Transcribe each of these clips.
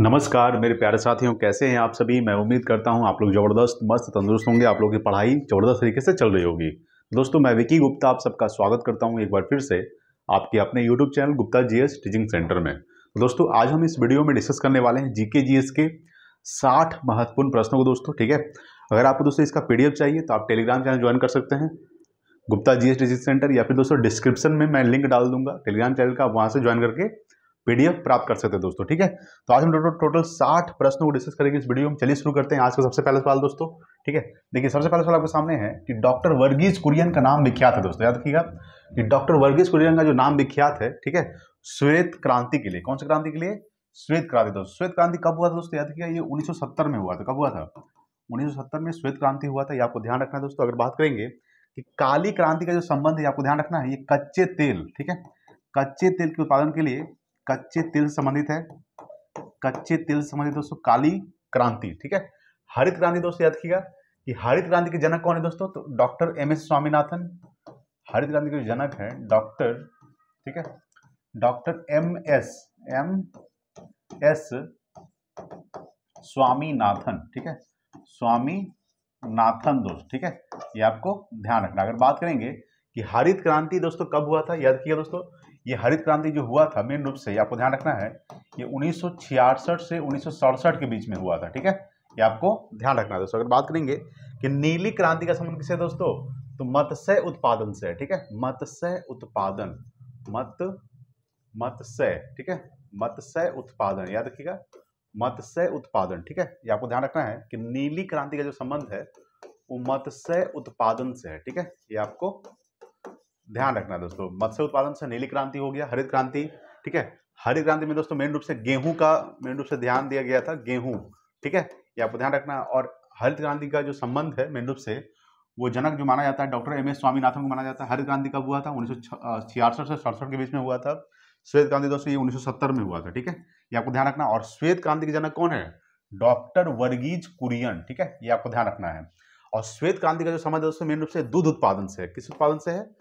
नमस्कार मेरे प्यारे साथियों, कैसे हैं आप सभी। मैं उम्मीद करता हूं आप लोग ज़बरदस्त मस्त तंदुरुस्त होंगे। आप लोगों की पढ़ाई ज़बरदस्त तरीके से चल रही होगी। दोस्तों, मैं विकी गुप्ता आप सबका स्वागत करता हूं एक बार फिर से आपके अपने YouTube channel Gupta GS teaching centre में। तो दोस्तों, आज हम इस वीडियो में डिस्कस करने वाले हैं जीके जीएस के 60 महत्वपूर्ण प्रश्नों को। दोस्तों ठीक है, अगर आपको दोस्तों इसका पीडीएफ चाहिए तो आप टेलीग्राम चैनल ज्वाइन कर सकते हैं गुप्ता जीएस टीचिंग सेंटर, या फिर दोस्तों डिस्क्रिप्शन में मैं लिंक डाल दूंगा टेलीग्राम चैनल का, वहां से ज्वाइन करके पीडीएफ प्राप्त कर सकते हैं दोस्तों। ठीक है, तो आज हम टोटल 60 प्रश्नों को डिस्कस करेंगे इस वीडियो में। चलिए शुरू करते हैं आज का सबसे पहला सवाल दोस्तों। ठीक है, देखिए सबसे पहला सवाल आपके सामने है कि डॉक्टर वर्गीज कुरियन का नाम विख्यात है। दोस्तों याद रखिएगा कि डॉक्टर वर्गीज कुरियन का जो नाम विख्यात है, ठीक है, श्वेत क्रांति के लिए। कौन सी क्रांति के लिए? श्वेत क्रांति। दोस्तों श्वेत क्रांति कब हुआ था दोस्तों? याद रखिएगा ये 1970 में हुआ था। कब हुआ था? 1970 में श्वेत क्रांति हुआ था, ये आपको ध्यान रखना है दोस्तों। अगर बात करेंगे कि काली क्रांति का जो संबंध है, आपको ध्यान रखना है, ये कच्चे तेल, ठीक है, कच्चे तेल के उत्पादन के लिए, कच्चे तेल से संबंधित है, कच्चे तेल से संबंधित दोस्तों काली क्रांति। ठीक है, हरित क्रांति दोस्तों याद रखिएगा कि हरित क्रांति के जनक कौन है दोस्तों? तो डॉक्टर एम एस स्वामीनाथन। हरित क्रांति के जनक है डॉक्टर, ठीक है, डॉक्टर एम एस स्वामीनाथन। ठीक है, स्वामीनाथन दोस्त। ठीक है, ये आपको ध्यान रखना। अगर बात करेंगे कि हरित क्रांति दोस्तों कब हुआ था, याद रखिएगा दोस्तों, ये हरित क्रांति जो हुआ था मेन रूप से, आपको ध्यान रखना है, ये 1966 से 1967 के बीच में हुआ था। ठीक है, ये आपको ध्यान रखना है दोस्तों। अगर बात करेंगे कि नीली क्रांति का संबंध किससे दोस्तों? तो मत्स्य उत्पादन से। ठीक है, मत्स्य उत्पादन, मत्स्य, ठीक है, मत्स्य उत्पादन, याद रखिएगा, मत्स्य उत्पादन। ठीक है, ये आपको ध्यान रखना है कि नीली क्रांति का जो संबंध है वो मत्स्य उत्पादन से है। ठीक है, ये आपको ध्यान रखना है दोस्तों। मत्स्य उत्पादन से नीली क्रांति हो गया, हरित क्रांति। ठीक है, हरित क्रांति में दोस्तों मेन रूप से गेहूं का मेन रूप से ध्यान दिया गया था, गेहूं। ठीक है, ये आपको ध्यान रखना है। और हरित क्रांति का जो संबंध है मेन रूप से, वो जनक जो माना जाता है डॉक्टर एम एस स्वामीनाथन को माना जाता है। हरित क्रांति कब हुआ था? 1966 से 67 के बीच में हुआ था। श्वेत क्रांति दोस्तों ये 1970 में हुआ था। ठीक है, ये आपको ध्यान रखना। और श्वेत क्रांति के जनक कौन है? डॉक्टर वर्गीज कुरियन। ठीक है, ये आपको ध्यान रखना है। और श्वेत क्रांति का जो संबंध दोस्तों मेन रूप से दूध उत्पादन से है। किस उत्पादन से है?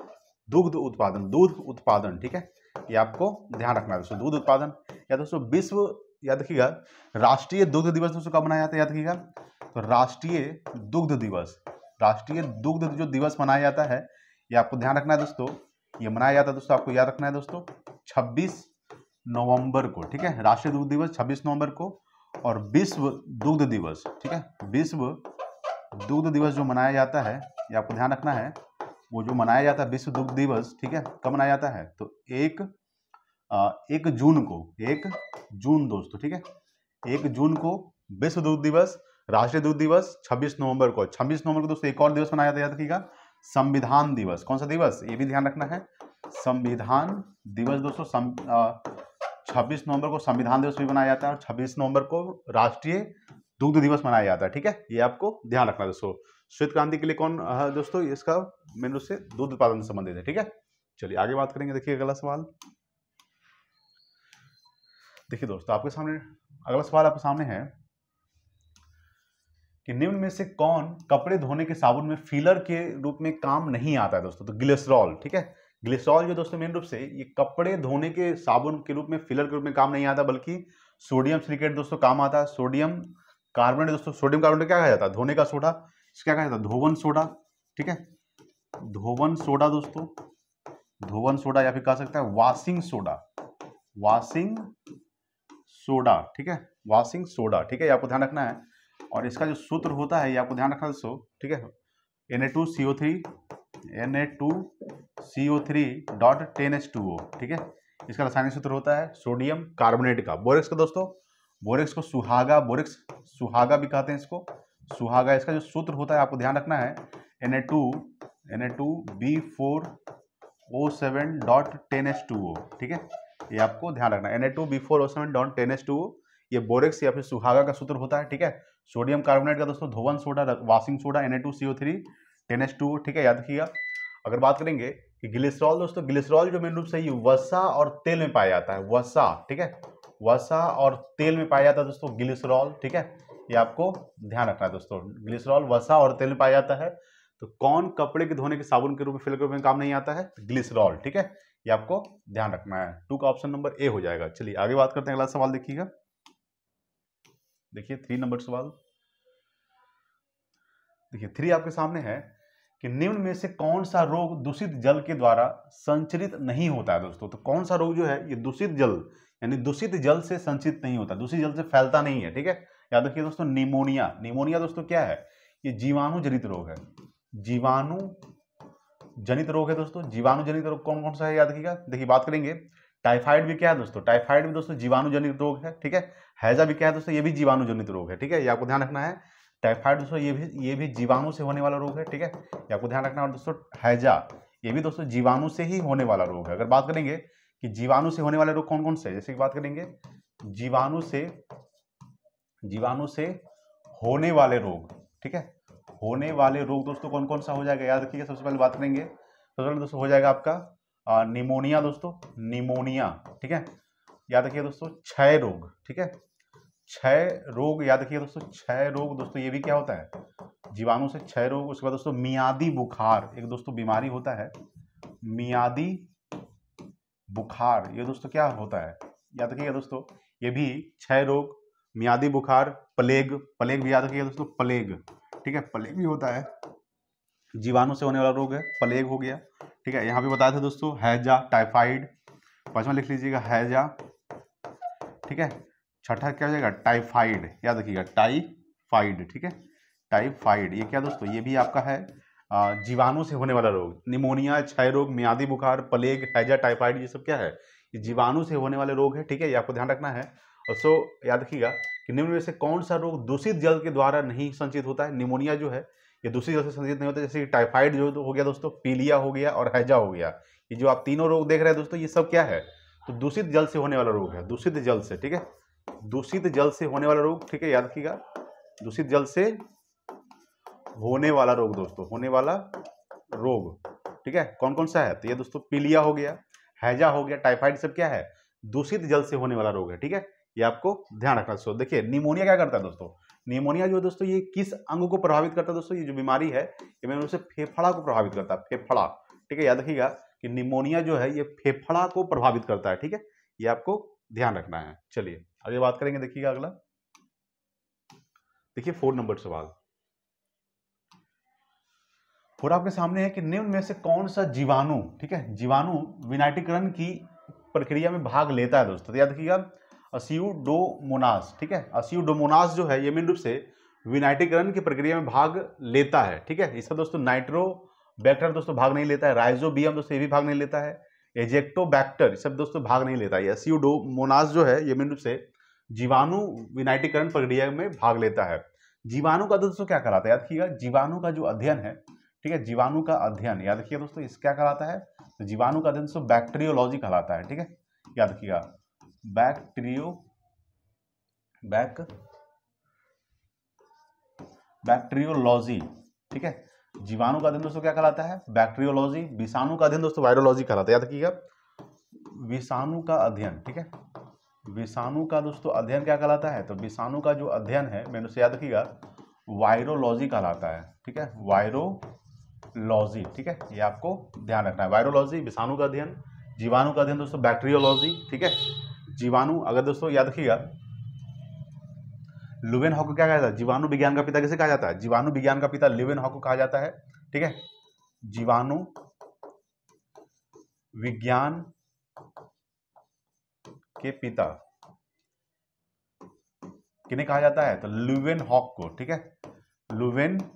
दुग्ध उत्पादन, दूध उत्पादन। ठीक है, ये आपको ध्यान रखना है दोस्तों, दूध उत्पादन। या दोस्तों विश्व, याद रखिएगा, राष्ट्रीय दुग्ध दिवस दोस्तों कब मनाया जाता है? याद रखिएगा, तो राष्ट्रीय दुग्ध दिवस, राष्ट्रीय दुग्ध जो दिवस मनाया जाता है, ये आपको ध्यान रखना है दोस्तों। ये मनाया जाता है दोस्तों, आपको याद रखना है दोस्तों, 26 नवंबर को। ठीक है, राष्ट्रीय दुग्ध दिवस 26 नवंबर को। और विश्व दुग्ध दिवस, ठीक है, विश्व दुग्ध दिवस जो मनाया जाता है, ये आपको ध्यान रखना है, वो जो मनाया जाता है विश्व दुग्ध दिवस, ठीक है, कब मनाया जाता है? तो 1 जून को, 1 जून दोस्तों। ठीक है, 1 जून को विश्व दुग्ध दिवस, राष्ट्रीय दुग्ध दिवस 26 नवंबर को। 26 नवंबर को दोस्तों एक और दिवस मनाया जाता है, याद रखिएगा, संविधान दिवस। कौन सा दिवस? ये भी ध्यान रखना है, संविधान दिवस दोस्तों। 26 नवंबर को संविधान दिवस भी मनाया जाता है, और 26 नवंबर को राष्ट्रीय दुग्ध दिवस मनाया जाता है। ठीक है, ये आपको ध्यान रखना है दोस्तों। श्वेत क्रांति के लिए कौन दोस्तों? इसका मेन रूप से दूध उत्पादन से संबंधित है। ठीक है, चलिए आगे बात करेंगे। देखिए अगला सवाल, देखिए दोस्तों आपके सामने अगला सवाल आपके सामने है कि निम्न में से कौन कपड़े धोने के साबुन में फिलर के रूप में काम नहीं आता है दोस्तों? तो ग्लिसरॉल। ठीक है, ग्लिसरॉल जो दोस्तों मेन रूप से ये कपड़े धोने के साबुन के रूप में, फिलर के रूप में काम नहीं आता, बल्कि सोडियम सिलिकेट दोस्तों काम आता है। सोडियम कार्बोनेट दोस्तों, सोडियम कार्बोनेट क्या कहा जाता है? धोने का सोडा, क्या कहा जाता है? धोवन सोडा। ठीक है, धोवन सोडा दोस्तों, धोवन सोडा, या फिर कह सकते हैं वॉशिंग सोडा, वॉशिंग सोडा। ठीक है, वॉशिंग सोडा। ठीक है, ये आपको ध्यान रखना है। और इसका जो सूत्र होता है, ये आपको ध्यान रखना दोस्तों। ठीक है, Na2CO3 10H2O। ठीक है, इसका रासायनिक सूत्र होता है सोडियम कार्बोनेट का। बोरेक्स का दोस्तों, बोरेक्स को सुहागा, बोरेक्स सुहागा भी कहते हैं इसको, सुहागा। इसका जो सूत्र होता है आपको ध्यान रखना है Na2B4O7.10H2O। ठीक है, ये आपको ध्यान रखना है, Na2B4O7.10H2O, ये बोरेक्स या फिर सुहागा का सूत्र होता है। ठीक है, सोडियम कार्बोनेट का दोस्तों धोवन soda, washing soda, Na2CO3 10H2O। ठीक है, याद रखिएगा। अगर बात करेंगे कि ग्लिसरॉल दोस्तों, ग्लिसरॉल जो मेन रूप से वसा और तेल में पाया जाता है, वसा। ठीक है, वसा और तेल में पाया जाता है दोस्तों ग्लिसरॉल। ठीक है, ये आपको ध्यान रखना है दोस्तों, ग्लिसरॉल वसा और तेल में पाया जाता है। तो कौन कपड़े के धोने के साबुन के रूप में, फिलर के रूप में काम नहीं आता है? ग्लिसरॉल। ठीक है, ये आपको ध्यान रखना है। 2 का ऑप्शन नंबर ए हो जाएगा। चलिए आगे बात करते हैं, अगला सवाल देखिएगा। देखिए 3 नंबर सवाल, देखिए 3 आपके सामने है कि निम्न में से कौन सा रोग दूषित जल के द्वारा संचरित नहीं होता है दोस्तों। तो कौन सा रोग जो है ये दूषित जल यानी दूषित जल से संचित नहीं होता, दूषित जल से फैलता नहीं है, ठीक है। याद रखिए दोस्तों निमोनिया, निमोनिया दोस्तों क्या है, ये जीवाणु जनित रोग है, जीवाणु जनित रोग है दोस्तों। जीवाणु जनित रोग कौन कौन सा है याद रखिएगा। देखिए बात करेंगे टाइफाइड भी क्या है दोस्तों, टाइफाइड भी दोस्तों जीवाणु जनित रोग है, ठीक है। हैजा भी क्या है दोस्तों, ये भी जीवाणु जनित रोग है, ठीक है, ये आपको ध्यान रखना है। टाइफाइड दोस्तों ये भी जीवाणु से होने वाला रोग है, ठीक है, ये आपको ध्यान रखना है। और दोस्तों हैजा ये भी दोस्तों जीवाणु से ही होने वाला रोग है। अगर बात करेंगे कि जीवाणु से होने वाले रोग कौन कौन से है, जैसे कि बात करेंगे जीवाणु से होने वाले रोग, ठीक है, होने वाले रोग दोस्तों कौन कौन सा हो जाएगा याद रखिएगा। सबसे पहले बात करेंगे, सबसे पहले दोस्तों हो जाएगा आपका निमोनिया दोस्तों, निमोनिया, ठीक है। याद रखिए दोस्तों क्षय रोग, ठीक है, क्षय रोग याद रखिए दोस्तों, क्षय रोग दोस्तों ये भी क्या होता है, जीवाणु से क्षय रोग। उसके बाद दोस्तों मियादी बुखार, एक दोस्तों बीमारी होता है मियादी बुखार, ये दोस्तों क्या होता है याद रखिएगा दोस्तों, ये भी क्षय रोग, मियादी बुखार, प्लेग, प्लेग भी याद रखिएगा दोस्तों, प्लेग, ठीक है, प्लेग भी होता है, जीवाणु से होने वाला रोग है, प्लेग हो गया, ठीक है। यहाँ पे बताए थे दोस्तों हैजा, टाइफाइड, पांचवा लिख लीजिएगा हैजा, ठीक है। छठा क्या हो जाएगा टाइफाइड, याद रखिएगा टाइफाइड, ठीक है, टाइफाइड ये क्या दोस्तों, ये भी आपका है जीवाणु से होने वाला रोग। निमोनिया, क्षय रोग, मियादी बुखार, प्लेग, हैजा, टाइफाइड ये सब क्या है, ये जीवाणु से होने वाले रोग है, ठीक है, ये आपको ध्यान रखना है। और सो याद रखिएगा कि निम्न में से कौन सा रोग दूषित जल के द्वारा नहीं संचित होता है। निमोनिया जो है ये दूषित जल से संचित नहीं होता, जैसे टाइफाइड जो हो गया दोस्तों, पीलिया हो गया और हैजा हो गया, ये जो आप तीनों रोग देख रहे हैं दोस्तों ये सब क्या है, तो दूषित जल से होने वाला रोग है, दूषित जल से, ठीक है, दूषित जल से होने वाला रोग, ठीक है, याद रखिएगा दूषित जल से होने वाला रोग दोस्तों, होने वाला रोग, ठीक है, कौन कौन सा है, तो ये दोस्तों पीलिया हो गया, हैजा हो गया, टाइफाइड सब क्या है, दूषित जल से होने वाला रोग है, ठीक है, ये आपको ध्यान रखना। दोस्तों देखिए निमोनिया क्या करता है दोस्तों, निमोनिया जो है दोस्तों ये किस अंग को प्रभावित करता है दोस्तों, ये जो बीमारी है ये मेन रूप से फेफड़ा को प्रभावित करता है, फेफड़ा, ठीक है, याद रखिएगा कि निमोनिया जो है ये फेफड़ा को प्रभावित करता है, ठीक है, ये आपको ध्यान रखना है। चलिए आगे बात करेंगे, देखिएगा अगला, देखिए 4 नंबर सवाल, 4 आपके सामने है कि निम्न में से कौन सा जीवाणु, ठीक है, जीवाणु विनाइटीकरण की प्रक्रिया में भाग लेता है दोस्तों। तो याद रखिएगा अस्यूडोमोनास, ठीक है, अस्यूडोमोनास जो है ये मेन रूप से विनाइटीकरण की प्रक्रिया में भाग लेता है, ठीक है। इसका दोस्तों नाइट्रोबैक्टर दोस्तों भाग नहीं लेता है, राइजोबियम दोस्तों ये भी भाग नहीं लेता है, एजेक्टोबैक्टर सब दोस्तों भाग नहीं लेता है। अस्यूडोमोनास जो है ये मेन रूप से जीवाणु विनाइटीकरण प्रक्रिया में भाग लेता है। जीवाणु का दोस्तों क्या कहलाता है, याद रखिएगा जीवाणु का जो अध्ययन है, ठीक है, जीवाणु का अध्ययन याद रखिए दोस्तों इस क्या कहलाता है, तो जीवाणु का अध्ययन दोस्तों बैक्टीरियोलॉजी कहलाता है, ठीक है, याद रखिएगा बैक्टीरियोलॉजी, ठीक है, जीवाणु का अध्ययन दोस्तों क्या कहलाता है बैक्टीरियोलॉजी। विषाणु का अध्ययन दोस्तों वायरोलॉजी कहलाता है, याद रखिएगा विषाणु का अध्ययन, ठीक है, विषाणु का दोस्तों अध्ययन क्या कहलाता है, तो विषाणु का जो अध्ययन है मैंने उसे याद रखिएगा वायरोलॉजी कहलाता है, ठीक है, वायरोलॉजी, ठीक है, ये आपको ध्यान रखना है। वायरोलॉजी विषाणु का अध्ययन, जीवाणु का अध्ययन दोस्तों बैक्टीरियोलॉजी, ठीक है, जीवाणु। अगर दोस्तों याद रखिएगा लुवेनहॉक को क्या कहा जाता है, जीवाणु विज्ञान का पिता किसे कहा जाता है, जीवाणु विज्ञान का पिता लुवेनहॉक को कहा जाता है, ठीक है, जीवाणु विज्ञान के पिता किन्हें कहा जाता है, तो लुवेनहॉक को, ठीक है, लुवेनहॉक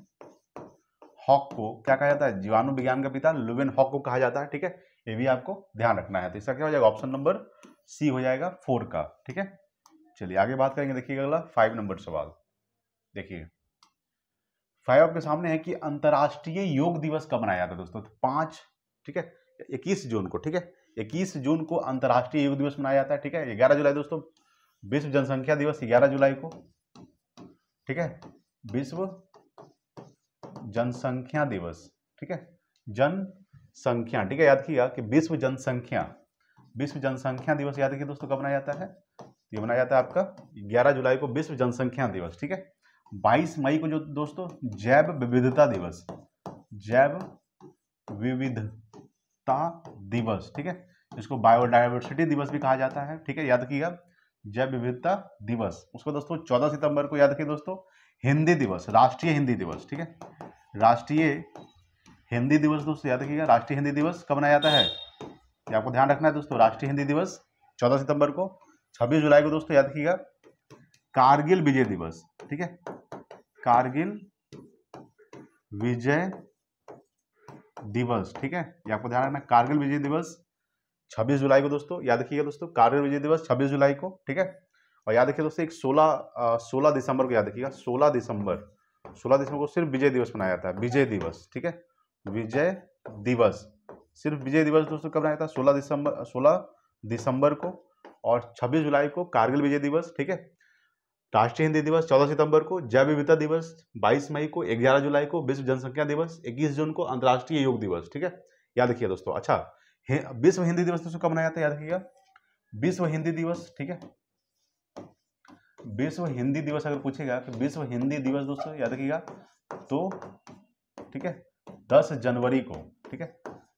को क्या कहा जाता है, जीवाणु विज्ञान का पिता लुवेनहॉक को कहा जाता है, ठीक है, ये भी आपको ध्यान रखना है। तो इसका क्या हो जाएगा ऑप्शन नंबर सी हो जाएगा 4 का, ठीक है। चलिए आगे बात करेंगे, देखिएगा अगला 5 नंबर सवाल, देखिए 5 आपके सामने है कि अंतर्राष्ट्रीय योग दिवस कब मनाया जाता है दोस्तों, तो 5, ठीक है, 21 जून को, ठीक है, 21 जून को अंतर्राष्ट्रीय योग दिवस मनाया जाता है, ठीक है। 11 जुलाई दोस्तों विश्व जनसंख्या दिवस 11 जुलाई को, ठीक है, विश्व जनसंख्या दिवस, ठीक है, जनसंख्या, ठीक है, याद रखिएगा कि विश्व जनसंख्या दिवस याद रखिए दोस्तों कब मनाया जाता है, ये मनाया जाता है आपका 11 जुलाई को विश्व जनसंख्या दिवस, ठीक है। 22 मई को जो दोस्तों जैव विविधता दिवस, जैव विविधता दिवस, ठीक है, इसको बायोडायवर्सिटी दिवस भी कहा जाता है, ठीक है, याद रखिएगा जैव विविधता दिवस। उसको दोस्तों 14 सितंबर को याद रखिए दोस्तों, हिंदी दिवस, राष्ट्रीय हिंदी दिवस, ठीक है, राष्ट्रीय हिंदी दिवस दोस्तों याद रखिएगा। राष्ट्रीय हिंदी दिवस कब मनाया जाता है, ये आपको ध्यान रखना है दोस्तों। राष्ट्रीय हिंदी दिवस 14 सितंबर को। 26 जुलाई को दोस्तों याद रखिएगा कारगिल विजय दिवस, ठीक है, कारगिल विजय दिवस, ठीक है, ये आपको ध्यान रखना है, कारगिल विजय दिवस 26 जुलाई को दोस्तों याद रखिएगा दोस्तों, कारगिल विजय दिवस 26 जुलाई को, ठीक है। और याद रखिए दोस्तों एक 16 दिसंबर को याद रखिएगा, 16 दिसंबर को सिर्फ विजय दिवस मनाया जाता है, विजय दिवस, ठीक है, विजय दिवस, सिर्फ विजय दिवस दोस्तों कब मनाया था, 16 दिसंबर को। और 26 जुलाई को कारगिल विजय दिवस, ठीक है। राष्ट्रीय हिंदी दिवस 14 सितंबर को, जैव विविधता दिवस 22 मई को, 11 जुलाई को विश्व जनसंख्या दिवस, 21 जून को अंतर्राष्ट्रीय योग दिवस, ठीक है, याद रखिए दोस्तों। अच्छा, विश्व हिंदी दिवस दोस्तों कब मनाया था, याद रखिएगा, विश्व हिंदी दिवस, ठीक है, विश्व हिंदी दिवस अगर पूछेगा तो विश्व हिंदी दिवस दोस्तों याद रखिएगा तो, ठीक है, 10 जनवरी को, ठीक है,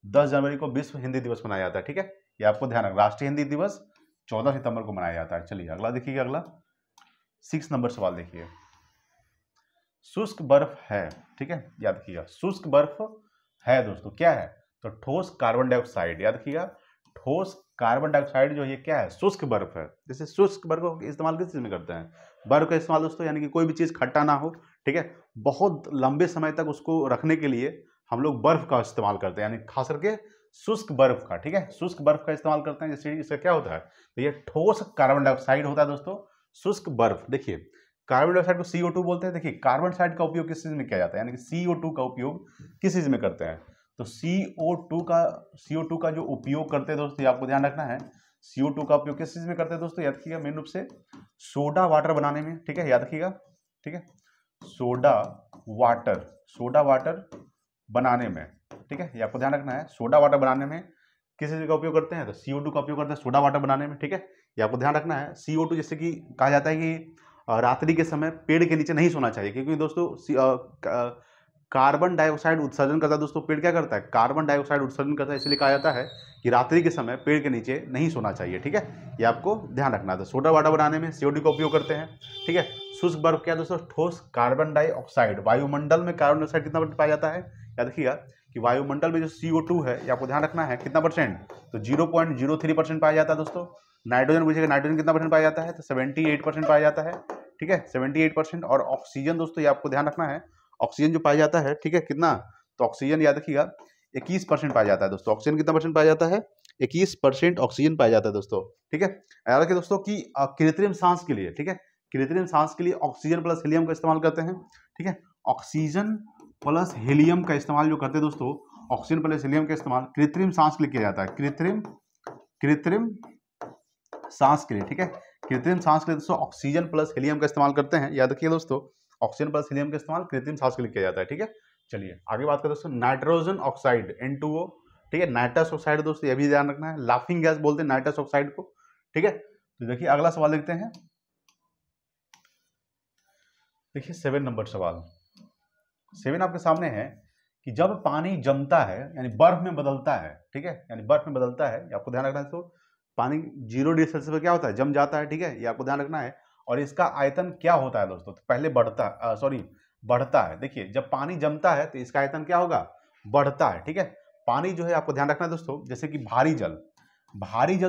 10 जनवरी को विश्व हिंदी दिवस मनाया जाता है, ठीक है, ये आपको ध्यान रखना। राष्ट्रीय हिंदी दिवस 14 सितंबर को मनाया जाता है। चलिए अगला देखिएगा, अगला 6 नंबर सवाल देखिए, शुष्क बर्फ है, ठीक है, याद रखिएगा शुष्क बर्फ है दोस्तों, क्या है, तो ठोस कार्बन डाइऑक्साइड, याद रखिएगा ठोस कार्बन डाइऑक्साइड जो ये क्या है, शुष्क बर्फ है। जैसे शुष्क बर्फ का इस्तेमाल किस चीज में करते हैं, बर्फ का इस्तेमाल दोस्तों यानी कि कोई भी चीज खट्टा ना हो, ठीक है, बहुत लंबे समय तक उसको रखने के लिए हम लोग बर्फ का इस्तेमाल करते हैं, यानी खास करके शुष्क बर्फ का, ठीक है, शुष्क बर्फ का इस्तेमाल करते हैं। जैसे इसका क्या होता है, तो ये ठोस कार्बन डाइऑक्साइड होता है दोस्तों, शुष्क बर्फ। देखिए कार्बन डाइऑक्साइड को CO2 बोलते हैं। देखिए कार्बन डाइऑक्साइड का उपयोग किस चीज में किया जाता है, यानी कि CO2 का उपयोग किस चीज में करते हैं, तो CO2 का जो उपयोग करते हैं दोस्तों, आपको ध्यान रखना है, CO2 का उपयोग किस चीज में करते हैं दोस्तों, याद रखिएगा मेन रूप से सोडा वाटर बनाने में, ठीक है, याद रखिएगा, ठीक है, सोडा वाटर बनाने में, ठीक है, ये आपको ध्यान रखना है, सोडा वाटर बनाने में किस चीज का उपयोग करते हैं, तो CO2 का उपयोग करते हैं सोडा वाटर बनाने में, ठीक है, ये आपको ध्यान रखना है। CO2 जैसे कि कहा जाता है कि रात्रि के समय पेड़ के नीचे नहीं सोना चाहिए, क्योंकि दोस्तों कार्बन डाइऑक्साइड उत्सर्जन करता है दोस्तों, पेड़ क्या करता है, कार्बन डाइऑक्साइड उत्सर्जन करता है, इसलिए कहा जाता है कि रात्रि के समय पेड़ के नीचे नहीं सोना चाहिए, ठीक है, ये आपको ध्यान रखना है। तो सोडा वाटर बनाने में CO2 का उपयोग करते हैं, ठीक है। शुष्क बर्फ क्या है दोस्तों, ठोस कार्बन डाइऑक्साइड, वायुमंडल में कार्बन डाइऑक्साइड कितना परसेंट पाया जाता है, याद रखिएगा कि वायुमंडल में जो CO2 है, ये आपको ध्यान रखना है कितना परसेंट, तो 0.03% पाया जाता है दोस्तों। नाइट्रोजन पूछेगा, नाइट्रोजन कितना परसेंट पाया जाता है, तो 78% पाया जाता है, ठीक है, 78%। और ऑक्सीजन दोस्तों ये आपको ध्यान रखना है, ऑक्सीजन जो पाया जाता है, ठीक है, कितना, तो ऑक्सीजन याद रखिएगा 21% पाया जाता है दोस्तों। ऑक्सीजन कितना परसेंट पाया जाता है, 21% ऑक्सीजन पाया जाता है दोस्तों, ठीक है। याद रखिए दोस्तों कि कृत्रिम सांस के लिए, ठीक है, कृत्रिम सांस के लिए ऑक्सीजन प्लस हीलियम का इस्तेमाल करते हैं, ठीक है, ऑक्सीजन प्लस हीलियम का इस्तेमाल जो करते हैं दोस्तों, ऑक्सीजन प्लस हीलियम का इस्तेमाल कृत्रिम सांस के लिए किया जाता है, कृत्रिम सांस के लिए, ठीक है, कृत्रिम सांस के लिए दोस्तों ऑक्सीजन प्लस हीलियम का इस्तेमाल करते हैं। याद रखिए दोस्तों ऑक्सीजन प्लस हीलियम का इस्तेमाल कृत्रिम सांस के लिए किया जाता है, ठीक है। चलिए आगे बात करें दोस्तों, नाइट्रोजन ऑक्साइड N2O, ठीक है, नाइट्रस ऑक्साइड दोस्तों ये भी ध्यान रखना है, लाफिंग गैस बोलते हैं नाइट्रस ऑक्साइड को, ठीक है। तो देखिए अगला सवाल देखते हैं, देखिए 7 नंबर सवाल, 7 आपके सामने है कि जब पानी जमता है यानी बर्फ में बदलता है, ठीक है, यानी बर्फ में बदलता है, आपको ध्यान रखना है दोस्तों, पानी 0 डिग्री सेल्सियस पर क्या होता है, जम जाता है, ठीक है, ये आपको ध्यान रखना है। और इसका आयतन क्या होता है दोस्तों, तो पहले बढ़ता है। देखिए जब पानी जमता है तो इसका आयतन क्या होगा, बढ़ता है, ठीक है। पानी जो है आपको ध्यान रखना है दोस्तों, जैसे कि भारी जल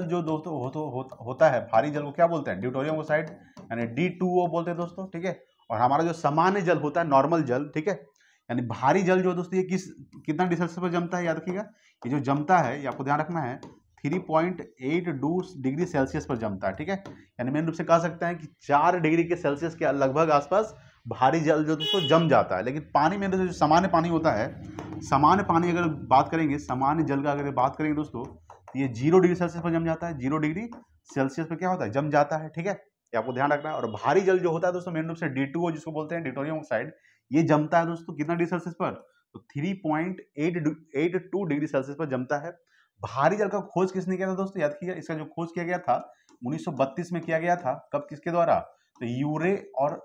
जो दोस्तों होता है, भारी जल को क्या बोलते हैं, ड्यूटेरियम ऑक्साइड यानी D2O बोलते हैं दोस्तों, ठीक है। और हमारा जो सामान्य जल होता है, नॉर्मल जल, ठीक है, यानी भारी जल जो दोस्तों ये कितना डिग्री सेल्सियस पर जमता है, याद रखिएगा ये जो जमता है ये आपको ध्यान रखना है 3.82 डिग्री सेल्सियस पर जमता है, ठीक है। यानी मेन रूप से कह सकते हैं कि 4 डिग्री के सेल्सियस के लगभग आसपास भारी जल जो दोस्तों जम जाता है। लेकिन पानी में जो सामान्य पानी होता है, सामान्य पानी अगर बात करेंगे, सामान्य जल का अगर बात करेंगे दोस्तों, तो ये 0 डिग्री सेल्सियस पर जम जाता है, 0 डिग्री सेल्सियस पर क्या होता है, जम जाता है, ठीक है, ये आपको ध्यान रखना है। और भारी जल जो होता है दोस्तों मेन रूप से D2O जिसको बोलते हैं, ड्यूटेरियम ऑक्साइड, ये जमता है दोस्तों कितना डिग्री सेल्सियस पर, तो 3.82 डिग्री सेल्सियस पर जमता है। भारी जल का खोज किसने किया था दोस्तों, याद कीजिए, इसका जो खोज किया गया था 1932 में किया गया था, कब, किसके द्वारा, तो यूरे और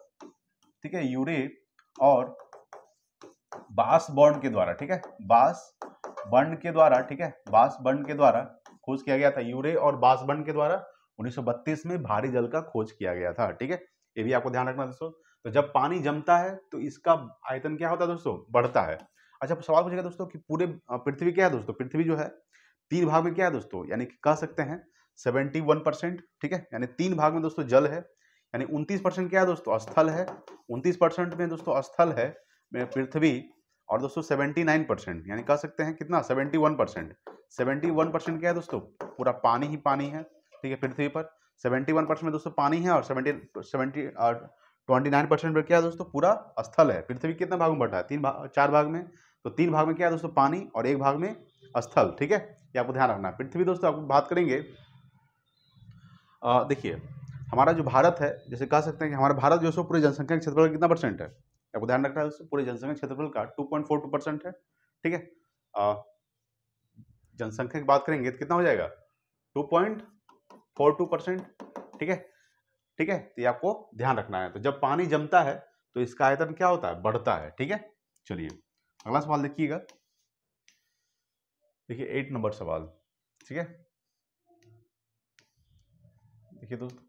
बासबर्न के द्वारा, ठीक है, बासबर्न के द्वारा, ठीक है, बासबर्न के द्वारा खोज किया गया था, यूरे और बासबर्न के द्वारा 1932 में भारी जल का खोज किया गया था, ठीक है। ये भी आपको ध्यान रखना दोस्तों। तो जब पानी जमता है तो इसका आयतन क्या होता है दोस्तों, बढ़ता है। अच्छा, सवाल पूछेगा दोस्तों कि पूरे पृथ्वी क्या है दोस्तों, पृथ्वी जो है 3 भाग में क्या है दोस्तों, यानी कि कह सकते हैं 71%, ठीक है, यानी 3 भाग में दोस्तों जल है, यानी 29% क्या है दोस्तों, स्थल है। 29% में दोस्तों स्थल है पृथ्वी, और दोस्तों 79% यानी कह सकते हैं कितना, 71% क्या है दोस्तों, पूरा पानी ही पानी है, ठीक है, पृथ्वी पर 71% में दोस्तों पानी है, और 29% में क्या है दोस्तों, पूरा स्थल है। पृथ्वी कितने भाग में बटा है, 4 भाग में। तो 3 भाग में क्या है दोस्तों, पानी, और 1 भाग में स्थल, ठीक है, ये आपको ध्यान रखना है। पृथ्वी दोस्तों आपको बात करेंगे, देखिए हमारा जो भारत है, जैसे कह सकते हैं कि हमारा भारत जो है पूरी जनसंख्या के क्षेत्रफल का कितना परसेंट है, आपको ध्यान रखना है दोस्तों, पूरी जनसंख्या क्षेत्रफल का 2.42% है, ठीक है। जनसंख्या की बात करेंगे तो कितना हो जाएगा, 2.42%, ठीक है, ठीक है। तो ये आपको ध्यान रखना है। तो जब पानी जमता है तो इसका आयतन क्या होता है, बढ़ता है, ठीक है। चलिए अगला सवाल देखिएगा, देखिए 8 नंबर सवाल, ठीक है। देखिए दोस्तों,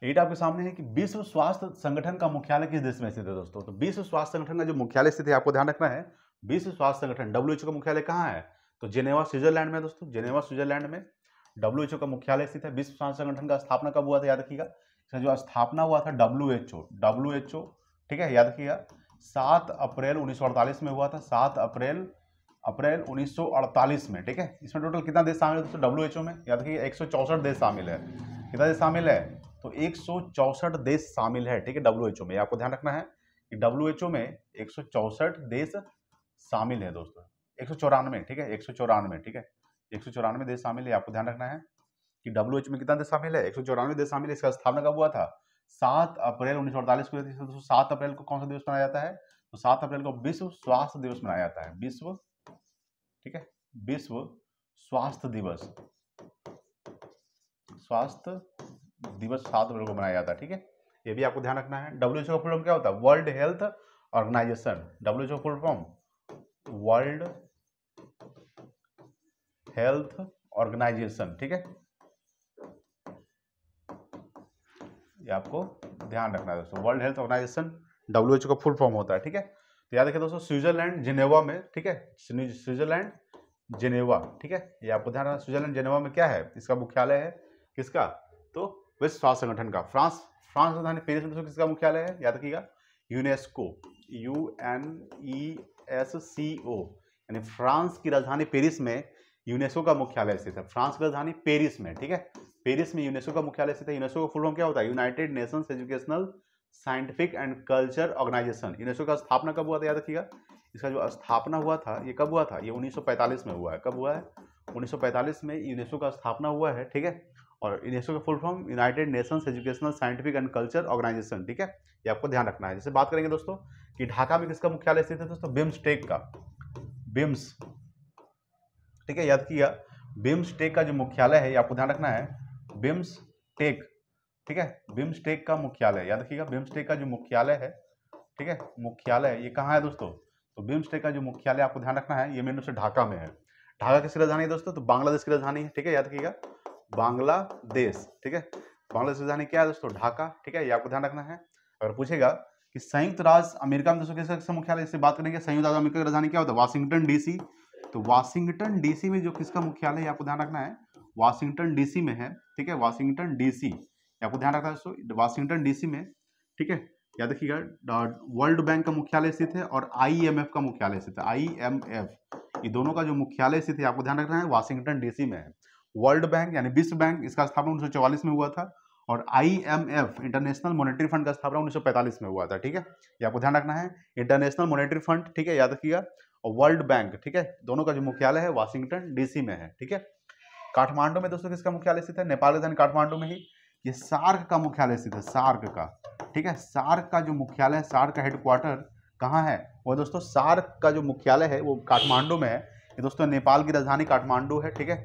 8 आपके सामने है कि विश्व स्वास्थ्य संगठन का मुख्यालय किस देश में स्थित है दोस्तों। तो विश्व स्वास्थ्य संगठन का जो मुख्यालय स्थित है, आपको ध्यान रखना है, विश्व स्वास्थ्य संगठन WHO का मुख्यालय कहाँ है, तो जेनेवा स्विट्जरलैंड में दोस्तों, जेनेवा स्विट्जरलैंड में WHO का मुख्यालय स्थित है। विश्व स्वास्थ्य संगठन का स्थापना कब हुआ था, याद रखिएगा, इसका जो स्थापना हुआ था WHO, ठीक है, याद रखिएगा 7 अप्रैल 1948 में हुआ था, 7 अप्रैल 1948 में, ठीक है। इसमें टोटल कितना देश शामिल है दोस्तों WHO में, याद रखिए 164 देश शामिल है। कितना देश शामिल है, तो 164 देश शामिल है, ठीक है, WHO में। आपको ध्यान रखना है कि WHO में 164 देश शामिल है दोस्तों, 194, ठीक है, 194, ठीक है, 194 देश शामिल है। आपको ध्यान रखना है कि WHO में कितना देश शामिल है, 194 देश शामिल है। इसका स्थापना कब हुआ था, 7 अप्रैल 1948 को। दोस्तों 7 अप्रैल को कौन सा दिवस मनाया जाता है, तो 7 अप्रैल को विश्व स्वास्थ्य दिवस मनाया जाता है, विश्व, ठीक है, विश्व स्वास्थ्य दिवस, स्वास्थ्य दिवस 7 अप्रैल को मनाया जाता है, ठीक है। ये भी आपको ध्यान रखना है। WHO का फुल फॉर्म क्या होता है, वर्ल्ड हेल्थ ऑर्गेनाइजेशन। WHO का full form world health organization, ठीक है, ये आपको ध्यान रखना है दोस्तों, वर्ल्ड हेल्थ ऑर्गेनाइजेशन WHO का फुल फॉर्म होता है, ठीक है। तो याद रखिए दोस्तों, स्विट्जरलैंड जिनेवा में, ठीक है, स्विट्जरलैंड जिनेवा, ठीक है, ये आपको ध्यान रखना। स्विट्जरलैंड जिनेवा में क्या है, इसका मुख्यालय है किसका, तो विश्व स्वास्थ्य संगठन का। फ्रांस राजधानी पेरिस में दोस्तों किसका मुख्यालय है, याद रखिएगा, यूनेस्को, UNESCO, यानी फ्रांस की राजधानी पेरिस में यूनेस्को का मुख्यालय स्थित है। फ्रांस की राजधानी पेरिस में, ठीक है, पेरिस में यूनेस्को का मुख्यालय स्थित है। यूनेस्को का फुल फॉर्म क्या होता है, United Nations educational scientific and culture organization. UNESCO का स्थापना कब हुआ था, याद रखिएगा, इसका जो स्थापना हुआ था ये कब हुआ था, ये 1945 में हुआ है। कब हुआ है, 1945 में यूनेस्को का स्थापना हुआ है, ठीक है। और यूनेस्को का full form United Nations educational scientific and culture organization, ठीक है, ये आपको ध्यान रखना है। जैसे बात करेंगे दोस्तों कि ढाका में किसका मुख्यालय स्थित है दोस्तों, बिम्सटेक का, बिम्स, ठीक है, याद किया, बिम्सटेक का जो मुख्यालय है ये आपको ध्यान रखना है, बिम्सटेक, ठीक है, बिम्सटेक का मुख्यालय, याद रखिएगा, बिम्सटेक का जो मुख्यालय है, ठीक है, मुख्यालय ये कहाँ है दोस्तों, तो बिम्सटेक का जो मुख्यालय आपको ध्यान रखना है, ये मेन रूप से ढाका में है। ढाका किसकी राजधानी है दोस्तों, तो बांग्लादेश की राजधानी है, ठीक है, याद रखिएगा, बांग्लादेश, ठीक है, बांग्लादेश की राजधानी क्या है दोस्तों, ढाका, ठीक है, ये आपको ध्यान रखना है। अगर पूछेगा कि संयुक्त राज्य अमेरिका में दोस्तों किसका मुख्यालय, इससे बात करेंगे, संयुक्त राज्य अमेरिका की राजधानी क्या होता है, वाशिंगटन DC। तो वाशिंगटन DC में जो किसका मुख्यालय है आपको ध्यान रखना है, वाशिंगटन DC में है, ठीक है, वाशिंगटन DC, आपको ध्यान रखना है दोस्तों, वाशिंगटन DC में, ठीक है, याद रखिएगा। वर्ल्ड बैंक का मुख्यालय स्थित है और IMF का मुख्यालय स्थित है, IMF, ये दोनों का जो मुख्यालय स्थित है आपको ध्यान रखना है, वाशिंगटन DC में है। वर्ल्ड बैंक यानी विश्व बैंक, इसका स्थापना 1944 में हुआ था, और IMF इंटरनेशनल मॉनेटरी फंड का स्थापना 1945 में हुआ था, ठीक है, ये आपको ध्यान रखना है, इंटरनेशनल मॉनेटरी फंड, ठीक है, याद रखिएगा, और वर्ल्ड बैंक, ठीक है, दोनों का जो मुख्यालय है वाशिंगटन DC में है, ठीक है। काठमांडू में दोस्तों किसका मुख्यालय स्थित है, नेपाल राजधानी काठमांडू में ही ये सार्क का मुख्यालय स्थित है, सार्क का, ठीक है, सार्क का जो मुख्यालय है, सार्क का हेडक्वार्टर कहाँ है, वो दोस्तों सार्क का जो मुख्यालय है वो काठमांडू में है। ये दोस्तों नेपाल की राजधानी काठमांडू है, ठीक है,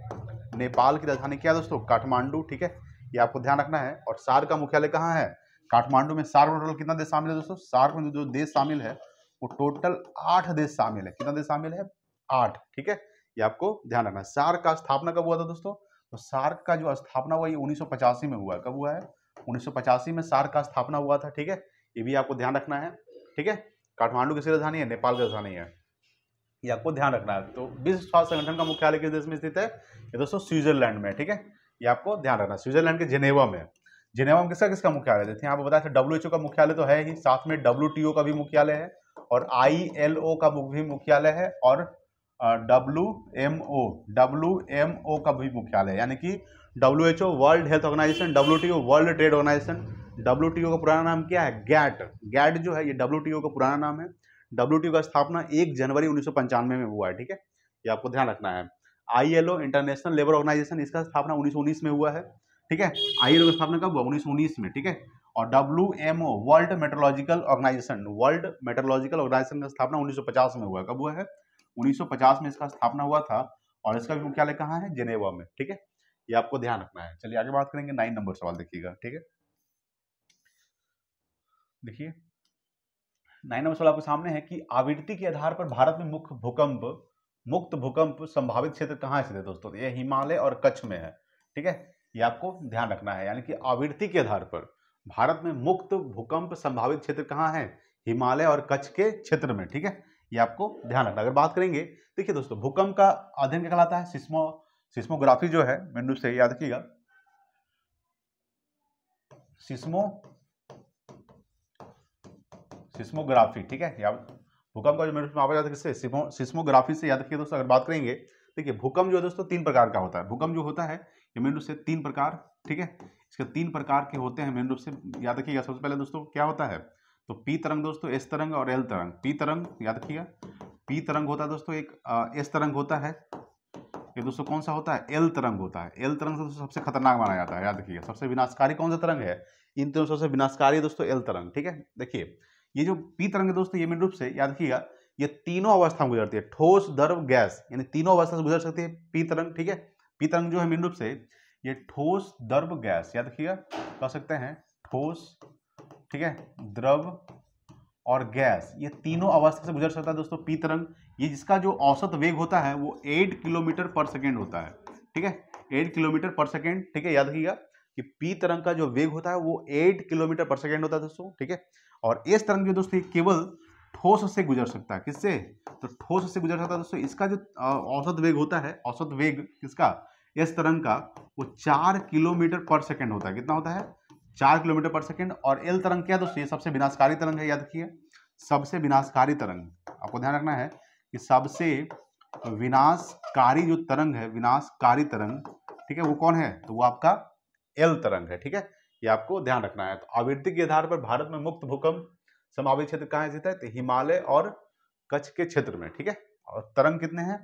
नेपाल की राजधानी क्या है दोस्तों, काठमांडू, ठीक है, ये आपको ध्यान रखना है। और सार्क का मुख्यालय कहाँ है, काठमांडू में। सार्क में टोटल कितना देश शामिल है दोस्तों, सार्क में जो देश शामिल है वो टोटल 8 देश शामिल है। कितना देश शामिल है, 8, ठीक है, ये आपको ध्यान रखना है। सार्क का स्थापना कब हुआ था दोस्तों, तो सार्क का जो स्थापना हुआ ये 1985 में हुआ है। कब हुआ है? 1985 में सार्क का स्थापना हुआ था, ठीक है, ये भी आपको ध्यान रखना है, ठीक है। काठमांडू किसकी राजधानी है? नेपाल की राजधानी है, ये आपको ध्यान रखना है। तो विश्व स्वास्थ्य संगठन का मुख्यालय किस देश में स्थित है? ये दोस्तों स्विट्जरलैंड में, ठीक है, ये आपको ध्यान रखना है, स्विट्जरलैंड के जेनेवा में। जेनेवा में किसका किसका मुख्यालय है? यहाँ पे बताया था WHO का मुख्यालय तो है ही, साथ में WTO का भी मुख्यालय है, और ILO का भी मुख्यालय है, और WMO का भी मुख्यालय है, यानी कि WHO world health organization, WTO world trade organization. WTO का पुराना नाम क्या है? गैट जो है ये WTO का पुराना नाम है। WTO का स्थापना 1 जनवरी 1995 में हुआ है, ठीक है, ये आपको ध्यान रखना है। ILO इंटरनेशनल लेबर ऑर्गेनाइजेशन, इसका स्थापना 1919 में हुआ है, ठीक है। ILO की स्थापना कब हुआ? 1919 में, ठीक है। और WMO वर्ल्ड मेट्रोलॉजिकल ऑर्गेनाइजेशन का स्थापना 1950 में हुआ है। कब हुआ है? 1950 में इसका स्थापना हुआ था, और इसका भी मुख्यालय कहाँ है? जेनेवा में, ठीक है, ये आपको ध्यान रखना है। चलिए आगे बात करेंगे। 9 नंबर सवाल देखिएगा, ठीक है। देखिए 9 नंबर सवाल आपके सामने है कि आवृत्ति के आधार पर भारत में मुक्त भूकंप संभावित क्षेत्र कहाँ स्थित है दोस्तों? ये हिमालय और कच्छ में है, ठीक है, ये आपको ध्यान रखना है। यानी कि आवृत्ति के आधार पर भारत में मुक्त भूकंप संभावित क्षेत्र कहाँ है? हिमालय और कच्छ के क्षेत्र में, ठीक है, ये आपको ध्यान रखना। अगर बात करेंगे, देखिए दोस्तों, भूकंप का अध्ययन क्या कहलाता है? सिस्मोग्राफी जो है, मेन रूप से याद रखिएगा, सिस्मोग्राफी, ठीक है, या भूकंप का जो मेन रूप में आपको याद है किससे? सिस्मोग्राफी से याद रखिए दोस्तों। अगर बात करेंगे, देखिए भूकंप जो है दोस्तों 3 प्रकार का होता है। भूकंप जो होता है ये मेन रूप से 3 प्रकार, ठीक है, इसके 3 प्रकार के होते हैं मेन रूप से, याद रखिएगा। सबसे पहले दोस्तों क्या होता है? तो पी तरंग दोस्तों, एस तरंग और एल तरंग। पी तरंग याद रखिएगा, पी तरंग होता है दोस्तों एक, एस तरंग होता है, ये दोस्तों कौन सा होता है? एल तरंग होता है। एल तरंग दोस्तों सबसे खतरनाक माना जाता है, याद रखिएगा। सबसे विनाशकारी कौन सा तरंग है? इन तीनों सबसे विनाशकारी दोस्तों एल तरंग, ठीक है। देखिए ये जो पी तरंग है दोस्तों, ये मेन रूप से याद रखिएगा, ये तीनों अवस्था में गुजरती है, ठोस, द्रव, गैस, यानी तीनों अवस्था से गुजर सकती है पी तरंग, ठीक है। पी तरंग जो है मेन रूप से ये ठोस, द्रव, गैस, याद रखिएगा, कह सकते हैं ठोस, ठीक है, द्रव और गैस, ये तीनों अवस्था से गुजर सकता है दोस्तों पी तरंग। ये जिसका जो औसत वेग होता है वो 8 किलोमीटर पर सेकेंड होता है, ठीक है, 8 किलोमीटर पर सेकेंड, ठीक है, याद रखिएगा कि पी तरंग का जो वेग होता है वो 8 किलोमीटर पर सेकेंड होता है दोस्तों, ठीक है। और एस तरंग जो दोस्तों केवल ठोस से गुजर सकता है, किससे? तो ठोस से गुजर सकता है दोस्तों। इसका जो औसत वेग होता है, औसत वेग किसका? एस तरंग का, वो 4 किलोमीटर पर सेकेंड होता है। कितना होता है? 4 किलोमीटर पर सेकेंड। और एल तरंग क्या दोस्तों? ये सबसे विनाशकारी तरंग है, याद रखिए, सबसे विनाशकारी तरंग, आपको ध्यान रखना है कि सबसे विनाशकारी जो तरंग है, विनाशकारी तरंग, ठीक है, वो कौन है? तो वो आपका एल तरंग है, ठीक है, ये आपको ध्यान रखना है। तो आवृत्ति के आधार पर भारत में मुक्त भूकंप संभावित क्षेत्र कहाँ स्थित है? तो हिमालय और कच्छ के क्षेत्र में, ठीक है। और तरंग कितने हैं?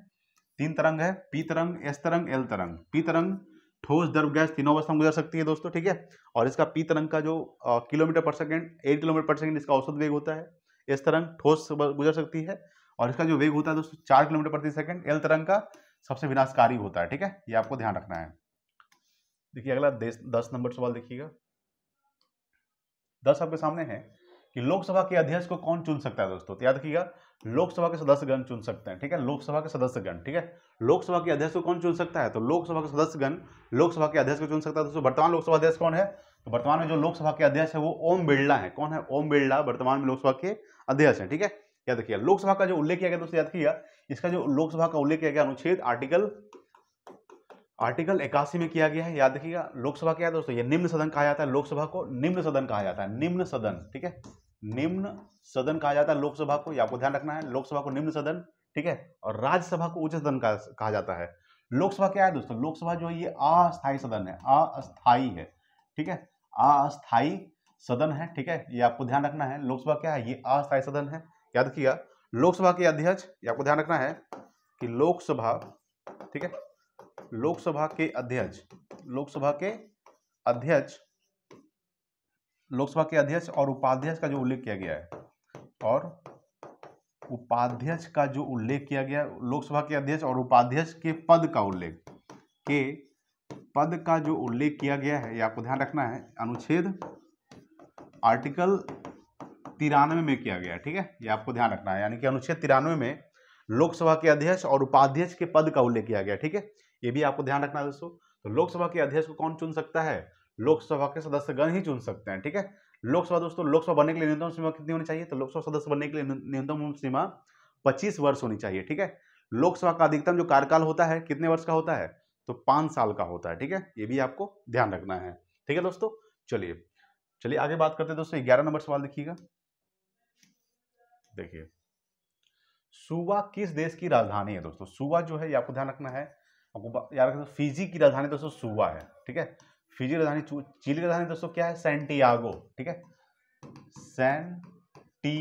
3 तरंग है, पी तरंग, एस तरंग, एल तरंग। पी तरंग ठोस, द्रव, गैस तीनों अवस्था में गुजर सकती है दोस्तों, ठीक है। और इसका पी तरंग का जो किलोमीटर पर सेकेंड, 8 किलोमीटर पर सेकेंड इसका औसत वेग होता है। एस तरंग ठोस गुजर सकती है और इसका जो वेग होता है दोस्तों 4 किलोमीटर प्रति सेकंड। एल तरंग का सबसे विनाशकारी होता है, ठीक है, ये आपको ध्यान रखना है। देखिए अगला 10 नंबर सवाल देखिएगा। 10 आपके सामने है कि लोकसभा के अध्यक्ष को कौन चुन सकता है दोस्तों? तो याद रखिएगा, लोकसभा के सदस्यगण चुन सकते हैं, ठीक है, लोकसभा के सदस्यगण, ठीक है। लोकसभा के अध्यक्ष को कौन चुन सकता है? तो लोकसभा के सदस्यगण लोकसभा के अध्यक्ष को चुन सकता है दोस्तों। वर्तमान लोकसभा अध्यक्ष कौन है? तो वर्तमान में जो लोकसभा के अध्यक्ष है वो ओम बिरला है। कौन है? ओम बिरला वर्तमान में लोकसभा के अध्यक्ष है, ठीक है। याद रखिए लोकसभा का जो उल्लेख किया गया दोस्तों, याद रखिएगा, इसका जो लोकसभा का उल्लेख किया गया अनुच्छेद आर्टिकल 81 में किया गया है। याद रखिएगा लोकसभा क्या है दोस्तों? ये निम्न सदन कहा जाता है, लोकसभा को निम्न सदन कहा जाता है, निम्न सदन, ठीक है, निम्न सदन कहा जाता है लोकसभा को, ये आपको ध्यान रखना है। लोकसभा को निम्न सदन, ठीक है, और राज्यसभा को उच्च सदन कहा जाता है। लोकसभा क्या है दोस्तों? लोकसभा जो है ये अस्थायी सदन है, अस्थायी है, ठीक है, अस्थायी सदन है, ठीक है, ये आपको ध्यान रखना है। लोकसभा क्या है? ये अस्थायी सदन है। याद रखिएगा लोकसभा के अध्यक्ष, ये आपको ध्यान रखना है कि लोकसभा, ठीक है, लोकसभा के अध्यक्ष और उपाध्यक्ष का जो उल्लेख किया गया है, और उपाध्यक्ष का जो उल्लेख किया गया, लोकसभा के अध्यक्ष और उपाध्यक्ष के पद का उल्लेख किया गया है, ये आपको ध्यान रखना है। अनुच्छेद आर्टिकल 93 में किया गया है, ठीक है, ये आपको ध्यान रखना है। यानी कि अनुच्छेद 93 में लोकसभा के अध्यक्ष और उपाध्यक्ष के पद का उल्लेख किया गया, ठीक है, ये भी आपको ध्यान रखना है दोस्तों। तो लोकसभा के अध्यक्ष को कौन चुन सकता है? लोकसभा के सदस्यगण ही चुन सकते हैं, ठीक है। लोकसभा दोस्तों, लोकसभा बनने के लिए न्यूनतम सीमा कितनी होनी चाहिए? तो लोकसभा सदस्य बनने के लिए न्यूनतम सीमा 25 वर्ष होनी चाहिए, ठीक है। लोकसभा का अधिकतम जो कार्यकाल होता है कितने वर्ष का होता है? तो 5 साल का होता है, ठीक है। ये भी आपको ध्यान रखना है, ठीक है दोस्तों। चलिए आगे बात करते हैं दोस्तों। 11 नंबर सवाल देखिएगा। देखिए, सुवा किस देश की राजधानी है दोस्तों? सुवा जो है ये आपको ध्यान रखना है, आपको याद रखना, फिजी की राजधानी दोस्तों सुवा है, ठीक है। फिजी राजधानी, चिली राजधानी दोस्तों क्या है? सैंटियागो, ठीक है। सैंटियागो,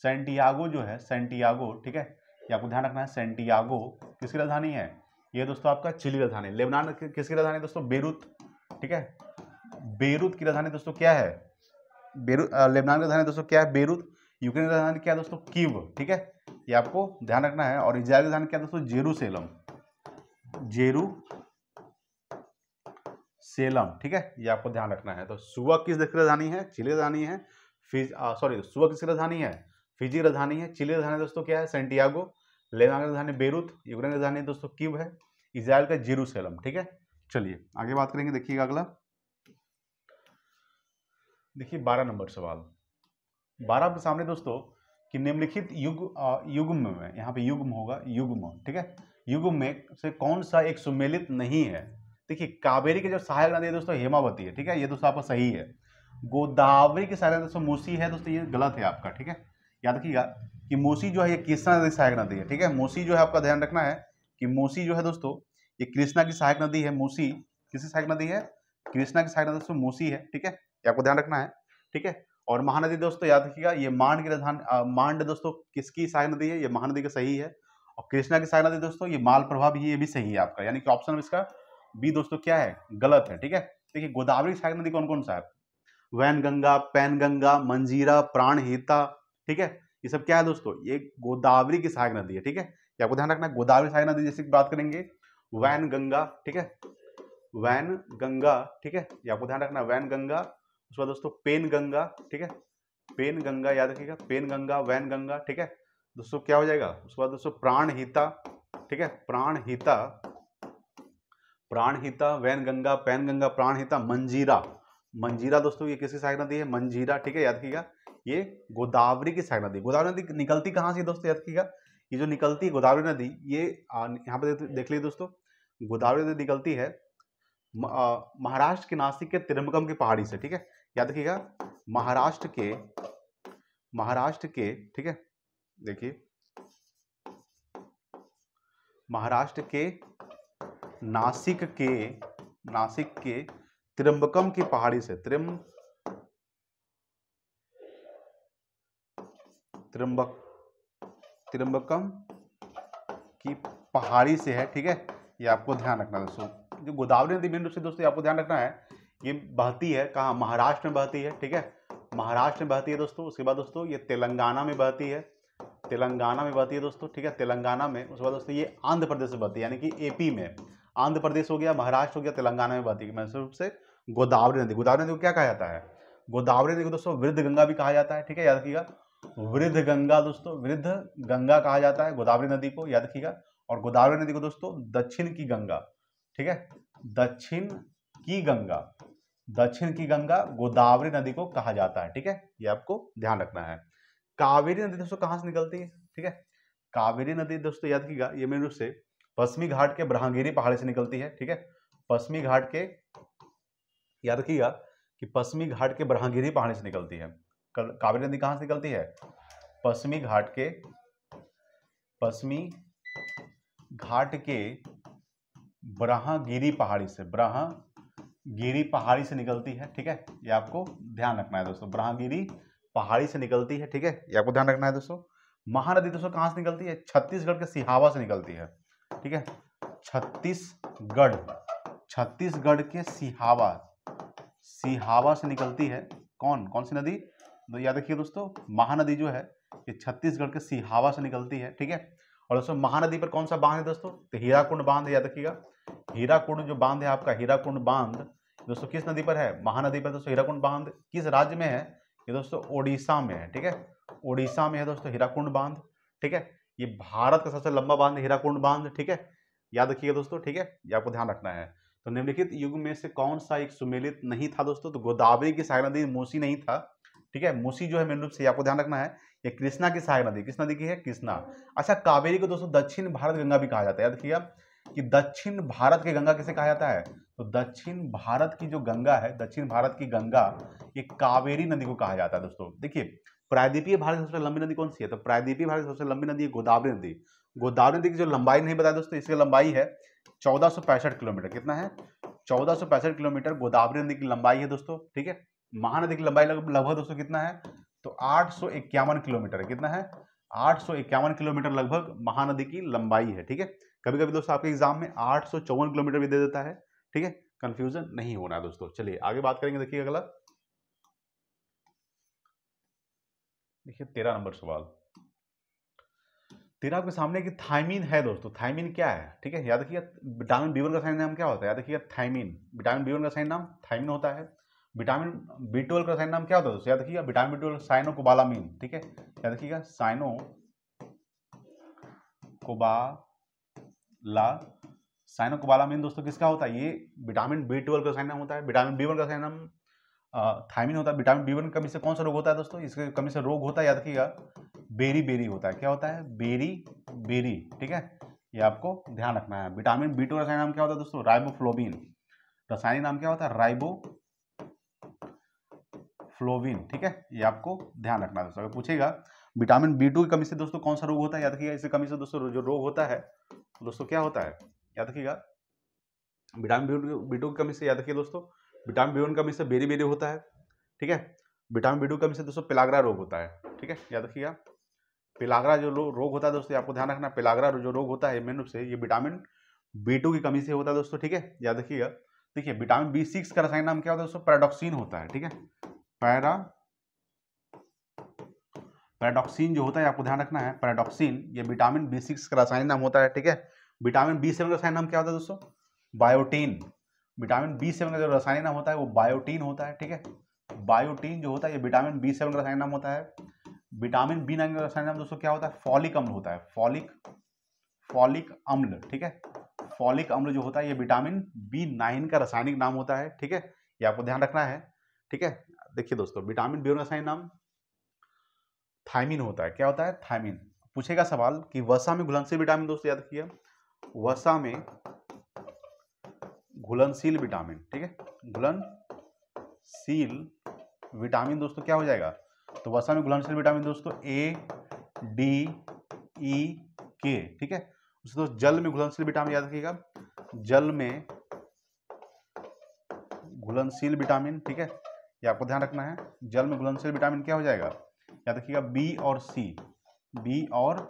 सैंटियागो जो है, सैंटियागो, ठीक है, ये आपको ध्यान रखना है। सैंटियागो किसकी राजधानी है? ये दोस्तों आपका चिली राजधानी। लेबनान किसकी राजधानी दोस्तों? बेरूत, ठीक है। बेरूत की राजधानी दोस्तों क्या है? बेरूत। लेबनान की राजधानी दोस्तों क्या है? बेरूत। यूक्रेन की राजधानी क्या है दोस्तों? कीव, ठीक है, ये आपको ध्यान रखना है। और इजराइल की राजधानी क्या है दोस्तों? जेरूशलेम, जेरूशलेम, ठीक है, ये आपको ध्यान रखना है। तो सुवा किस देश की राजधानी है? चिली राजधानी है। सुवा किसकी राजधानी है? फिजी राजधानी है। चिली राजधानी दोस्तों क्या है? सैंटियागो। लेबनान की राजधानी बेरूत। यूक्रेन की राजधानी दोस्तों कीव है। इजराइल का जेरूशलेम, ठीक है। चलिए आगे बात करेंगे, देखिएगा अगला। देखिए 12 नंबर सवाल। 12 आपके सामने दोस्तों कि निम्नलिखित युग्म में, यहाँ पे युग्म होगा, युग्म, ठीक है, युग्म में से कौन सा एक सुमेलित नहीं है? देखिए, कावेरी के जो सहायक नदी है दोस्तों हेमावती है, ठीक है, ये दोस्तों आपका सही है। गोदावरी की सहायक नदी दोस्तों मूसी है दोस्तों, ये गलत है आपका, ठीक है। याद रखिएगा कि मूसी जो है ये कृष्णा नदी सहायक नदी है, ठीक है। मूसी जो है आपका ध्यान रखना है कि मूसी जो है दोस्तों ये कृष्णा की सहायक नदी है। मूसी किसकी सहायक नदी है? कृष्णा की सहायक नदी दोस्तों मूसी है, ठीक है, ये आपको ध्यान रखना है, ठीक है। और महानदी दोस्तों याद रखिएगा, ये मांड की राजधानी, मांड दोस्तों किसकी सहायक नदी है? ये महानदी का सही है। और कृष्णा की सहायक नदी दोस्तों ये मालप्रभा भी, ये भी सही है आपका, यानी कि ऑप्शन इसका बी दोस्तों क्या है? गलत है, ठीक है। देखिए, गोदावरी की सहायक नदी कौन कौन सा है? वैनगंगा, पैनगंगा, मंजीरा, प्राणहिता, ठीक है, ये सब क्या है दोस्तों? ये गोदावरी की सहायक नदी है, ठीक है, ये आपको ध्यान रखना है। गोदावरी सहायक नदी जैसे बात करेंगे वैनगंगा, ठीक है, वैनगंगा, ठीक है, ये आपको ध्यान रखना है, वैनगंगा। उसके बाद दोस्तों पेनगंगा, ठीक है, पेनगंगा याद रखिएगा, पेनगंगा, वैनगंगा, ठीक है दोस्तों, क्या हो जाएगा? उसके बाद दोस्तों प्राणहिता, ठीक है, प्राणहिता, प्राणहिता, वैनगंगा, पैनगंगा, प्राणहिता, मंजीरा, मंजीरा दोस्तों ये किसकी सहायक नदी है? मंजीरा, ठीक है, याद रखिएगा ये गोदावरी की सहायक नदी। गोदावरी नदी निकलती कहाँ से दोस्तों? याद रखिएगा ये जो निकलती है गोदावरी नदी, ये यहाँ पे देख लीजिए दोस्तों, गोदावरी नदी निकलती है महाराष्ट्र के नासिक के त्रिम्बकम की पहाड़ी से, ठीक है, याद रखिएगा महाराष्ट्र के, ठीक है, देखिए महाराष्ट्र के नासिक के त्रिम्बकम की पहाड़ी से, त्रिम्बकम की पहाड़ी से है, ठीक है, ये आपको ध्यान रखना है दोस्तों। जो गोदावरी नदी मेन रूप से दोस्तों आपको ध्यान रखना है, ये बहती है कहाँ? महाराष्ट्र में बहती है, ठीक है, महाराष्ट्र में बहती है दोस्तों। उसके बाद दोस्तों ये तेलंगाना में बहती है, तेलंगाना में बहती है दोस्तों, ठीक है, तेलंगाना में। उसके बाद दोस्तों ये आंध्र प्रदेश में बहती है, यानी कि एपी में, आंध्र प्रदेश हो गया, महाराष्ट्र हो गया, तेलंगाना में बहती है मेन रूप से गोदावरी नदी। गोदावरी नदी को क्या कहा जाता है? गोदावरी नदी को दोस्तों वृद्ध गंगा भी कहा जाता है, ठीक है, याद रखिएगा वृद्ध गंगा दोस्तों, वृद्ध गंगा कहा जाता है गोदावरी नदी को, याद रखिएगा। और गोदावरी नदी को दोस्तों दक्षिण की गंगा, ठीक है, दक्षिण की गंगा गोदावरी नदी को कहा जाता है, ठीक है, ये आपको ध्यान रखना है। कावेरी नदी दोस्तों कहाँ से निकलती है? ठीक है, कावेरी नदी दोस्तों याद रखिएगा ये मेन रूप से पश्चिमी घाट के ब्रह्मगिरी पहाड़ी से निकलती है, ठीक है, पश्चिमी घाट के, याद रखिएगा कि पश्चिमी घाट के ब्रह्मगिरी पहाड़ी से निकलती है। कावेरी नदी कहाँ से निकलती है? पश्चिमी घाट के ब्रह्मगिरी पहाड़ी से निकलती है, ठीक है, ये आपको ध्यान रखना है दोस्तों, ब्रह्मगिरी पहाड़ी से निकलती है, ठीक है, ये आपको ध्यान रखना है दोस्तों। महानदी दोस्तों कहाँ से निकलती है? छत्तीसगढ़ के सिहावा से निकलती है, ठीक है, छत्तीसगढ़ के सिहावा से निकलती है। कौन सी नदी? तो याद रखिए दोस्तों महानदी जो है ये छत्तीसगढ़ के सिहावा से निकलती है, ठीक है। और दोस्तों महानदी पर कौन सा बांध है दोस्तों? तो हीराकुंड बांध, याद रखिएगा हीराकुंड जो बांध है आपका, हीराकुंड बांध दोस्तों किस नदी पर है? महानदी पर दोस्तों हीराकुंड बांध। किस राज्य में है ये दोस्तों? ओडिशा में है, ठीक है, ओडिशा में है दोस्तों हीराकुंड बांध, ठीक है। ये भारत का सबसे लंबा बांध हीराकुंड बांध, ठीक है, याद रखिएगा दोस्तों, ठीक है, ये आपको ध्यान रखना है। तो निम्नलिखित युग में से कौन सा एक सुमेलित नहीं था दोस्तों? तो गोदावरी की सहायक नदी मूसी नहीं था, ठीक है, मूसी जो है मेन रूप से आपको ध्यान रखना है, ये कृष्णा की सहायक नदी, किस नदी की है? कृष्णा। अच्छा, कावेरी को दोस्तों दक्षिण भारत गंगा भी कहा जाता है, याद रखिएगा कि दक्षिण भारत की गंगा किसे कहा जाता है? तो दक्षिण भारत की जो गंगा है, दक्षिण भारत की गंगा, ये कावेरी नदी को कहा जाता है दोस्तों। देखिए, प्रायद्वीपीय भारत की सबसे लंबी नदी कौन सी है? तो प्रायद्वीपीय भारत की सबसे लंबी नदी है गोदावरी नदी। गोदावरी नदी की जो लंबाई नहीं बताया दोस्तों, इसकी लंबाई है 1465 किलोमीटर। कितना है? 1465 किलोमीटर गोदावरी नदी की लंबाई है दोस्तों, ठीक है। महानदी की लंबाई लगभग दोस्तों कितना है? तो 851 किलोमीटर है। कितना है? 851 किलोमीटर लगभग महानदी की लंबाई है, ठीक है। कभी कभी दोस्तों आपके एग्जाम में 854 किलोमीटर भी दे देता है, ठीक है, कंफ्यूजन नहीं होना है दोस्तों। चलिए आगे बात करेंगे, देखिए अगला, देखिए 13 नंबर सवाल। 13 आपके सामने की थायमीन है दोस्तों। थायमीन क्या है? ठीक है, याद रखिए विटामिन बी वन का सही नाम क्या होता है? याद रखिए थायमीन, विटामिन बी वन का सही नाम थायमीन होता है। विटामिन बी12 का सही नाम क्या होता है दोस्तों? याद रखिएगा विटामिन बी12 साइनोकोबालामीन, ठीक है, याद रखिएगा साइनोकोबालामीन दोस्तों किसका होता है? ये विटामिन बी12 का सही नाम होता है। विटामिन बी वन का सही नाम थायमीन होता है। विटामिन बी वन की कमी से कौन सा रोग होता है दोस्तों? इसके कमी से रोग होता है, याद रखिएगा बेरी बेरी होता है। क्या होता है? बेरी बेरी, ठीक है, ये आपको ध्यान रखना है। विटामिन बी2 का रासायनिक नाम क्या होता है दोस्तों? राइबोफ्लोविन। रासायनिक नाम क्या होता है? राइबोफ्लोविन, ठीक है, ये आपको ध्यान रखना है दोस्तों। अगर पूछेगा विटामिन बी2 की कमी से दोस्तों कौन सा रोग होता है, याद रखिएगा इसकी कमी से दोस्तों जो रोग होता है दोस्तों क्या होता है? याद रखिएगा विटामिन बी2 की कमी से, याद रखिए दोस्तों विटामिन बी1 की कमी से बेरी बेरी होता है, ठीक है। विटामिन बी2 की कमी से दोस्तों पेलाग्रा रोग होता है, ठीक है, याद रखिएगा पेलाग्रा जो रोग होता है दोस्तों, आपको ध्यान रखना, पेलाग्रा जो रोग होता है मेन रूप से ये विटामिन बी2 की कमी से होता है दोस्तों, ठीक है, याद रखिएगा। देखिए विटामिन बी6 का रासायनिक नाम क्या होता है दोस्तों? पैराडॉक्सिन होता है, ठीक है, पैराडॉक्सिन जो होता है आपको ध्यान रखना है, पैराडॉक्सिन ये विटामिन बी6 का रासायनिक नाम होता है, ठीक है। विटामिन बी7 का रासायनिक नाम क्या होता है दोस्तों? बायोटीन। विटामिन बी7 का जो रासायनिक नाम होता है वो बायोटीन होता है, ठीक है। बायोटीन जो होता है ये विटामिन बी7 का रासायनिक नाम होता है। विटामिन बी9 का रासायनिक नाम दोस्तों क्या होता है? फॉलिक अम्ल होता है, फॉलिक अम्ल, ठीक है। फॉलिक अम्ल जो होता है ये विटामिन बी9 का रासायनिक नाम होता है, ठीक है, ये आपको ध्यान रखना है, ठीक है। देखिए दोस्तों विटामिन बी1 का रासायनिक नाम थायमीन होता है। क्या होता है? थायमीन। पूछेगा सवाल कि वसा में घुलनशील विटामिन दोस्तों, याद रखिए वसा में घुलनशील विटामिन, ठीक है, घुलनशील विटामिन दोस्तों क्या हो जाएगा? तो वसा में घुलनशील विटामिन दोस्तों ए डी ई के, ठीक है। दोस्तों जल में घुलनशील विटामिन याद रखिएगा, जल में घुलनशील विटामिन, ठीक है, ये आपको ध्यान रखना है। जल में घुलनशील विटामिन क्या हो जाएगा? याद रखिएगा बी और सी, बी और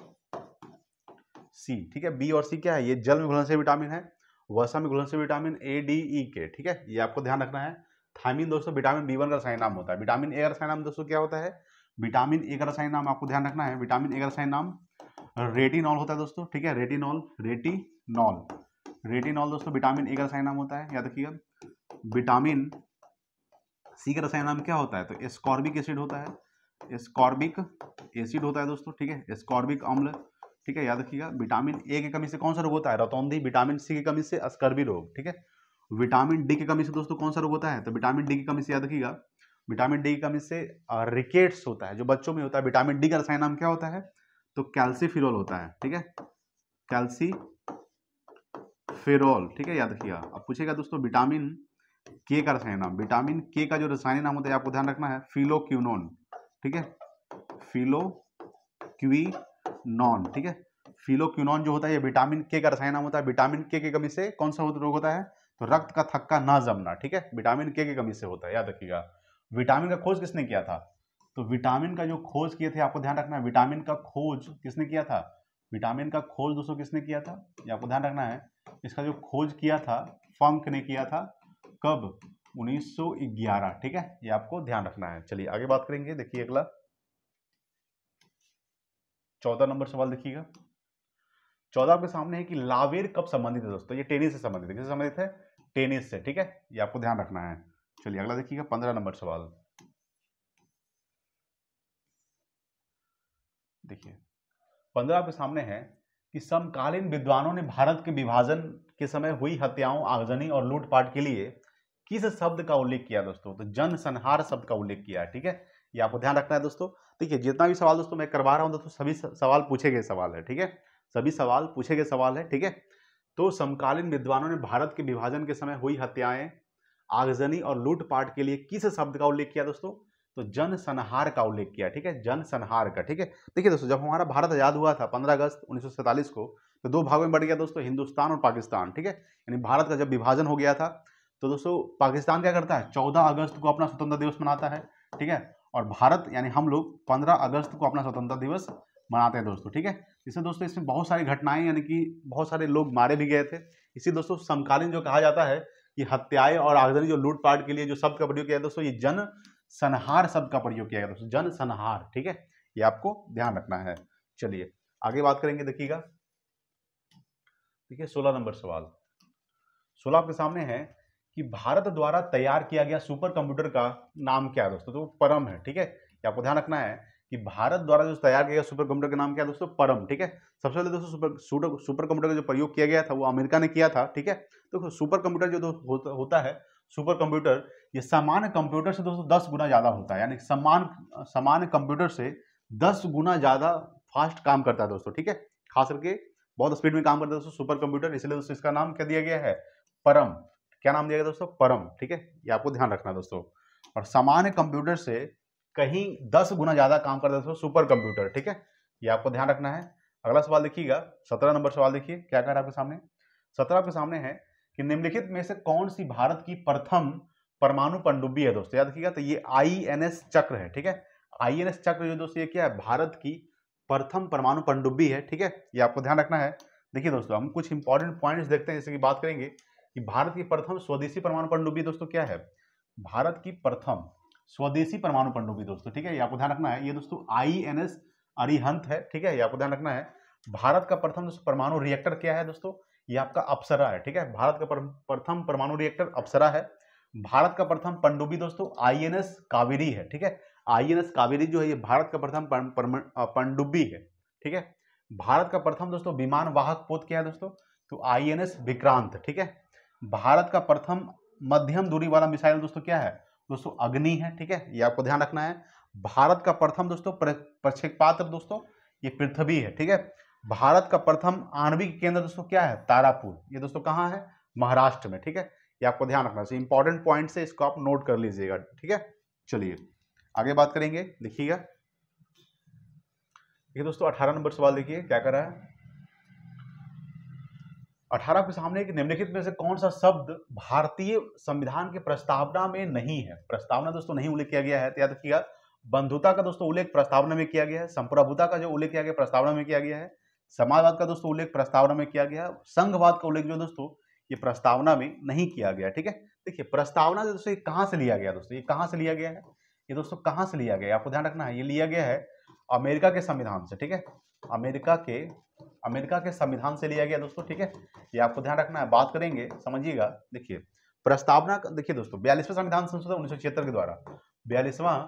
सी, ठीक है, बी और सी क्या है? ये जल में घुलनशील विटामिन है। वसा में घुलनशील विटामिन ए डी ई के, ठीक है, ये आपको ध्यान रखना है। थायमीन दोस्तों विटामिन बी1 का रासायनिक नाम होता है। विटामिन ए का रासायनिक नाम दोस्तों क्या होता है? विटामिन ए का रासायनिक नाम आपको ध्यान रखना है, विटामिन ए का रासायनिक नाम रेटिनॉल होता है दोस्तों, ठीक है, रेटिनॉल दोस्तों विटामिन ए का रासायनिक नाम होता है, याद रखिएगा। विटामिन सी का रासायनिक नाम क्या होता है? तो एस्कॉर्बिक एसिड होता है, एस्कॉर्बिक एसिड होता है दोस्तों, ठीक है, एस्कॉर्बिक अम्ल, ठीक है, याद रखिएगा। विटामिन ए की कमी से कौन सा रोग होता है? रतौंधी। विटामिन सी की कमी से स्कर्वी रोग, ठीक है। विटामिन डी की कमी से दोस्तों कौन सा रोग होता है? तो विटामिन डी की कमी से याद रखिएगा विटामिन डी की कमी से रिकेट्स होता है, जो बच्चों में होता है। विटामिन डी का रासायनिक नाम क्या होता है? तो कैल्सीफिरोल होता है, ठीक है, कैल्सीफेरोल, ठीक है, याद रखिएगा। अब पूछेगा दोस्तों विटामिन के का रासायनिक नाम। विटामिन के का जो रासायनिक नाम होता है आपको ध्यान रखना है फिलोक्विनोन, ठीक है, फिलोक्विनोन, ठीक है। फिलोक्विनोन जो होता है ये विटामिन के का रासायनिक नाम होता है। विटामिन के की कमी से कौन सा रोग होता है? तो रक्त का थक्का ना जमना, ठीक है, विटामिन के की कमी से होता है, याद रखिएगा। विटामिन का खोज किसने किया था? तो विटामिन का जो खोज किए थे आपको ध्यान रखना है, विटामिन का खोज किसने किया था? विटामिन का खोज दोस्तों किसने किया था? ये आपको ध्यान रखना है। इसका जो खोज किया था फंक ने किया था। कब? 1911, ठीक है, ये आपको ध्यान रखना है। चलिए आगे बात करेंगे, देखिए अगला 14 नंबर सवाल देखिएगा। 14 आपके सामने है कि लावेर कब संबंधित है दोस्तों? ये टेनिस से संबंधित है। किससे संबंधित है? टेनिस से, ठीक है, ये आपको ध्यान रखना है। चलिए अगला देखिएगा 15 नंबर सवाल। देखिए 15 आपके सामने है कि समकालीन विद्वानों ने भारत के विभाजन के समय हुई हत्याओं, आगजनी और लूटपाट के लिए किस शब्द का उल्लेख किया दोस्तों? तो जनसंहार शब्द का उल्लेख किया है। ठीक है, ये आपको ध्यान रखना है दोस्तों। देखिए जितना भी सवाल दोस्तों मैं करवा रहा हूं दोस्तों, सभी सवाल पूछे गए सवाल है। ठीक है, सभी सवाल पूछे गए सवाल है। ठीक है, तो समकालीन विद्वानों ने भारत के विभाजन के समय हुई हत्याएं, आगजनी और लूटपाट के लिए किस शब्द का उल्लेख किया दोस्तों? तो जनसंहार का उल्लेख किया। ठीक है, जनसंहार का। ठीक है, देखिए दोस्तों, जब हमारा भारत आजाद हुआ था 15 अगस्त 1947 को, तो दो भागों में बढ़ गया दोस्तों, हिंदुस्तान और पाकिस्तान। ठीक है, यानी भारत का जब विभाजन हो गया था तो दोस्तों पाकिस्तान क्या करता है, 14 अगस्त को अपना स्वतंत्रता दिवस मनाता है। ठीक है, और भारत यानी हम लोग 15 अगस्त को अपना स्वतंत्रता दिवस मनाते हैं दोस्तों। ठीक है, इससे दोस्तों इसमें बहुत सारी घटनाएं, यानी कि बहुत सारे लोग मारे भी गए थे। इसी दोस्तों समकालीन जो कहा जाता है कि हत्याएं और आगजनी जो लूटपाट के लिए जो शब्द का प्रयोग किया दोस्तों, ये जन संहार शब्द का प्रयोग किया गया दोस्तों, जन संहार। ठीक है, ये आपको ध्यान रखना है। चलिए आगे बात करेंगे। देखिएगा, देखिए 16 नंबर सवाल, 16 आपके सामने है कि भारत द्वारा तैयार किया गया सुपर कंप्यूटर का नाम क्या है दोस्तों? तो परम है। ठीक है, ये आपको ध्यान रखना है कि भारत द्वारा जो तैयार किया गया सुपर कंप्यूटर का नाम क्या है दोस्तों? परम। ठीक है, सबसे पहले दोस्तों सुपर कंप्यूटर का जो प्रयोग किया गया था वो अमेरिका ने किया था। ठीक है, तो सुपर कंप्यूटर जो होता है सुपर कंप्यूटर, ये सामान्य कंप्यूटर से दोस्तों 10 गुना ज्यादा होता है, यानी सामान्य कंप्यूटर से 10 गुना ज्यादा फास्ट काम करता है दोस्तों। ठीक है, खास करके बहुत स्पीड में काम करता है दोस्तों सुपर कंप्यूटर, इसलिए दोस्तों इसका नाम क्या दिया गया है? परम। क्या नाम दिया गया दोस्तों? परम। ठीक है, ये आपको ध्यान रखना दोस्तों। और सामान्य कंप्यूटर से कहीं 10 गुना ज्यादा काम करता है दोस्तों सुपर कंप्यूटर। ठीक है, ये आपको ध्यान रखना है। अगला सवाल देखिएगा, 17 नंबर सवाल देखिए क्या कह रहा है आपके सामने। 17 आपके सामने है कि निम्नलिखित में से कौन सी भारत की प्रथम परमाणु पनडुब्बी है दोस्तों? याद रखिएगा, तो ये INS चक्र है। ठीक है, INS चक्र जो दोस्तों ये क्या है? भारत की प्रथम परमाणु पनडुब्बी है। ठीक है, ये आपको ध्यान रखना है। देखिए दोस्तों, हम कुछ इंपॉर्टेंट पॉइंट्स देखते हैं, जैसे कि बात करेंगे कि भारत की प्रथम स्वदेशी परमाणु पनडुब्बी दोस्तों क्या है? भारत की प्रथम स्वदेशी परमाणु पनडुब्बी दोस्तों। ठीक है, ये आपको ध्यान रखना है। ये दोस्तों INS अरिहंत है। ठीक है, ये आपको ध्यान रखना है। भारत का प्रथम दोस्तों परमाणु रिएक्टर क्या है दोस्तों? ये आपका अप्सरा है। ठीक है, भारत का प्रथम परमाणु रिएक्टर अप्सरा है। भारत का प्रथम पनडुब्बी दोस्तों INS कावेरी है। ठीक है, INS कावेरी जो है ये भारत का प्रथम पनडुब्बी है। ठीक है, भारत का प्रथम दोस्तों विमान वाहक पोत क्या है दोस्तों? तो INS विक्रांत। ठीक है, भारत का प्रथम मध्यम दूरी वाला मिसाइल दोस्तों क्या है दोस्तों? अग्नि है। ठीक है, ये आपको ध्यान रखना है। भारत का प्रथम दोस्तों प्रक्षेपास्त्र दोस्तों ये पृथ्वी है। ठीक है, भारत का प्रथम आणविक केंद्र दोस्तों क्या है? तारापुर। ये दोस्तों कहाँ है? महाराष्ट्र में। ठीक है, ये आपको ध्यान रखना है। इंपॉर्टेंट पॉइंट से इसको आप नोट कर लीजिएगा। ठीक है, चलिए आगे बात करेंगे। देखिएगा, ये दोस्तों 18 नंबर सवाल देखिए क्या कर रहा है। 18 के सामने एक निम्नलिखित में से कौन सा शब्द भारतीय संविधान के प्रस्तावना में नहीं है? प्रस्तावना दोस्तों नहीं उल्लेख किया गया है, तो याद रखिएगा। बंधुता का दोस्तों उल्लेख प्रस्तावना में किया गया है। संप्रभुता का जो उल्लेख किया गया प्रस्तावना में किया गया है। समाजवाद का दोस्तों उल्लेख प्रस्तावना में किया गया है। संघवाद का उल्लेख जो दोस्तों ये प्रस्तावना में नहीं किया गया। ठीक है, देखिए प्रस्तावना दोस्तों ये कहां से लिया गया दोस्तों? ये कहां से लिया गया है? ये दोस्तों कहां से लिया गया है? आपको ध्यान रखना है। ये लिया गया है अमेरिका के संविधान से। ठीक है, अमेरिका के संविधान से लिया गया दोस्तों। ठीक है, ये आपको ध्यान रखना है। बात करेंगे, समझिएगा। देखिए प्रस्तावना देखिए दोस्तों 42वां संविधान संशोधन 1976 के द्वारा 42वां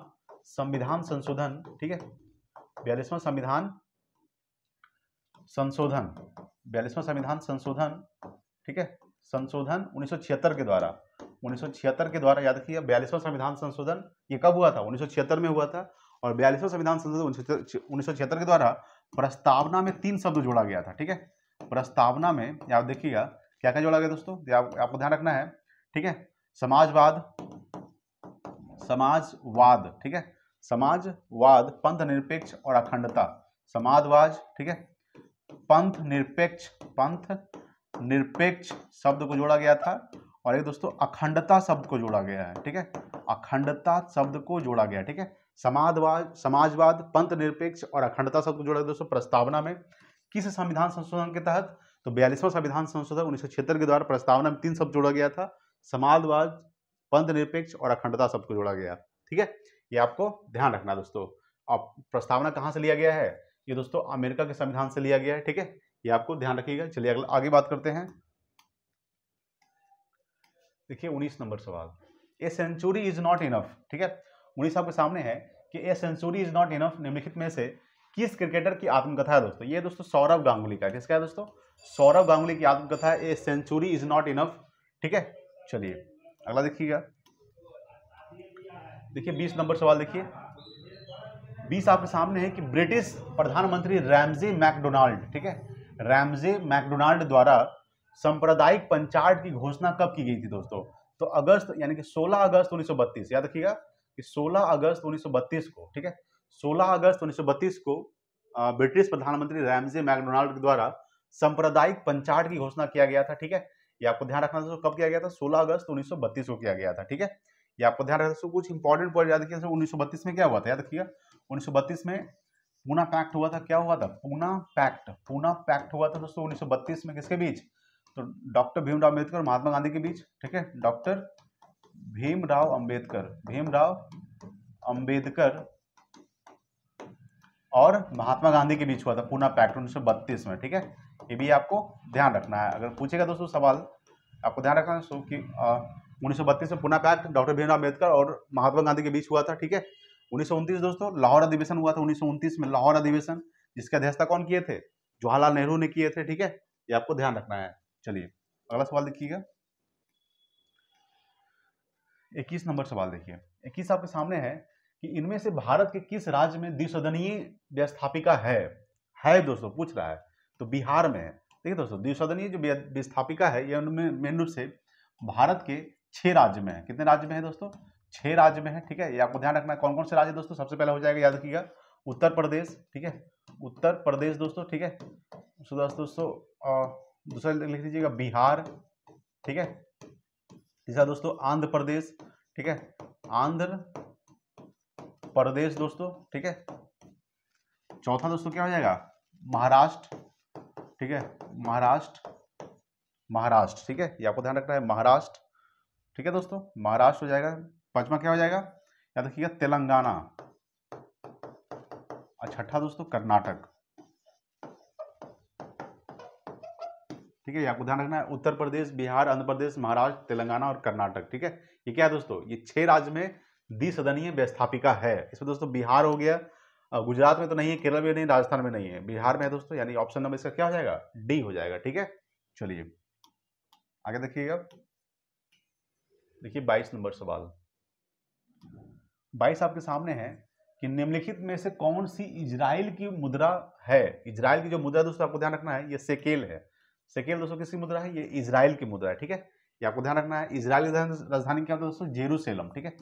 संविधान संशोधन। ठीक है, 42वां संविधान संशोधन 42वां संविधान संशोधन। ठीक है, संशोधन 1976 के द्वारा 1976 के द्वारा याद रखिए। 42वां संविधान संशोधन ये कब हुआ था? 1976 में हुआ था। और 42वां संविधान संशोधन 1976 के द्वारा प्रस्तावना में 3 शब्द जोड़ा गया था। ठीक है, प्रस्तावना में आप देखिएगा क्या क्या जोड़ा गया दोस्तों, आपको ध्यान रखना है। ठीक है, समाजवाद, ठीक है, समाजवाद, पंथ निरपेक्ष और अखंडता। समाजवाद, ठीक है, पंथ निरपेक्ष शब्द को जोड़ा गया था। और एक दोस्तों अखंडता शब्द को जोड़ा गया है। ठीक है, अखंडता शब्द को जोड़ा गया। ठीक है, समाजवाद, पंथ निरपेक्ष और अखंडता शब्द को जोड़ा गया दोस्तों प्रस्तावना में। किस संविधान संशोधन के तहत? तो 42वां संविधान संशोधन 1976 के द्वारा प्रस्तावना में 3 शब्द जोड़ा गया था। समाजवाद, पंथ निरपेक्ष और अखंडता शब्द को जोड़ा गया। ठीक है, ये आपको ध्यान रखना दोस्तों। अब प्रस्तावना कहां से लिया गया है? ये दोस्तों अमेरिका के संविधान से लिया गया है। ठीक है, ये आपको ध्यान रखिएगा। चलिए आगे बात करते हैं। देखिए 19 नंबर सवाल, a century is not enough. ठीक है, 19 आपके सामने है कि a century is not enough निम्नलिखित में से किस क्रिकेटर की आत्मकथा है दोस्तों? ये दोस्तों सौरव गांगुली का। किसका है दोस्तों? सौरव गांगुली की आत्मकथा है, a century is not enough. ठीक है, चलिए अगला देखिएगा। देखिए 20 नंबर सवाल देखिए। 20 आपके सामने है कि ब्रिटिश प्रधानमंत्री रैमजे मैकडोनाल्ड, ठीक है, रैमजे मैकडोनाल्ड द्वारा सांप्रदायिक पंचायत की घोषणा कब की गई थी दोस्तों? तो अगस्त, यानी कि 16 अगस्त 1932। याद रखिएगा कि 16 अगस्त 1932 को, ठीक है, 16 अगस्त 1932 को ब्रिटिश प्रधानमंत्री रैमजे मैकडोनाल्ड के द्वारा सांप्रदायिक पंचायत की घोषणा किया गया था। ठीक है, ये आपको ध्यान रखना दोस्तों, कब किया गया था? 16 अगस्त 1932 को किया गया था। ठीक है, ये आपको ध्यान रखना दोस्तों। कुछ इंपॉर्टेंट पॉइंट याद रखिए। 1932 में क्या हुआ था? याद रखिएगा 1932 में पूना पैक्ट हुआ था। क्या हुआ था? पूना पैक्ट हुआ था दोस्तों 1932 में। किसके बीच? तो डॉक्टर भीमराव अम्बेडकर और महात्मा गांधी के बीच। ठीक है, डॉक्टर भीमराव अंबेडकर और महात्मा गांधी के बीच हुआ था पूना पैक्ट 1932 में। ठीक है, ये भी आपको ध्यान रखना है। अगर पूछेगा दोस्तों सवाल, आपको ध्यान रखना है कि 1932 में पूना पैक्ट डॉक्टर भीमराव अम्बेडकर और महात्मा गांधी के बीच हुआ था। ठीक है, 1929 दोस्तों लाहौर अधिवेशन हुआ था। 1929 में लाहौर अधिवेशन, जिसकी अध्यक्षता कौन किए थे? जवाहरलाल नेहरू ने किए थे। ठीक है, ये आपको ध्यान रखना है। चलिए अगला सवाल देखिएगा। 21 नंबर सवाल देखिए। 21 आपके सामने है कि इनमें से भारत के किस राज्य में द्विसदनीय व्यवस्थापिका है दोस्तों, पूछ रहा है। तो बिहार में है। देखिए दोस्तों, द्विसदनीय जो व्यवस्थापिका है ये उनमें मेन रूप से भारत के 6 राज्य में है। कितने राज्य में है दोस्तों? 6 राज्य में है। ठीक है, ये आपको ध्यान रखना है। कौन कौन से राज्य दोस्तों? सबसे पहले हो जाएगा, याद रखिएगा, उत्तर प्रदेश। ठीक है, उत्तर प्रदेश दोस्तों। ठीक है, दोस्तों दूसरा लिख लीजिएगा बिहार। ठीक है, तीसरा दोस्तों आंध्र प्रदेश। ठीक है, आंध्र प्रदेश दोस्तों। ठीक है, चौथा दोस्तों क्या हो जाएगा? महाराष्ट्र। ठीक है, महाराष्ट्र। ठीक है, ये आपको ध्यान रखना है, महाराष्ट्र। ठीक है दोस्तों, महाराष्ट्र हो जाएगा। पांचवा क्या हो जाएगा? याद रखिएगा, तेलंगाना। और छठा दोस्तों कर्नाटक। ठीक है, ये आपको ध्यान रखना है, उत्तर प्रदेश, बिहार, आंध्र प्रदेश, महाराष्ट्र, तेलंगाना और कर्नाटक। ठीक है, ये क्या है दोस्तों? ये 6 राज्य में द्विसदनीय व्यवस्थापिका है। इसमें दोस्तों बिहार हो गया, गुजरात में तो नहीं है, केरल में नहीं, राजस्थान में नहीं है, बिहार में है दोस्तों। यानी ऑप्शन नंबर इसका क्या हो जाएगा? डी हो जाएगा। ठीक है, चलिए आगे देखिएगा। देखिए 22 नंबर सवाल। 22 आपके सामने है कि निम्नलिखित में से कौन सी इजराइल की मुद्रा है? इजराइल की जो मुद्रा दोस्तों आपको ध्यान रखना है, ये शेकेल है। शेकेल दोस्तों किसकी मुद्रा है? ये इजराइल की मुद्रा है। ठीक है, ये आपको ध्यान रखना है। इजराइल की राजधानी क्या होता है दोस्तों? जेरूशलेम। ठीक है,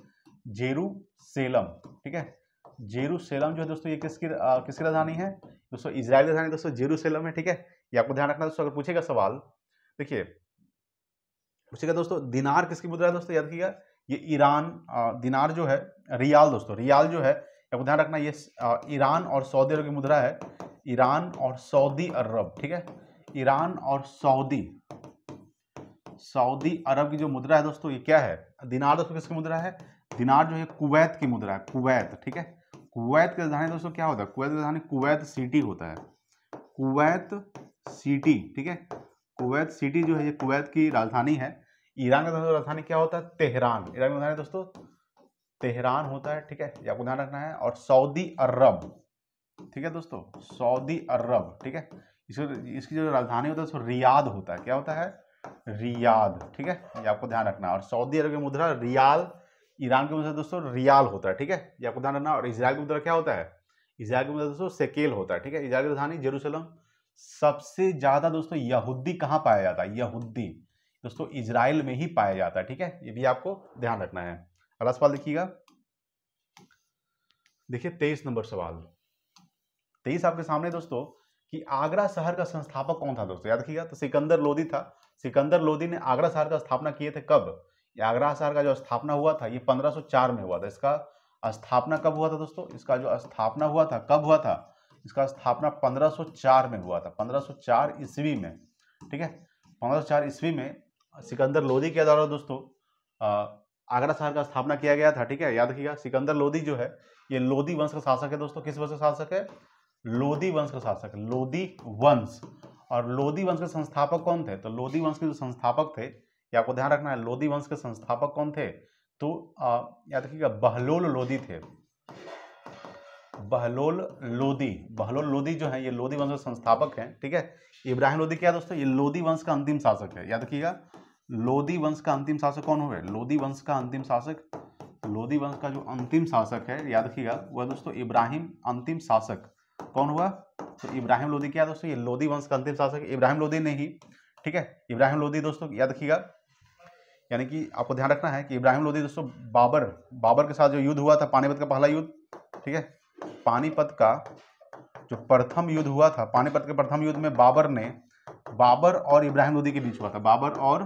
जेरूशलेम। ठीक है, जेरूशलेम जो है दोस्तों, ये किसकी राजधानी है दोस्तों? इजराइल की राजधानी दोस्तों जेरूशलेम है। ठीक है, ये आपको ध्यान रखना दोस्तों। अगर पूछेगा सवाल, देखिए पूछेगा दोस्तों दिनार किसकी मुद्रा है दोस्तों? याद रखिएगा, ये ईरान, दिनार जो है, रियाल दोस्तों, रियाल जो है, आपको ध्यान रखना, ये ईरान और सऊदी अरब की मुद्रा है। ईरान और सऊदी अरब। ठीक है, ईरान और सऊदी अरब की जो मुद्रा है दोस्तों, ये क्या है? दिनार दोस्तों किसकी मुद्रा है? दिनार जो है कुवैत की मुद्रा है, कुवैत। ठीक है, कुवैत की राजधानी दोस्तों क्या होता है? कुवैत की राजधानी कुवैत सिटी होता है, कुवैत सिटी। ठीक है, कुवैत सिटी जो है ये कुवैत की राजधानी है। ईरान का दोस्तों राजधानी क्या होता है? तेहरान। ईरान की राजधानी दोस्तों तेहरान होता है। ठीक है, ये आपको ध्यान रखना है। और सऊदी अरब, ठीक है दोस्तों, सऊदी अरब। ठीक है, इसकी जो राजधानी होता है दोस्तों रियाद होता है। क्या होता है? रियाद। ठीक है, ये आपको ध्यान रखना है। और सऊदी अरब की मुद्रा रियाल, ईरान की मुद्रा दोस्तों रियाल होता है। ठीक है, ये आपको ध्यान रखना। और इजराइल की मुद्रा क्या होता है? इजराइल की मुद्रा दोस्तों शेकेल होता है। ठीक है, इजराइल की राजधानी जेरूशलेम। सबसे ज्यादा दोस्तों यहूदी कहाँ पाया जाता है? यहूदी दोस्तों इजराइल में ही पाया जाता है। ठीक है, ये भी आपको ध्यान रखना है। अगला सवाल देखिएगा। देखिए 23 नंबर सवाल। 23 आपके सामने दोस्तों कि आगरा शहर का संस्थापक कौन था दोस्तों? याद रखिएगा, तो सिकंदर लोदी था। सिकंदर लोदी ने आगरा शहर का स्थापना किए थे। कब? ये आगरा शहर का जो स्थापना हुआ था ये 1504 में हुआ था। इसका स्थापना कब हुआ था दोस्तों? इसका जो स्थापना हुआ था कब हुआ था? इसका स्थापना 1504 में हुआ था, 1504 ईस्वी में। ठीक है, 1504 ईस्वी में सिकंदर लोदी के द्वारा दोस्तों आगरा शहर का स्थापना किया गया था। ठीक है, याद रखिएगा, सिकंदर लोदी जो है ये लोदी वंश का शासक है दोस्तों। किस वंश का शासक है? लोदी वंश का शासक, लोदी वंश। और लोदी वंश के संस्थापक कौन थे? तो लोदी वंश के जो संस्थापक थे, ये आपको ध्यान रखना है, लोदी वंश के संस्थापक कौन थे? तो याद रखिएगा बहलोल लोदी थे। बहलोल लोदी। बहलोल लोदी जो है ये लोदी वंश के संस्थापक हैं, ठीक है। इब्राहिम लोदी क्या है दोस्तों, ये लोदी वंश का अंतिम शासक है, याद रखिएगा। लोदी वंश का अंतिम शासक कौन हुए, लोदी वंश का अंतिम शासक, लोदी वंश का जो अंतिम शासक है याद रखिएगा वह दोस्तों इब्राहिम अंतिम शासक कौन हुआ, तो इब्राहिम लोदी क्या है दोस्तों, ये लोदी वंश का अंतिम शासक इब्राहिम लोदी ने ही, ठीक है। इब्राहिम लोदी दोस्तों याद रखिएगा, यानी कि आपको ध्यान रखना है कि इब्राहिम लोदी दोस्तों बाबर के साथ जो युद्ध हुआ था, पानीपत का पहला युद्ध, ठीक है। पानीपत का जो प्रथम युद्ध हुआ था, पानीपत के प्रथम युद्ध में बाबर और इब्राहिम लोदी के बीच हुआ था, बाबर और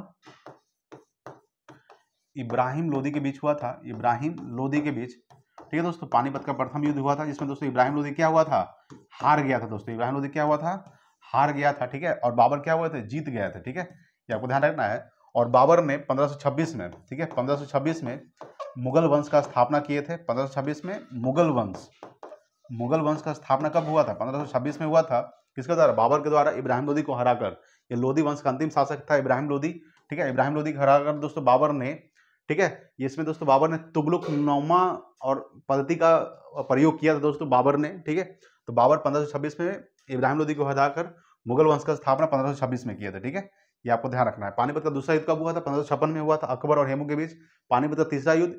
इब्राहिम लोदी के बीच हुआ था, इब्राहिम लोदी के बीच, ठीक है दोस्तों। पानीपत का प्रथम युद्ध हुआ था जिसमें दोस्तों इब्राहिम लोदी क्या हुआ था, हार गया था दोस्तों, इब्राहिम लोदी क्या हुआ था, हार गया था, ठीक है। और बाबर क्या हुए थे, जीत गए थे, ठीक है, ये आपको ध्यान रखना है। और बाबर ने 1526 में, ठीक है, 1526 में मुगल वंश का स्थापना किए थे। 1526 में मुगल वंश का स्थापना कब हुआ था, 1526 में हुआ था, किसके द्वारा, बाबर के द्वारा इब्राहिम लोदी को हराकर। ये लोदी वंश का अंतिम शासक था इब्राहिम लोदी, ठीक है। इब्राहिम लोदी को हराकर दोस्तों बाबर ने, ठीक है, इसमें दोस्तों बाबर ने तुगलकनुमा और पद्धति का प्रयोग किया था दोस्तों बाबर ने, ठीक है। तो बाबर 1526 में इब्राहिम लोदी को हराकर मुगल वंश का स्थापना 1526 में किया था, ठीक है, ये आपको ध्यान रखना है। पानीपत का दूसरा युद्ध कब हुआ था, 1556 में हुआ था, अकबर और हेमू के बीच। पानीपत का तीसरा युद्ध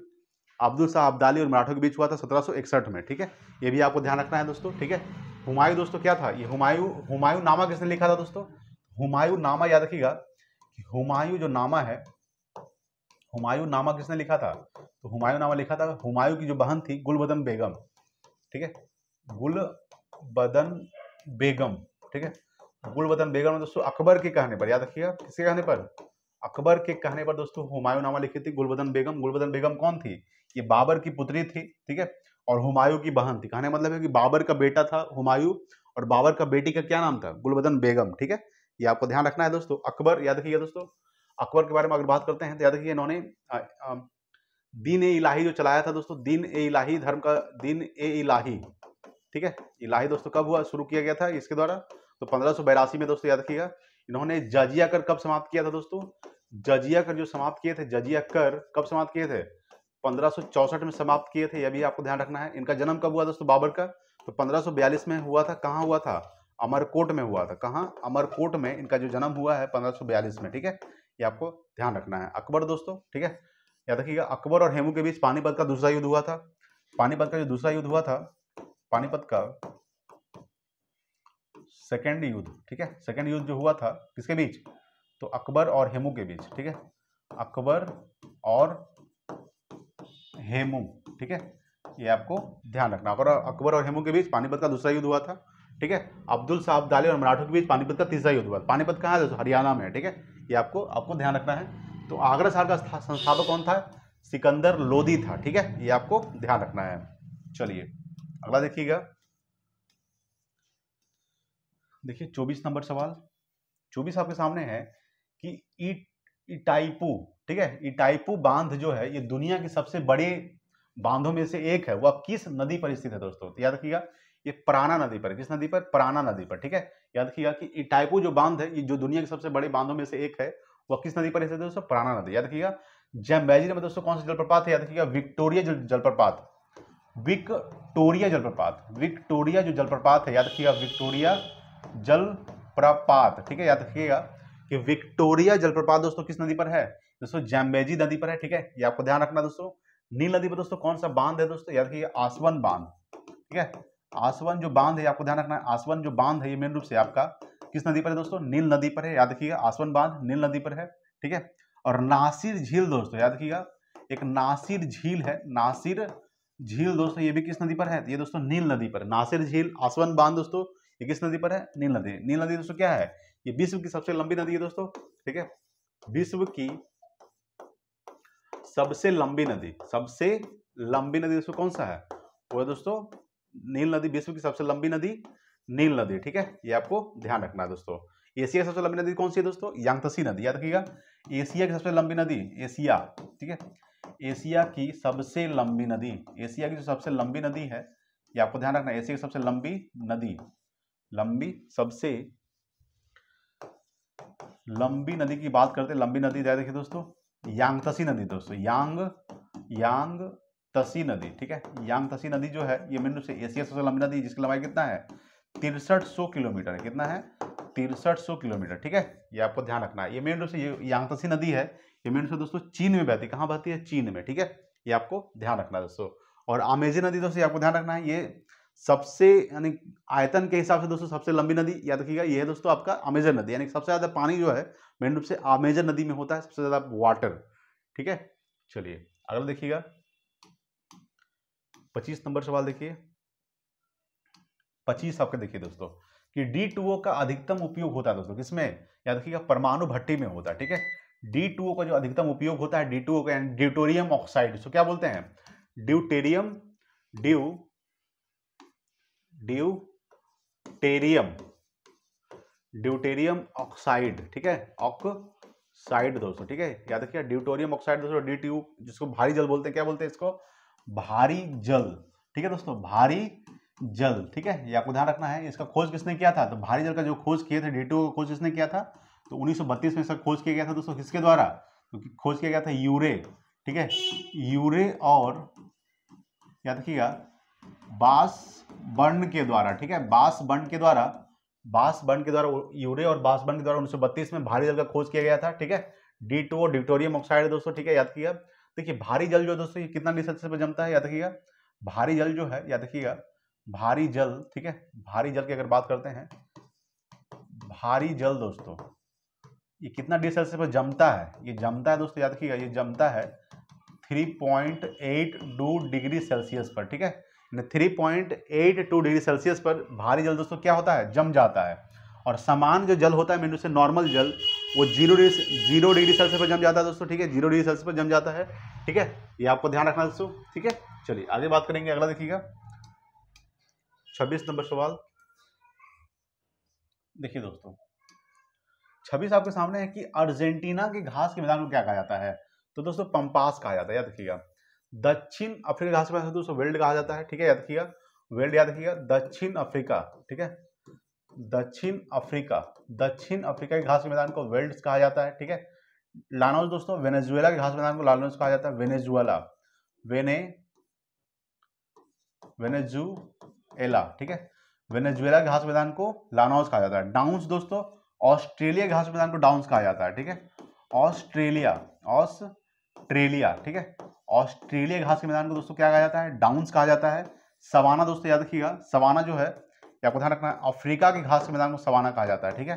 अब्दुल शाह अब्दाली और मराठों के बीच हुआ था 1761 में, ठीक है, ये भी आपको ध्यान रखना है दोस्तों, ठीक है। हुमायूं दोस्तों क्या था, ये हुमायूं नामा किसने लिखा था दोस्तों, हुमायूं नामा याद रखिएगा, हुमायूं जो नामा है, हुमायूं नामा किसने लिखा था, तो हुमायूं नामा लिखा था हुमायूं की जो बहन थी गुलबदन बेगम, ठीक है, गुलबदन बेगम, ठीक है। गुलबदन बेगम दोस्तों अकबर के कहने पर, याद रखिएगा किसके कहने पर, अकबर के कहने पर दोस्तों हुमायूं नामा लिखी थी गुलबदन बेगम। गुलबदन बेगम कौन थी, ये बाबर की पुत्री थी, ठीक है, और हुमायूं की बहन थी। कहने मतलब है कि बाबर का बेटा था हुमायूं और बाबर का बेटी का क्या नाम था, गुलबदन बेगम, ठीक है, ये आपको ध्यान रखना है दोस्तों। अकबर याद रखिएगा दोस्तों, अकबर के बारे में अगर बात करते हैं तो याद रखिए इन्होंने दीन ए इलाही जो चलाया था दोस्तों, दीन ए इलाही धर्म का, दीन ए इलाही, ठीक है, इलाही दोस्तों कब हुआ, शुरू किया गया था इसके द्वारा, तो 1582 में दोस्तों याद रखिएगा। इन्होंने जजिया कर कब समाप्त किया था दोस्तों, जजिया कर जो समाप्त किए थे, जजिया कर कब समाप्त किए थे, 1564 में समाप्त किए थे, यह भी आपको ध्यान रखना है। इनका जन्म कब हुआ दोस्तों बाबर का, तो 1542 में हुआ था, कहाँ हुआ था, अमरकोट में हुआ था, कहाँ, अमरकोट में इनका जो जन्म हुआ है 1542 में, ठीक है, ये आपको ध्यान रखना है। अकबर दोस्तों, ठीक है, याद रखिएगा अकबर और हेमू के बीच पानीपत का दूसरा युद्ध हुआ था। पानीपत का जो दूसरा युद्ध हुआ था, पानीपत का सेकेंड युद्ध, ठीक है, सेकेंड युद्ध जो हुआ था किसके बीच, तो अकबर और हेमू के बीच, ठीक है, अकबर और हेमू, ठीक है, ये आपको ध्यान रखना। अकबर और हेमू के बीच पानीपत का दूसरा युद्ध हुआ था, ठीक है। अब्दुल शाह अब्दाली और मराठों के बीच पानीपत का तीसरा युद्ध हुआ। पानीपत कहाँ है दोस्तों, हरियाणा में है, ठीक है, ये आपको ध्यान रखना है। तो आगरा शहर का संस्थापक कौन था, सिकंदर लोदी था, ठीक है, ये आपको ध्यान रखना है। चलिए अगला देखिएगा, देखिए 24 नंबर सवाल, 24 आपके सामने है कि इटाईपू, ठीक है, इटाईपू बांध जो है ये दुनिया के सबसे बड़े बांधों में से एक है, वह किस नदी पर स्थित है दोस्तों, तो याद रखिएगा ये प्राणा नदी पर, किस नदी पर, प्राणा नदी पर, ठीक है। याद रखिएगा कि इटाईपू जो बांध है ये जो दुनिया के सबसे बड़े बांधों में से एक है, वह किस नदी पर स्थित है दोस्तों, प्राणा नदी। याद रखिएगा जैम्बेजी में दोस्तों कौन सा जलप्रपात है, याद रखिएगा विक्टोरिया जलप्रपात, विक्टोरिया जलप्रपात, विक्टोरिया जो जलप्रपात है, याद रखिएगा विक्टोरिया जलप्रपात, ठीक है, याद रखिएगा कि विक्टोरिया जलप्रपात दोस्तों किस नदी पर है दोस्तों, जैम्बेजी नदी पर है, ठीक है, ये आपको ध्यान रखना दोस्तों। नील नदी पर दोस्तों कौन सा बांध है दोस्तों, याद रखिएगा आसवन बांध, ठीक है, आसवन जो बांध है आपको ध्यान रखना है, आसवन जो बांध है ये मेन रूप से आपका किस नदी पर है दोस्तों, नील नदी पर है, याद रखिएगा आसवन बांध नील नदी पर है, ठीक है। और नासिर झील दोस्तों याद रखिएगा, एक नासिर झील है, नासिर झील दोस्तों ये भी किस नदी पर है, ये दोस्तों नील नदी पर। नासिर झील, आसवन बांध दोस्तों ये किस नदी पर है, नील नदी। नील नदी दोस्तों क्या है, ये विश्व की सबसे लंबी नदी है दोस्तों, ठीक है, विश्व की सबसे लंबी नदी, सबसे लंबी नदी दोस्तों कौन सा है, वो है दोस्तों नील नदी, विश्व की सबसे लंबी नदी नील नदी, ठीक है, ये आपको ध्यान रखना है दोस्तों। एशिया की सबसे लंबी नदी कौन सी है दोस्तों, यांगत्से नदी, याद रखिएगा एशिया की सबसे लंबी नदी, एशिया, ठीक है, एशिया की सबसे लंबी नदी, एशिया की जो सबसे लंबी नदी है ये आपको ध्यान रखना है, एशिया की सबसे लंबी नदी, सबसे लंबी नदी की बात करते हैं, लंबी नदी याद रखिए दोस्तों यांगत्से नदी दोस्तों, यांगत्से तसी नदी, ठीक है। यांग तसी नदी जो है ये मेन रूप से एशिया सबसे लंबी नदी, जिसकी लंबाई कितना है 6300 किलोमीटर है। कितना है 6300 किलोमीटर, ठीक है। ये आपको ध्यान रखना है। ये मेन रूप से ये यांग तसी नदी है, ये मेन रूप से दोस्तों चीन में बहती है। कहाँ बहती है? चीन में, ठीक है। ये आपको ध्यान रखना है दोस्तों। और अमेजन नदी दोस्तों आपको ध्यान रखना है, ये सबसे यानी आयतन के हिसाब से दोस्तों सबसे लंबी नदी याद रखिएगा, ये है दोस्तों आपका अमेजन नदी। यानी सबसे ज्यादा पानी जो है मेन रूप से अमेजन नदी में होता है, सबसे ज्यादा वाटर, ठीक है। चलिए अगला देखिएगा 25 नंबर सवाल देखिए। 25 आपका देखिए दोस्तों कि D2O का अधिकतम उपयोग होता है दोस्तों किसमें? याद रखिएगा परमाणु भट्टी में होता है, ठीक है। D2O का जो अधिकतम उपयोग होता है, D2O का ड्यूटेरियम ऑक्साइड, इसको क्या बोलते हैं? ड्यूटेरियम ऑक्साइड, ठीक है। ऑक्साइड दोस्तों, ठीक है। याद रखिए ड्यूटेरियम ऑक्साइड दोस्तों, D2O, जिसको भारी जल बोलते हैं, क्या बोलते हैं इसको? भारी जल, ठीक है दोस्तों, भारी जल, ठीक है। ये आपको ध्यान रखना है। इसका खोज किसने किया था? तो भारी जल का जो खोज किए थे, D2O का खोज किसने किया था? तो 1932 में इसका खोज किया गया था दोस्तों। किसके द्वारा? तो खोज किया गया था यूरे, ठीक है। यूरे और याद रखिएगा बासबर्न के द्वारा, ठीक है। बासबर्न के द्वारा यूरे और बासबर्न के द्वारा 1932 में भारी जल का खोज किया गया था, ठीक है। D2O ड्यूटेरियम ऑक्साइड दोस्तों, ठीक है। याद रखिएगा देखिए भारी जल जो दोस्तों ये कितना डिग्री सेल्सियस पर जमता है? याद रखिएगा भारी जल जो है, याद रखिएगा भारी जल, ठीक है। भारी जल की अगर बात करते हैं, भारी जल दोस्तों ये कितना डिग्री सेल्सियस पर जमता है? ये जमता है दोस्तों, याद रखिएगा ये जमता है 3.82 डिग्री सेल्सियस पर, ठीक है। 3.82 डिग्री सेल्सियस पर भारी जल दोस्तों क्या होता है? जम जाता है। और समान जो जल होता है मेनू से नॉर्मल जल, वो 0 डिग्री सेल्सियस पर जम जाता है दोस्तों, ठीक है। 0 डिग्री सेल्सियस पर जम जाता है, ठीक है। ये आपको ध्यान रखना दोस्तों, ठीक है। चलिए आगे बात करेंगे। अगला देखिएगा 26 नंबर सवाल देखिए दोस्तों। 26 आपके सामने है कि अर्जेंटीना के घास के मैदान को क्या कहा जाता है? तो दोस्तों पंपास कहा जाता है, याद रखिएगा। दक्षिण अफ्रीका घास के मैदान को दोस्तों वेल्ड कहा जाता है, ठीक है। याद रखिएगा वेल्ड, याद रखिएगा दक्षिण अफ्रीका, ठीक है। दक्षिण अफ्रीका के घास के मैदान को वेल्ड्स कहा जाता है, ठीक है। लानोस दोस्तों वेनेजुएला के घास के मैदान को लानोस कहा जाता है। वेनेजुएला, ठीक है। वेनेजुएला के घास मैदान को लानोस कहा जाता है। डाउन्स दोस्तों ऑस्ट्रेलिया के घास मैदान को डाउन्स कहा जाता है, ठीक है। ऑस्ट्रेलिया, ठीक है। ऑस्ट्रेलिया घास के मैदान को दोस्तों क्या कहा जाता है? डाउन्स कहा जाता है। सवाना दोस्तों याद रखिएगा, सवाना जो है आपको ध्यान रखना है, अफ्रीका के घास के मैदान को सवाना कहा जाता है, ठीक है।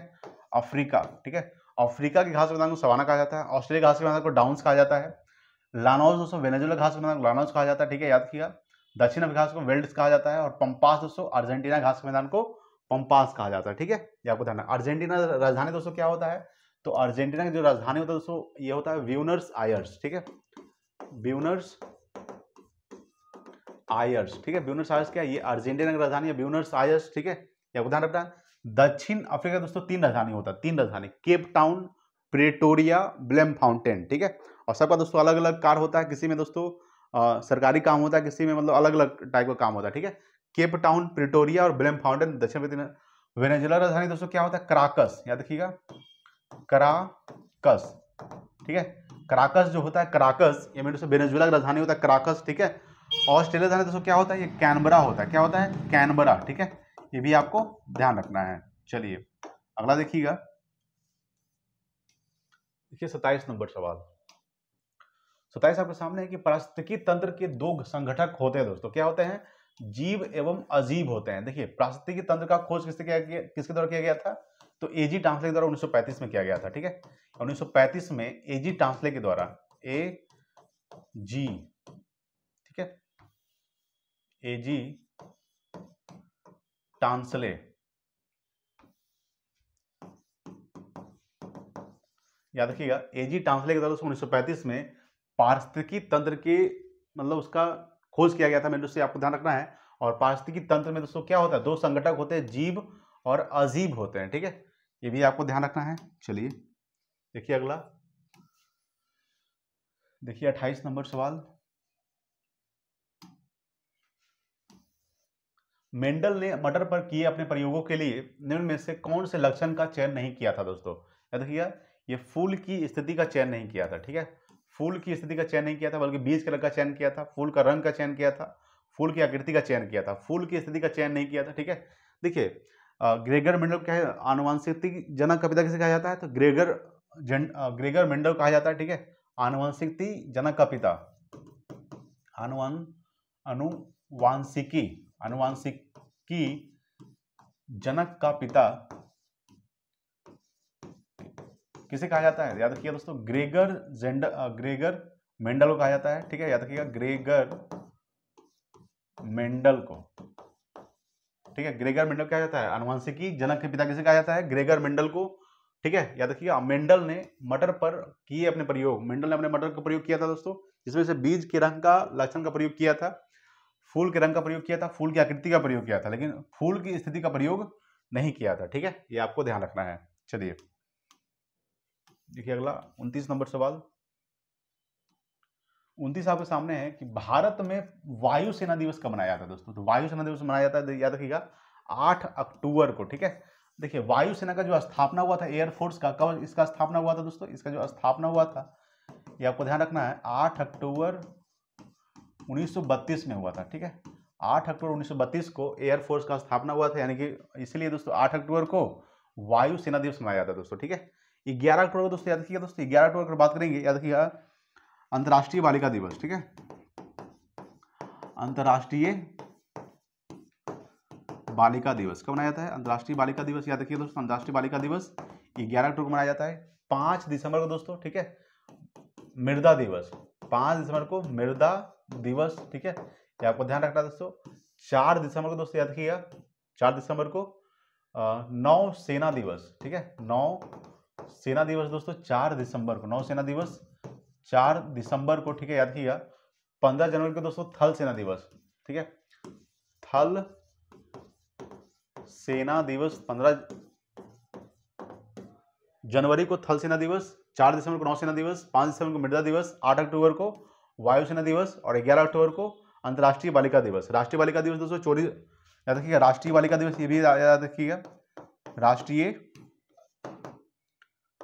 अफ्रीका, ठीक है। अफ्रीका के घास के मैदान को सवाना कहा जाता है। ऑस्ट्रेलिया घास के मैदान को डाउन्स कहा जाता है। लानोस दोस्तों वेनेजुएला घास के मैदान को लानोस कहा जाता है, ठीक है। याद रखिएगा दक्षिण अफ्रीका घास को वेल्ड्स कहा जाता है। और पंपास दोस्तों अर्जेंटीना घास के मैदान को पंपास कहा जाता है, ठीक है। ये आपको ध्यान है। अर्जेंटीना राजधानी दोस्तों क्या होता है? तो अर्जेंटीना की जो राजधानी होता है दोस्तों ये होता है ब्यूनस आयर्स, ठीक है। ब्यूनस आयर्स, ठीक है। ब्यूनस आयर्स क्या है? ये अर्जेंटीना की राजधानी है ब्यूनस आयर्स, ठीक है। ये आपको ध्यान रखना है। दक्षिण अफ्रीका दोस्तों 3 राजधानी होता है, 3 राजधानी, केप टाउन, प्रेटोरिया, ब्लेमफाउंटेन, ठीक है। और सबका दोस्तों अलग अलग कार्य होता है। किसी में दोस्तों सरकारी काम होता है, किसी में मतलब अलग अलग टाइप का काम होता है, ठीक है। केप टाउन, प्रेटोरिया और ब्लेमफाउंटेन दक्षिण में। वेनेजुएला राजधानी दोस्तों क्या होता है? कराकस, याद रखिएगा कराकस, ठीक है। कराकस जो होता है, कराकस ये मेरे से वेनेजुएला की राजधानी होता है कराकस, ठीक है। ऑस्ट्रेलिया राजधानी दोस्तों क्या होता है? ये कैनबरा होता है। क्या होता है? कैनबरा, ठीक है। ये भी आपको ध्यान रखना है। चलिए अगला देखिएगा, देखिए 27 नंबर सवाल। 27 आपके सामने है कि पारिस्थितिकी तंत्र के 2 संगठक होते हैं दोस्तों। क्या होते हैं? जीव एवं अजीब होते हैं। देखिए पारिस्थितिकी तंत्र का खोज किसके द्वारा किया गया था? तो एजी टांसले के द्वारा 1935 में किया गया था, ठीक है। 1935 में एजी टांसले के द्वारा, एजी, ठीक है, एजी टांसले, याद रखिएगा एजी टांसले के द्वारा 1935 में पारिस्थितिकी तंत्र के मतलब उसका खोज किया गया था। मेरे से आपको ध्यान रखना है। और पारिस्थितिकी तंत्र में दोस्तों क्या होता है? 2 संगठक होते हैं, जीव और अजीब होते हैं, ठीक है। ये भी आपको ध्यान रखना है। चलिए देखिए अगला, देखिए 28 नंबर सवाल। मेंडल ने मटर पर किए अपने प्रयोगों के लिए निम्न में से कौन से लक्षण का चयन नहीं किया था दोस्तों? याद रखिएगा ये फूल की स्थिति का चयन नहीं किया था, ठीक है। फूल की स्थिति का चयन नहीं किया था, बल्कि बीज के रंग का चयन किया था, फूल का रंग का चयन किया था, फूल की आकृति का चयन किया था, फूल की स्थिति का चयन नहीं किया था। ठीक है, देखिए ग्रेगर मेंडल क्या है, आनुवंशिक जनक का पिता किसे कहा जाता है, तो ग्रेगर मेंडल कहा जाता है। ठीक है, आनुवंशिक जनक का पिता, आनुवांशिकी जनक का पिता किसे कहा जाता है, याद रखिए दोस्तों, ग्रेगर मेंडल को कहा जाता है। ठीक है, याद रखिएगा ग्रेगर मेंडल को। ठीक है, ग्रेगर मेंडल कहा जाता है, आनुवंशिकी जनक के पिता किसे कहा जाता है, ग्रेगर मेंडल को। ठीक है, याद रखिएगा मेंडल ने मटर पर किए अपने प्रयोग, मेंडल ने अपने मटर का प्रयोग किया था दोस्तों, जिसमें से बीज के रंग का लक्षण का प्रयोग किया था, फूल के रंग का प्रयोग किया था, फूल की आकृति का प्रयोग किया था, लेकिन फूल की स्थिति का प्रयोग नहीं किया था। ठीक है, ये आपको ध्यान रखना है। चलिए देखिए अगला 29 नंबर सवाल। 29 आपके सामने है कि भारत में वायुसेना दिवस कब मनाया जाता है दोस्तों, तो वायुसेना दिवस मनाया जाता है, याद रखिएगा 8 अक्टूबर को। ठीक है, देखिए वायुसेना का जो स्थापना हुआ था एयरफोर्स का, कब इसका स्थापना हुआ था दोस्तों, इसका जो स्थापना हुआ था ये आपको ध्यान रखना है, 8 अक्टूबर 1932 में हुआ था। ठीक है, 8 अक्टूबर 1932 को एयरफोर्स का स्थापना हुआ था, यानी कि इसलिए दोस्तों 8 अक्टूबर को वायुसेना दिवस मनाया जाता है दोस्तों। ठीक है, 11 अक्टूबर को दोस्तों याद रखिएगा, दोस्तों 11 अक्टूबर की बात करेंगे, याद रखिएगा अंतर्राष्ट्रीय बालिका दिवस। ठीक है, अंतर्राष्ट्रीय बालिका दिवस कब मनाया जाता है, अंतर्राष्ट्रीय बालिका दिवस, याद रखिए दोस्तों अंतर्राष्ट्रीय बालिका दिवस 11 अक्टूबर को मनाया जाता है। 5 दिसंबर को दोस्तों, ठीक है, मृदा दिवस, 5 दिसंबर को मृदा दिवस। ठीक है, ये आपको ध्यान रखना है दोस्तों। 4 दिसंबर को दोस्तों याद रखिएगा, 4 दिसंबर को नौ सेना दिवस। ठीक है, नौ सेना दिवस दोस्तों 4 दिसंबर को, नौ सेना दिवस 4 दिसंबर को। ठीक है, याद रखिएगा। 15 जनवरी को दोस्तों थल सेना दिवस। ठीक है, थल सेना दिवस 15 जनवरी को थल सेना दिवस, 4 दिसंबर को नौसेना दिवस, 5 दिसंबर को मृदा दिवस, 8 अक्टूबर को वायुसेना दिवस और 11 अक्टूबर को अंतर्राष्ट्रीय बालिका दिवस। राष्ट्रीय बालिका दिवस दोस्तों चोरी याद रखिएगा, राष्ट्रीय बालिका दिवस ये भी याद रखिएगा, राष्ट्रीय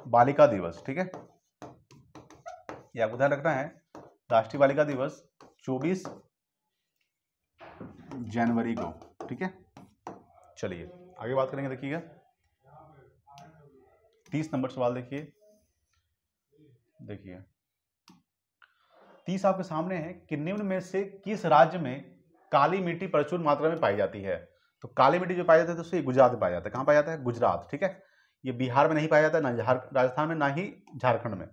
बालिका दिवस। ठीक है, ये आपको ध्यान रखना है, राष्ट्रीय बालिका दिवस 24 जनवरी को। ठीक है, चलिए आगे बात करेंगे। देखिएगा 30 नंबर सवाल देखिए, 30 आपके सामने है कि निम्न में से किस राज्य में काली मिट्टी प्रचुर मात्रा में पाई जाती है, तो काली मिट्टी जो पाई जाती है दोस्तों ये गुजरात में पाया जाता है। कहाँ पाया जाता है, गुजरात। ठीक है, ये बिहार में नहीं पाया जाता, ना राजस्थान में, ना ही झारखंड में,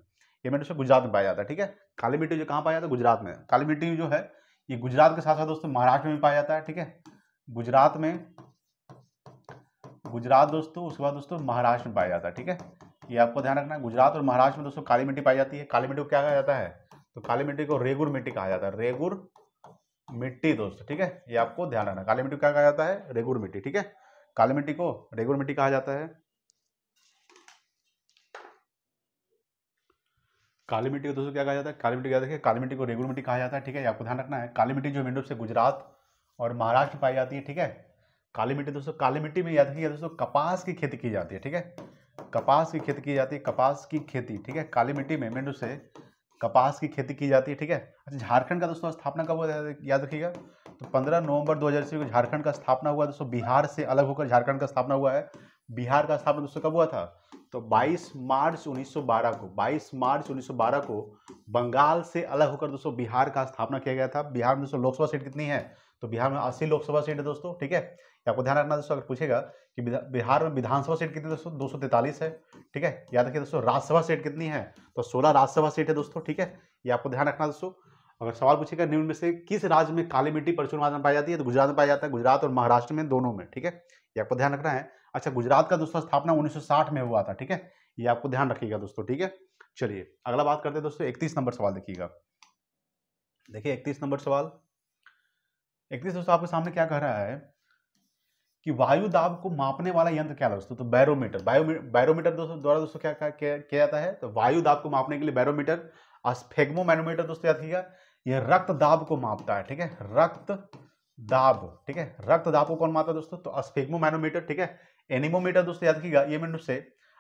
ये मिट्टी गुजरात में पाया जाता है। ठीक है, काली मिट्टी जो कहाँ पाया जाता है, गुजरात में। काली मिट्टी जो है ये गुजरात के साथ साथ दोस्तों महाराष्ट्र में पाया जाता है। ठीक है, गुजरात में, गुजरात दोस्तों, उसके बाद दोस्तों महाराष्ट्र में पाया जाता है। ठीक है, ये आपको ध्यान रखना है, गुजरात और महाराष्ट्र में दोस्तों काली मिट्टी पाई जाती है। काली मिट्टी को क्या कहा जाता है, तो काली मिट्टी को रेगुर मिट्टी कहा जाता है, रेगुर मिट्टी दोस्तों। ठीक है, ये आपको ध्यान रखना, काली मिट्टी को क्या कहा जाता है, रेगुर मिट्टी। ठीक है, काली मिट्टी को रेगुर मिट्टी कहा जाता है। काली मिट्टी को दोस्तों क्या कहा जाता है, काली मिट्टी क्या देखिए, काली मिट्टी को रेगुर मिट्टी कहा जाता है। ठीक है, आपको ध्यान रखना है, काली मिट्टी जो मेन से गुजरात और महाराष्ट्र में पाई जाती है। ठीक है, काली मिट्टी दोस्तों, काली मिट्टी में याद रखिए दोस्तों कपास की खेती की जाती है। ठीक है, कपास की खेती की जाती है, कपास की खेती। ठीक है, काली मिट्टी में मेन से कपास की खेती की जाती है। ठीक है, अच्छा झारखंड का दोस्तों स्थापना कब हुआ याद रखिएगा, तो 15 नवंबर 2000 को झारखंड का स्थापना हुआ दोस्तों, बिहार से अलग होकर झारखंड का स्थापना हुआ है। बिहार का स्थापना दोस्तों कब हुआ था, तो 22 मार्च 1912 को, 22 मार्च 1912 को बंगाल से अलग होकर दोस्तों बिहार का स्थापना किया गया था। बिहार में दोस्तों लोकसभा सीट कितनी है, तो बिहार में 80 लोकसभा सीट है दोस्तों। ठीक है, आपको ध्यान रखना दोस्तों, अगर पूछेगा कि बिहार में विधानसभा सीट कितनी दोस्तों, 243 है। ठीक है, याद रखिए दोस्तों राज्यसभा सीट कितनी है, तो 16 राज्यसभा सीट है दोस्तों। ठीक है, ये आपको ध्यान रखना दोस्तों। अगर सवाल पूछेगा निम्न में से किस राज्य में काली मिट्टी प्रचुर मात्रा में पाई जाती है, तो गुजरात में पाया जाता है, गुजरात और महाराष्ट्र में, दोनों में। ठीक है, ये आपको ध्यान रखना है। अच्छा, गुजरात का दोस्तों स्थापना 1960 में हुआ था। ठीक है, ये आपको ध्यान रखिएगा दोस्तों। ठीक है, चलिए अगला बात करते हैं दोस्तों 31 नंबर सवाल देखिएगा। देखिए 31 नंबर सवाल, 31 दोस्तों आपके सामने क्या कह रहा है कि वायु दाब को मापने वाला यंत्र क्या है दोस्तों, तो बैरोमीटर। बैरोमीटर दोस्तों द्वारा दोस्तों क्या किया जाता है, तो वायु दाब को मापने के लिए बैरोमीटर। स्फेग्मोमैनोमीटर दोस्तों याद रखिएगा, यह रक्त दाब को मापता है। ठीक है, रक्त दाब। ठीक है, रक्त दाब को कौन मापता है दोस्तों, तो स्फेग्मोमैनोमीटर। ठीक है, एनीमोमीटर दोस्तों याद रखिएगा, ये मिनट से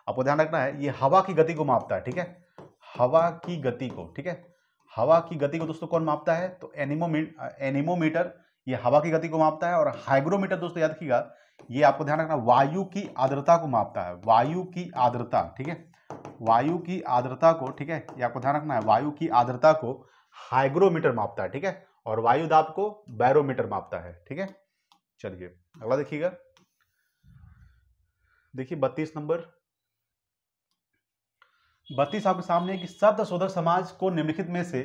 आपको ध्यान रखना है, ये हवा की गति को मापता है। ठीक है, हवा की गति को, ठीक है, हवा की गति को दोस्तों कौन मापता है? तो एनीमोमीटर ये हवा की गति को मापता है। और हाइग्रोमीटर दोस्तों याद रखिएगा, ये आपको ध्यान रखना वायु की आर्द्रता को मापता है, वायु की आर्द्रता, ठीक है, वायु की आर्द्रता को, ठीक है, ये आपको ध्यान रखना है, वायु की आर्द्रता को हाइग्रोमीटर मापता है, ठीक है, और वायु दाब को बैरोमीटर मापता है, ठीक है। चलिए अगला देखिएगा, देखिए 32 नंबर। 32 आपके सामने कि सत्य शोधक समाज को निम्नलिखित में से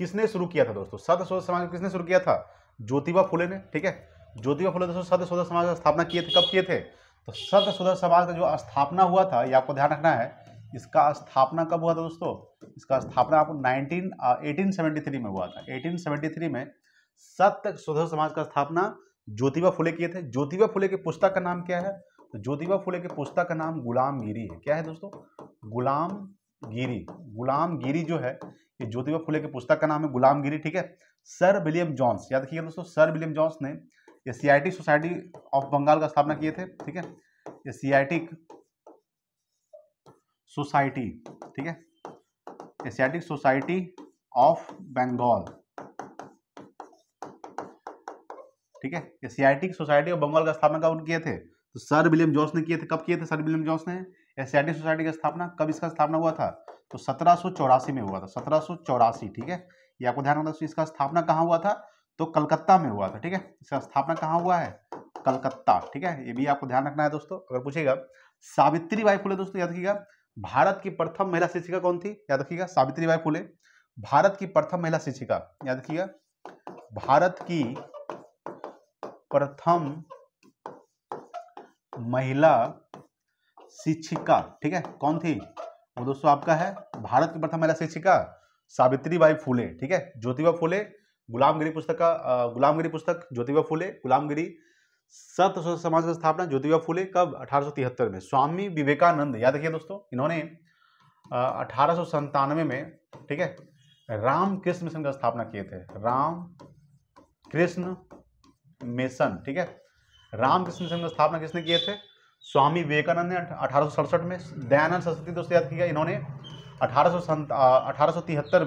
किसने शुरू किया था दोस्तों? सत्य शोधक समाज को किसने शुरू किया था? ज्योतिबा फुले ने, ठीक है। ज्योतिबा फुले दोस्तों सत्य शोधक समाज की स्थापना किए थे, कब किए थे? तो सत्य शोधक समाज का जो स्थापना हुआ था, ये आपको ध्यान रखना है, इसका स्थापना कब हुआ था दोस्तों? इसका स्थापना आपको 1873 में हुआ था। 1873 में सत्य शोधक समाज का स्थापना ज्योतिबा फुले किए थे। ज्योतिबा फुले की पुस्तक का नाम क्या है? तो ज्योतिबा फुले की पुस्तक का नाम गुलामगिरी है। क्या है दोस्तों? गुलामगिरी। गुलामगिरी जो है ये ज्योतिबा फुले की पुस्तक का नाम है गुलामगिरी, ठीक है। सर विलियम जॉन्स, याद रखिएगा दोस्तों, सर विलियम जॉन्स ने एशियाटिक सोसाइटी ऑफ बंगाल का स्थापना किए थे, ठीक है, एशियाटिक सोसाइटी, ठीक है, एशियाटिक सोसाइटी ऑफ बंगाल, ठीक है, एशियाटिक सोसाइटी ऑफ बंगाल का स्थापना कब किए थे? तो सर विलियम जॉन्स ने किए थे। कब किए थे सर विलियम जॉन्स ने एशियाटिक सोसाइटी की स्थापना? कब इसका स्थापना हुआ था? तो 1784 में हुआ था, 1784, ठीक है। ये आपको ध्यान रखना, इसका स्थापना कहाँ हुआ था? तो कलकत्ता में हुआ था, ठीक है। इसका स्थापना कहाँ हुआ है? कलकत्ता, ठीक है, ये भी आपको ध्यान रखना है दोस्तों। अगर पूछेगा सावित्रीबाई फुले दोस्तों याद रखिएगा, भारत की प्रथम महिला शिक्षिका कौन थी? याद रखिएगा, सावित्रीबाई फुले भारत की प्रथम महिला शिक्षिका, याद रखिएगा, भारत की प्रथम महिला शिक्षिका, ठीक है, कौन थी? वो दोस्तों आपका है भारत की प्रथम महिला शिक्षिका सावित्रीबाई फुले, ठीक है। ज्योतिबा फुले गुलामगिरी पुस्तक का गुलामगिरी पुस्तक ज्योतिबा फुले गुलामगिरी। सत्य शोधक समाज की स्थापना ज्योतिबा फुले कब? 1873 में। स्वामी विवेकानंद, याद रखिए दोस्तों, इन्होंने 1897 में, ठीक है, रामकृष्ण मिशन का स्थापना किए थे, रामकृष्ण मिशन, ठीक है। रामकृष्ण मिशन की स्थापना किसने किए थे? स्वामी विवेकानंद ने 1867 में। दयानंद सरस्वती दोस्तों याद कीजिएगा, इन्होंने 1875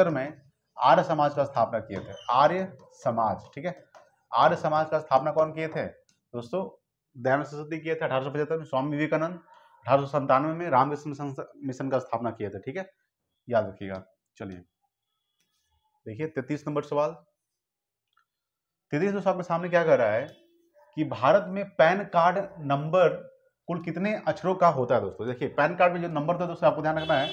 में आर्य समाज का स्थापना किए थे, आर्य समाज, ठीक है। आर्य समाज का स्थापना कौन किए थे दोस्तों? दयानंद सरस्वती किए थे 1875 में। स्वामी विवेकानंद 1897 में रामकृष्ण मिशन का स्थापना किए थे, ठीक है, याद रखिएगा। चलिए देखिए 33 नंबर सवाल। 33 दोस्तों आपके सामने क्या कर रहा है कि भारत में पैन कार्ड नंबर कुल कितने अक्षरों का होता है दोस्तों? देखिए पैन कार्ड में जो नंबर होता है दोस्तों आपको ध्यान रखना है,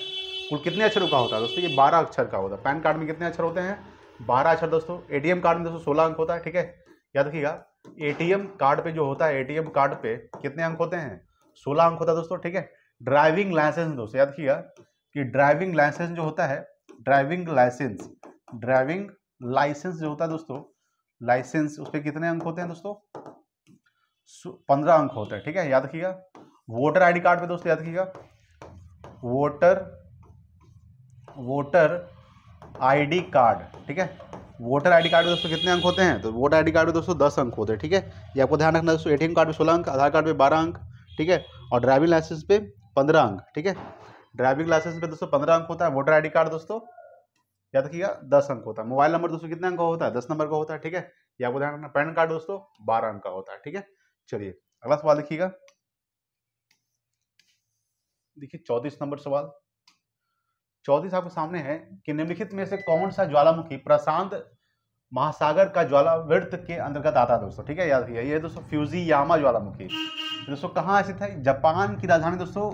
कुल कितने अक्षरों का होता है दोस्तों? ये 12 अक्षर का होता है। पैन कार्ड में कितने अक्षर होते हैं? 12 अक्षर दोस्तों। एटीएम कार्ड में दोस्तों 16 अंक होता है, ठीक है, याद रखिएगा। एटीएम कार्ड पे जो होता है, एटीएम कार्ड पे कितने अंक होते हैं? 16 अंक होता है दोस्तों, ठीक है। ड्राइविंग लाइसेंस दोस्तों याद रखिएगा कि ड्राइविंग लाइसेंस जो होता है, ड्राइविंग लाइसेंस जो होता है दोस्तों, लाइसेंस, उस पर कितने अंक होते हैं दोस्तों? 15 अंक होते हैं, ठीक है, याद रखिएगा। वोटर आईडी कार्ड पे दोस्तों याद रखिएगा, वोटर आईडी कार्ड, ठीक है, वोटर आईडी कार्ड में दोस्तों कितने अंक होते हैं? तो वोटर आईडी कार्ड में दोस्तों 10 अंक होते हैं, ठीक है, ये आपको ध्यान रखना दोस्तों। एटीएम कार्ड पे 16 अंक, आधार कार्ड पे 12 अंक, ठीक है, और ड्राइविंग लाइसेंस पे 15 अंक, ठीक है। ड्राइविंग लाइसेंस पे दोस्तों 15 अंक होता है। वोटर आईडी कार्ड दोस्तों याद रखिएगा 10 अंक होता है। मोबाइल नंबर दोस्तों कितने अंक का होता है? 10 नंबर का होता है, ठीक है, ये आपको ध्यान रखना। पैन कार्ड दोस्तों 12 अंक का होता है, ठीक है। चलिए अगला सवाल देखिएगा, देखिए 34 नंबर सवाल। 34 आपके सामने है कि निम्नलिखित में से कौन सा ज्वालामुखी प्रशांत महासागर का ज्वालावृत्त के अंतर्गत आता है दोस्तों? ठीक है, याद रखिए ये दोस्तों फ्यूजियामा ज्वालामुखी दोस्तों कहाँ स्थित है? जापान की राजधानी दोस्तों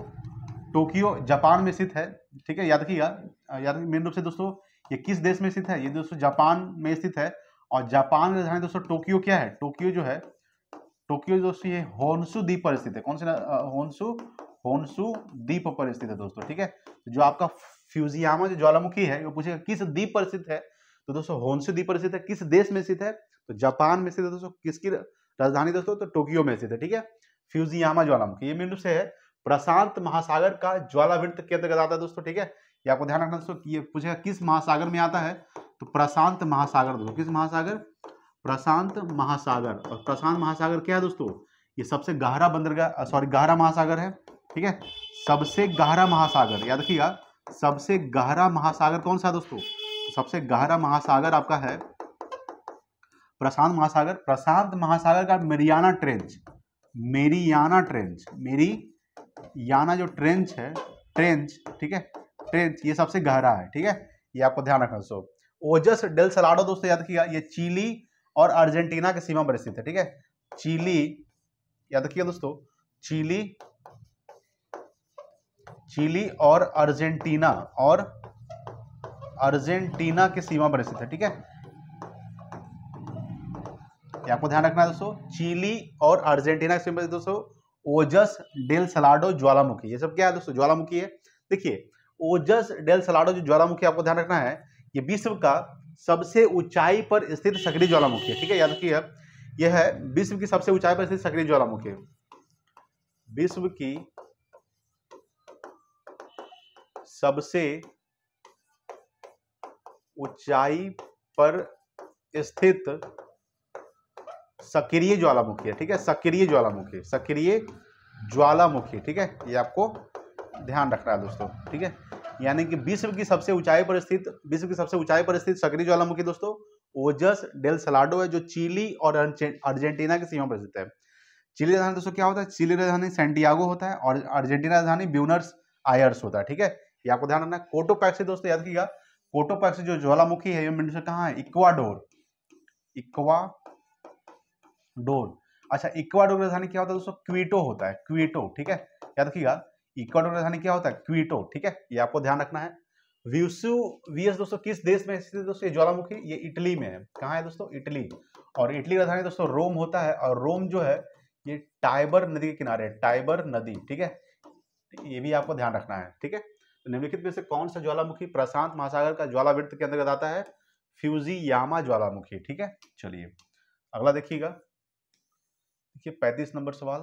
टोक्यो जापान में स्थित है, ठीक है, याद रखिएगा। याद मेन रूप से दोस्तों ये किस देश में स्थित है? ये दोस्तों जापान में स्थित है। और जापान की राजधानी दोस्तों टोक्यो क्या है? टोक्यो जो है, टोक्यो दोस्तों ये होन्शु द्वीप पर स्थित है। कौन सा? होन्शु द्वीप पर स्थित है दोस्तों, ठीक है। जो आपका फ्यूजियामा जो ज्वालामुखी है वो पूछेगा किस द्वीप पर स्थित है, तो दोस्तों होन्शु द्वीप पर स्थित है। किस देश में स्थित है? तो जापान में स्थित है दोस्तों। किसकी राजधानी दोस्तों? तो टोक्यो में स्थित है, ठीक है। फ्यूजियामा ज्वालामुखी ये मेन रूप से है प्रशांत महासागर का ज्वालावृत्त के अंतर्गत आता है दोस्तों, ठीक है। ये आपको ध्यान रखना दोस्तों कि ये पूछेगा किस महासागर में आता है, तो प्रशांत महासागर दोस्तों। किस महासागर? प्रशांत महासागर। और प्रशांत महासागर क्या है दोस्तों? ये सबसे गहरा बंदरगाह गहरा महासागर है, ठीक है। सबसे गहरा महासागर, याद रखिएगा, सबसे गहरा महासागर कौन सा है दोस्तों? सबसे गहरा महासागर आपका है प्रशांत महासागर। प्रशांत महासागर का Mariana trench, Mariana trench, Mariana जो ट्रेंच है, ट्रेंच, ठीक है, ट्रेंच, ये सबसे गहरा है, ठीक है, ये आपको ध्यान रखना दोस्तों। ओजस डेल सलाडो दोस्तों याद रखिएगा, ये चिली और अर्जेंटीना के सीमा पर स्थित है, ठीक है, चिली, याद रखिएगा दोस्तों, चिली, चिली और अर्जेंटीना के सीमा पर स्थित है, ठीक है, ये आपको ध्यान रखना है दोस्तों। चिली और अर्जेंटीना के सीमा पर दोस्तों ओजस डेल सलाडो ज्वालामुखी, ये सब क्या है दोस्तों? ज्वालामुखी है। देखिए ओजस डेल सलाडो जो ज्वालामुखी, आपको ध्यान रखना है, ये विश्व का सबसे ऊंचाई पर स्थित सक्रिय ज्वालामुखी है, ठीक है, याद रखिए, यह है विश्व की सबसे ऊंचाई पर स्थित सक्रिय ज्वालामुखी, विश्व की सबसे ऊंचाई पर स्थित सक्रिय ज्वालामुखी है, ठीक है, सक्रिय ज्वालामुखी, सक्रिय ज्वालामुखी, ठीक है, ये आपको ध्यान रखना है दोस्तों, ठीक है, यानी कि विश्व की सबसे ऊंचाई पर स्थित सक्रिय ज्वालामुखी दोस्तों ओजस डेल सलाडो है, जो चिली और अर्जेंटीना की सीमा पर स्थित है। चिली राजधानी दोस्तों क्या होता है? चिली राजधानी सैंटियागो होता है और अर्जेंटीना राजधानी ब्यूनस आयर्स होता है, ठीक है, ये आपको ध्यान रखना है। कोटोपैक्सी दोस्तों याद रखिएगा, कोटोपैक्सी जो ज्वालामुखी है, ये कहाँ है? इक्वाडोर, अच्छा, इक्वाडोर की राजधानी क्या होता है दोस्तों? क्वीटो होता है, क्वीटो, ठीक है, याद रखिएगा, इक्वाडोर की राजधानी क्या होता है? क्वीटो, ठीक है, ये आपको ध्यान रखना है। वेसुवियस दोस्तों किस देश में स्थित है दोस्तों? ये ज्वालामुखी, ये इटली में है। कहाँ है दोस्तों? इटली। और इटली का राजधानी दोस्तों रोम होता है, और रोम जो है ये टाइबर नदी के किनारे है, टाइबर नदी, ठीक है, ये भी आपको ध्यान रखना है, ठीक है। तो निम्नलिखित में से कौन सा ज्वालामुखी प्रशांत महासागर का ज्वालावृत्त के अंतर्गत आता है? फ्यूजियामा ज्वालामुखी, ठीक है। चलिए अगला देखिएगा, देखिए 35 नंबर सवाल।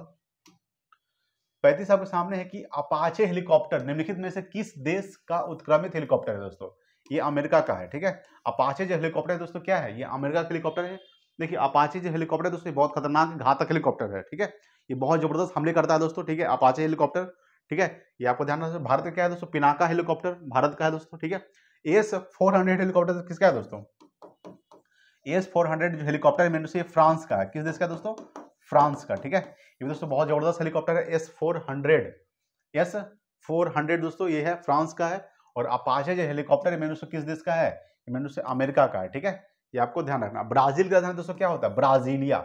35 आपके सामने है कि अपाचे हेलीकॉप्टर निम्नलिखित में से किस देश का उत्क्रमित हेलीकॉप्टर है दोस्तों? ये अमेरिका का है, ठीक है। अपाचे जो हेलीकॉप्टर है दोस्तों क्या है? ये अमेरिका का हेलीकॉप्टर है। देखिए अपाचे जो हेलीकॉप्टर है दोस्तों बहुत खतरनाक घातक हेलीकॉप्टर है, ठीक है, ये बहुत जबरदस्त हमले करता है दोस्तों, ठीक है, अपाचे हेलीकॉप्टर, ठीक है, ये आपको ध्यान रखना है। भारत का क्या है दोस्तों? पिनाका हेलीकॉप्टर भारत का है दोस्तों, ठीक है। AS-400 हेलीकॉप्टर किसका है दोस्तों? AS-400 जो हेलीकॉप्टर है मेरे से फ्रांस का है। किस देश का है दोस्तों? फ्रांस का, ठीक है। ये दोस्तों बहुत जबरदस्त हेलीकॉप्टर है S-400 दोस्तों, ये है फ्रांस का है। और अपाचे जो हेलीकॉप्टर है मेरे से किस देश का है? मेरे से अमेरिका का है, ठीक है, ये आपको ध्यान रखना। ब्राजील का राजधानी दोस्तों क्या होता है? ब्राजीलिया,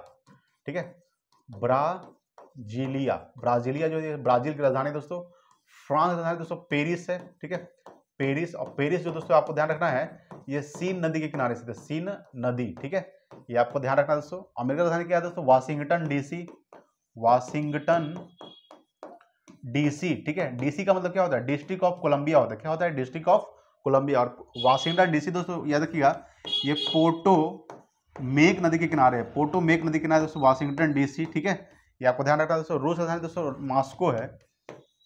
ठीक है, ब्राजीलिया जो है ब्राजील की राजधानी दोस्तों। फ्रांस की राजधानी दोस्तों पेरिस है, ठीक है, पेरिस। और पेरिस जो दोस्तों आपको ध्यान रखना है ये सीन नदी के किनारे से, सीन नदी, ठीक है, ये आपको ध्यान रखना है दोस्तों। अमेरिका राजधानी क्या है दोस्तों? वाशिंगटन डीसी, वाशिंगटन डीसी, ठीक है। डीसी का मतलब क्या होता है? डिस्ट्रिक्ट ऑफ कोलंबिया होता है। क्या होता है? District of Columbia. और वाशिंगटन डीसी दोस्तों याद रखिएगा ये पोटोमेक नदी के किनारे है, पोटोमेक नदी के किनारे दोस्तों वाशिंगटन डीसी, ठीक है, ये आपको ध्यान रखना है दोस्तों। रूस राजधानी दोस्तों मॉस्को है।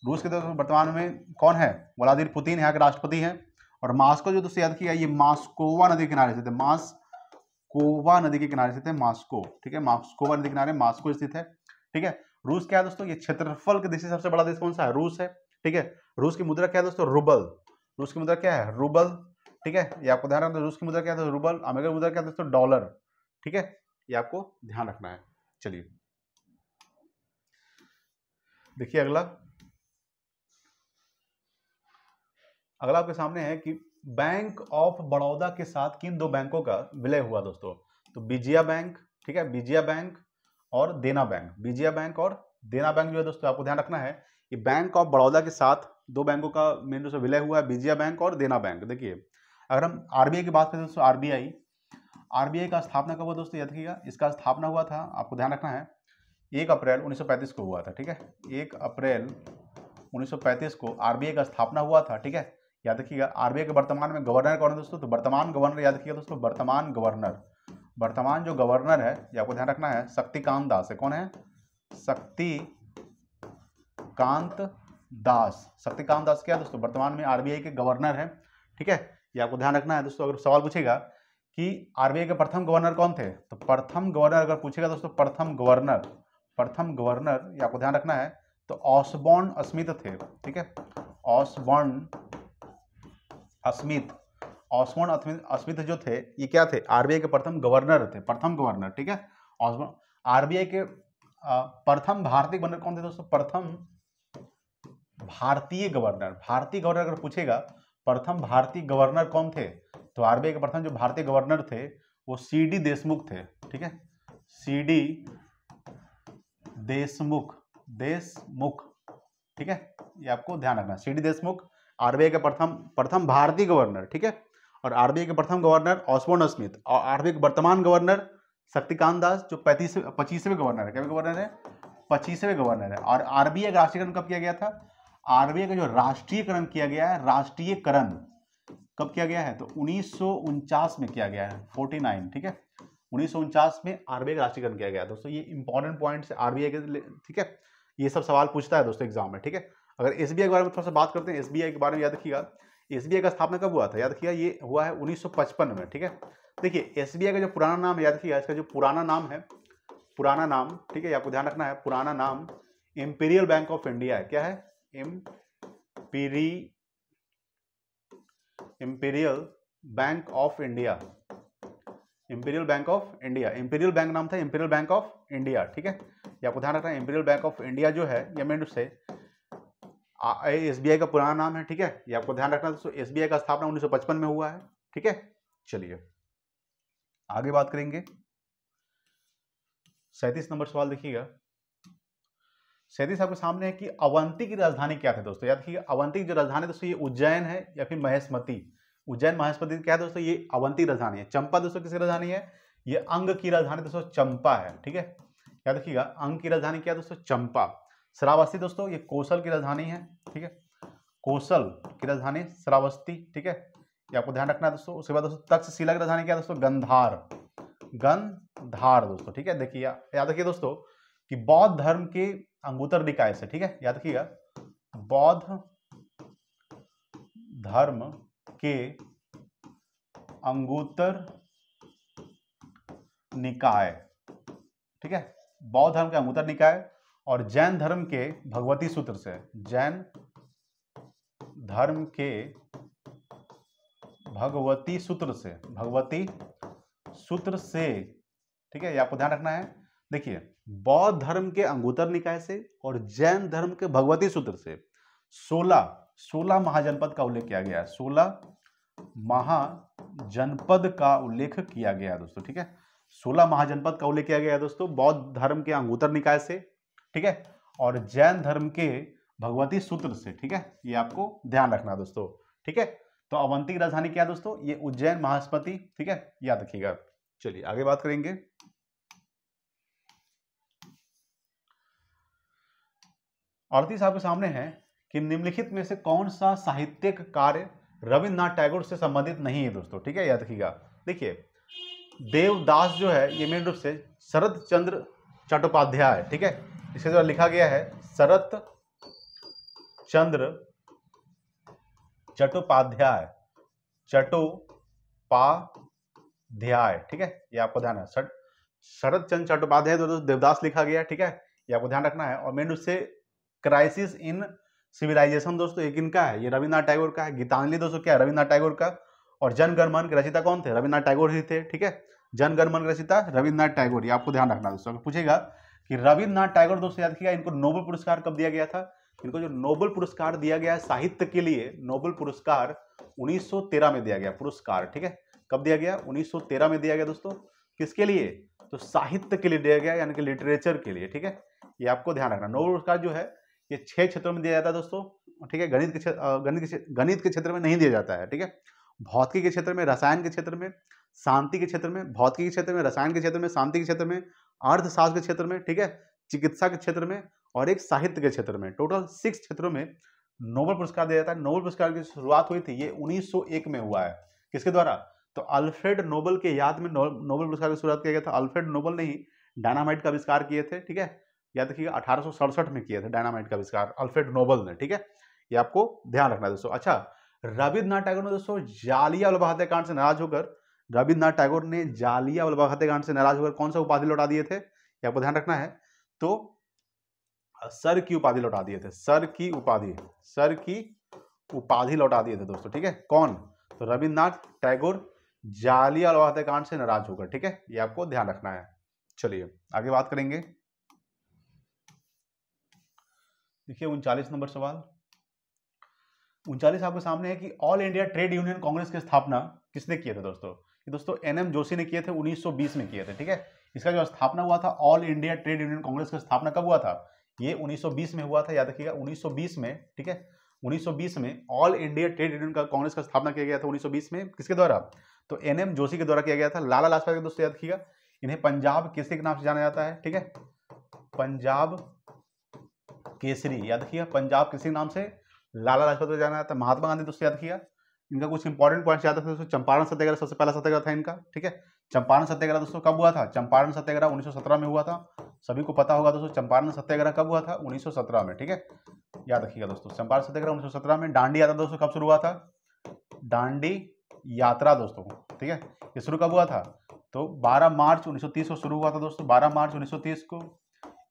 रूस के दोस्तों वर्तमान में कौन है? व्लादिमीर पुतिन यहाँ के राष्ट्रपति हैं। और मॉस्को जो दोस्तों याद रखिएगा ये मॉस्कोवा नदी के किनारे स्थित है, मॉस्कोवा नदी के किनारे स्थित है, मॉस्को, ठीक है, मॉस्कोवा नदी के किनारे मॉस्को स्थित है, ठीक है। रूस क्या है दोस्तों? ये क्षेत्रफल के दृष्टि से सबसे बड़ा देश कौन सा है? रूस है, ठीक है। रूस की मुद्रा क्या है दोस्तों? रूबल। रूस की मुद्रा क्या है? रूबल, ठीक है, ये आपको ध्यान रखना है। रूस की मुद्रा क्या है? रूबल। अमेरिका की मुद्रा क्या है दोस्तों? डॉलर, ठीक है, ये आपको ध्यान रखना है। चलिए देखिए अगला आपके सामने है कि बैंक ऑफ बड़ौदा के साथ किन दो बैंकों का विलय हुआ दोस्तों? तो विजया बैंक, ठीक है, विजया बैंक और देना बैंक। विजया बैंक और देना बैंक जो है दोस्तों आपको ध्यान रखना है ये बैंक ऑफ बड़ौदा के साथ दो बैंकों का मेन रूप से विलय हुआ है, विजया बैंक और देना बैंक। देखिए अगर हम आरबीआई की बात करें दोस्तों, आरबीआई का स्थापना कब हुआ दोस्तों? याद रखिएगा इसका स्थापना हुआ था, आपको ध्यान रखना है 1 अप्रैल 1935 को हुआ था, ठीक है, 1 अप्रैल 1935 को आरबीआई का स्थापना हुआ था, ठीक है, याद रखिएगा। आरबीआई के वर्तमान में गवर्नर कौन है दोस्तों? तो वर्तमान गवर्नर याद रखिएगा दोस्तों, वर्तमान जो गवर्नर है ये आपको ध्यान रखना है शक्तिकांत दास है। कौन है? शक्तिकांत दास क्या है दोस्तों? वर्तमान में आरबीआई के गवर्नर है, ठीक है, ये आपको ध्यान रखना है दोस्तों। अगर सवाल पूछेगा कि आरबीआई के प्रथम गवर्नर कौन थे, तो प्रथम गवर्नर अगर पूछेगा दोस्तों, प्रथम गवर्नर ये आपको ध्यान रखना है तो ऑसबॉर्न स्मिथ थे, ठीक है, ऑसबॉर्न स्मिथ, ऑसबॉर्न स्मिथ जो थे ये क्या थे, आरबीआई के प्रथम गवर्नर थे, प्रथम गवर्नर, ठीक है। ऑसबॉर्न आरबीआई के प्रथम भारतीय गवर्नर कौन थे दोस्तों, प्रथम भारतीय गवर्नर, भारतीय गवर्नर अगर पूछेगा प्रथम भारतीय गवर्नर कौन थे, तो आरबीआई के प्रथम जो भारतीय गवर्नर थे वो सीडी देशमुख थे, ठीक है, सीडी देशमुख, देशमुख, ठीक है, ये आपको ध्यान रखना, सीडी देशमुख आरबीआई के प्रथम भारतीय गवर्नर, ठीक है। और आरबीआई के प्रथम गवर्नर ऑसबॉर्न स्मिथ, और आरबीआई के वर्तमान गवर्नर शक्तिकांत दास जो 25वें गवर्नर है, क्या गवर्नर है, 25वें गवर्नर है। और आरबीआई का राष्ट्रीयकरण कब किया गया था, आरबीआई का जो राष्ट्रीयकरण किया गया है, राष्ट्रीयकरण कब किया गया है, तो 1949 में किया गया है, 49, ठीक है, 1949 में आरबीआई का राष्ट्रीयकरण किया गया दोस्तों। ये इंपॉर्टेंट पॉइंट्स आरबीआई के, ठीक है, ये सब सवाल पूछता है दोस्तों एग्जाम में, ठीक है। अगर एसबीआई के बारे में थोड़ा सा बात करते हैं, एसबीआई के बारे में याद रखिएगा, एसबीआई का स्थापना कब हुआ था, याद रखिएगा ये हुआ है 1955 में, ठीक है। देखिए एसबीआई का जो पुराना नाम याद रखिएगा, इसका जो पुराना नाम है, पुराना नाम, ठीक है, आपको ध्यान रखना है, पुराना नाम इंपीरियल बैंक ऑफ इंडिया है, क्या है, imperial bank of India, imperial bank of India, imperial bank नाम था, इंपीरियल बैंक ऑफ इंडिया, ठीक है, ये आपको ध्यान रखना है। इंपीरियल बैंक ऑफ इंडिया जो है ये मेन रूप से एसबीआई का पुराना नाम है, ठीक है, ये आपको ध्यान रखना दोस्तों। एसबीआई का स्थापना 1955 में हुआ है, ठीक है। चलिए आगे बात करेंगे, 37 नंबर सवाल देखिएगा, 37 आपके सामने है कि अवंती की राजधानी क्या थी दोस्तों, याद रखिएगा अवंती की जो राजधानी दोस्तों ये उज्जैन है या फिर महेशमती, उज्जैन महेशमती क्या है दोस्तों, ये अवंती राजधानी है। चंपा दोस्तों किसकी राजधानी है, ये अंग की राजधानी दोस्तों चंपा है, ठीक है, याद रखिएगा अंग की राजधानी क्या है दोस्तों, चंपा। श्रावस्ती दोस्तों ये कौशल की राजधानी है, ठीक है, कौशल की राजधानी श्रावस्ती, ठीक है, ये आपको ध्यान रखना है दोस्तों। उसके बाद दोस्तों तक्षशिला की राजधानी क्या है दोस्तों, गंधार, गंधार दोस्तों, ठीक है। देखिए याद रखिए दोस्तों कि बौद्ध धर्म के अंगुत्तर निकाय से, ठीक है, याद रखिएगा बौद्ध धर्म के अंगुत्तर निकाय, ठीक है, बौद्ध धर्म के अंगुत्तर निकाय और जैन धर्म के भगवती सूत्र से, जैन धर्म के भगवती सूत्र से, भगवती सूत्र से, ठीक है, ये आपको ध्यान रखना है। देखिए बौद्ध धर्म के अंगुत्तर निकाय से और जैन धर्म के भगवती सूत्र से 16 महाजनपद का उल्लेख किया गया है, 16 महाजनपद का उल्लेख किया गया है दोस्तों, ठीक है, 16 महाजनपद का उल्लेख किया गया है दोस्तों बौद्ध धर्म के अंगुत्तर निकाय से, ठीक है, और जैन धर्म के भगवती सूत्र से, ठीक है, ये आपको ध्यान रखना है दोस्तों, ठीक है। तो अवंती की राजधानी क्या है दोस्तों, ये उज्जैन महेशमती, ठीक है, याद रखिएगा। चलिए आगे बात करेंगे, 38 आपके सामने है कि निम्नलिखित में से कौन सा साहित्यिक कार्य रविन्द्रनाथ टैगोर से संबंधित नहीं है दोस्तों, ठीक है, याद रखिएगा। देखिए देवदास जो है ये मेन रूप से शरत चंद्र चट्टोपाध्याय, ठीक है, इसके द्वारा लिखा गया है, शरत चंद्र चट्टोपाध्याय, चट्टोपाध्याय, ठीक है, ये आपको ध्यान है, शरत चंद्र चट्टोपाध्याय दोस्तों देवदास लिखा गया, ठीक है, ये आपको ध्यान रखना है। और मेन रूप से क्राइसिस इन सिविलाइजेशन दोस्तों एक इनका है, ये रविन्द्रनाथ टैगोर का है। गीतांजलि दोस्तों क्या है, रविन्द्रनाथ टैगोर का। और जन गण मन के रचयिता कौन थे, रविन्द्रनाथ टैगोर ही थे, ठीक है, जन गण मन के रचयिता रविन्द्रनाथ टैगोर, ये आपको ध्यान रखना दोस्तों। पूछेगा कि रविन्द्रनाथ टैगोर दोस्तों याद रखिएगा इनको नोबेल पुरस्कार कब दिया गया था, इनको जो नोबेल पुरस्कार दिया गया है साहित्य के लिए, नोबेल पुरस्कार 1913 में दिया गया पुरस्कार, ठीक है, कब दिया गया, 1913 में दिया गया दोस्तों, किसके लिए, तो साहित्य के लिए दिया गया, यानी कि लिटरेचर के लिए, ठीक है, ये आपको ध्यान रखना। नोबेल पुरस्कार जो है ये 6 क्षेत्रों में दिया जाता है दोस्तों, ठीक है, गणित के क्षेत्र में नहीं दिया जाता है, ठीक है, भौतिकी के क्षेत्र में, रसायन के क्षेत्र में, शांति के क्षेत्र में, भौतिकी के क्षेत्र में, रसायन के क्षेत्र में, शांति के क्षेत्र में, अर्थशास्त्र के क्षेत्र में, ठीक है, चिकित्सा के क्षेत्र में और एक साहित्य के क्षेत्र में, टोटल 6 क्षेत्रों में नोबेल पुरस्कार दिया जाता है। नोबेल पुरस्कार की शुरुआत हुई थी ये 1901 में हुआ है, किसके द्वारा, तो अल्फ्रेड नोबेल के याद में नोबेल पुरस्कार की शुरुआत किया गया था। अल्फ्रेड नोबेल ने ही डायनामाइट का आविष्कार किए थे, ठीक है, याद रखिएगा 1867 में किए थे डायनामाइट का आविष्कार अल्फ्रेड नोबेल ने, ठीक है, ये आपको ध्यान रखना है दोस्तों। अच्छा रविन्द्रनाथ टैगोर ने दोस्तों जालियांवाला हत्याकांड से नाराज होकर, रविन्द्रनाथ टैगोर ने जालियांवाला हत्याकांड से नाराज होकर कौन सा उपाधि लौटा दिए थे, ये आपको ध्यान रखना है। तो सर की उपाधि लौटा दिए थे, सर की उपाधि लौटा दिए थे दोस्तों, ठीक है। कौन? तो रविन्द्रनाथ टैगोर जालियांवाला हत्याकांड से नाराज होकर, ठीक है, ये आपको ध्यान रखना है। चलिए आगे बात करेंगे। देखिए 39 नंबर सवाल, 39 आपके सामने है कि all India trade union Congress की स्थापना किसने किए थे दोस्तों? ये दोस्तों एनएम जोशी ने किए थे, 1920 में किए थे, ठीक है। इसका जो स्थापना हुआ था, all India trade union Congress की स्थापना कब हुआ था? ये 1920 में हुआ था, याद रखिएगा 1920 में, ठीक है। 1920 में all India trade union Congress का स्थापना किया गया था 1920 में, किसके द्वारा? तो एनएम जोशी के द्वारा किया गया था। लाला लाजपत राय दोस्तों याद रखिएगा, इन्हें पंजाब केसरी के नाम से जाना जाता है, ठीक है, पंजाब केसरी, याद रखिएगा पंजाब केसरी नाम से लाला लाजपत राय जाना जाता है। महात्मा गांधी दोस्तों याद रखिएगा, इनका कुछ इंपॉर्टेंट पॉइंट्स याद रखिए दोस्तों। चंपारण सत्याग्रह सबसे पहला सत्याग्रह था इनका, ठीक है। चंपारण सत्याग्रह दोस्तों कब हुआ था? चंपारण सत्याग्रह 1917 में हुआ था, सभी को पता होगा दोस्तों। चंपारण सत्याग्रह कब हुआ था? 1917 में, ठीक है, याद रखिएगा दोस्तों। चंपारण सत्याग्रह 1917 में। दांडी यात्रा दोस्तों कब शुरू हुआ था? दांडी यात्रा दोस्तों, ठीक है, ये शुरू कब हुआ था? तो 12 मार्च 1930 को शुरू हुआ था दोस्तों, 12 मार्च 1930 को।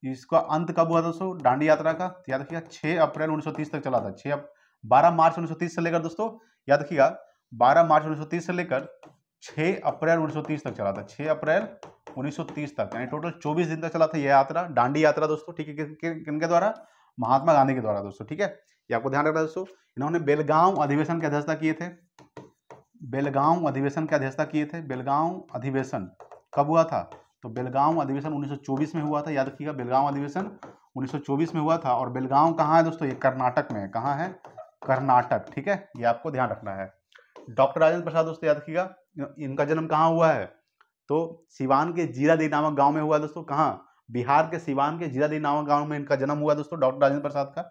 इसका अंत कब हुआ दोस्तों दांडी यात्रा का? याद रखिएगा 6 अप्रैल 1930 तक चला था। 12 मार्च 1930 से लेकर दोस्तों, याद रखिएगा 12 मार्च 1930 से लेकर 6 अप्रैल 1930 तक चला था, 6 अप्रैल 1930 तक, यानी टोटल 24 दिन तक चला था यह यात्रा, दांडी यात्रा दोस्तों, ठीक है। किनके द्वारा? महात्मा गांधी के द्वारा दोस्तों, ठीक है, ये आपको ध्यान रखना दोस्तों। इन्होंने बेलगांव अधिवेशन की अध्यक्षता किए थे, बेलगांव अधिवेशन की अध्यक्षता किए थे। बेलगांव अधिवेशन कब हुआ था? तो बेलगांव अधिवेशन 1924 में हुआ था, याद रखिएगा बेलगांव अधिवेशन 1924 में हुआ था। और बेलगांव कहाँ है दोस्तों? ये कर्नाटक में है। कहाँ है? कर्नाटक, ठीक है, ये आपको ध्यान रखना है। डॉक्टर राजेंद्र प्रसाद दोस्तों याद रखिएगा, इनका जन्म कहाँ हुआ है? तो सिवान के जीरादेई नामक गांव में हुआ दोस्तों। कहाँ? बिहार के सिवान के जीरादेई नामक गांव में इनका जन्म हुआ दोस्तों, डॉक्टर राजेंद्र प्रसाद का,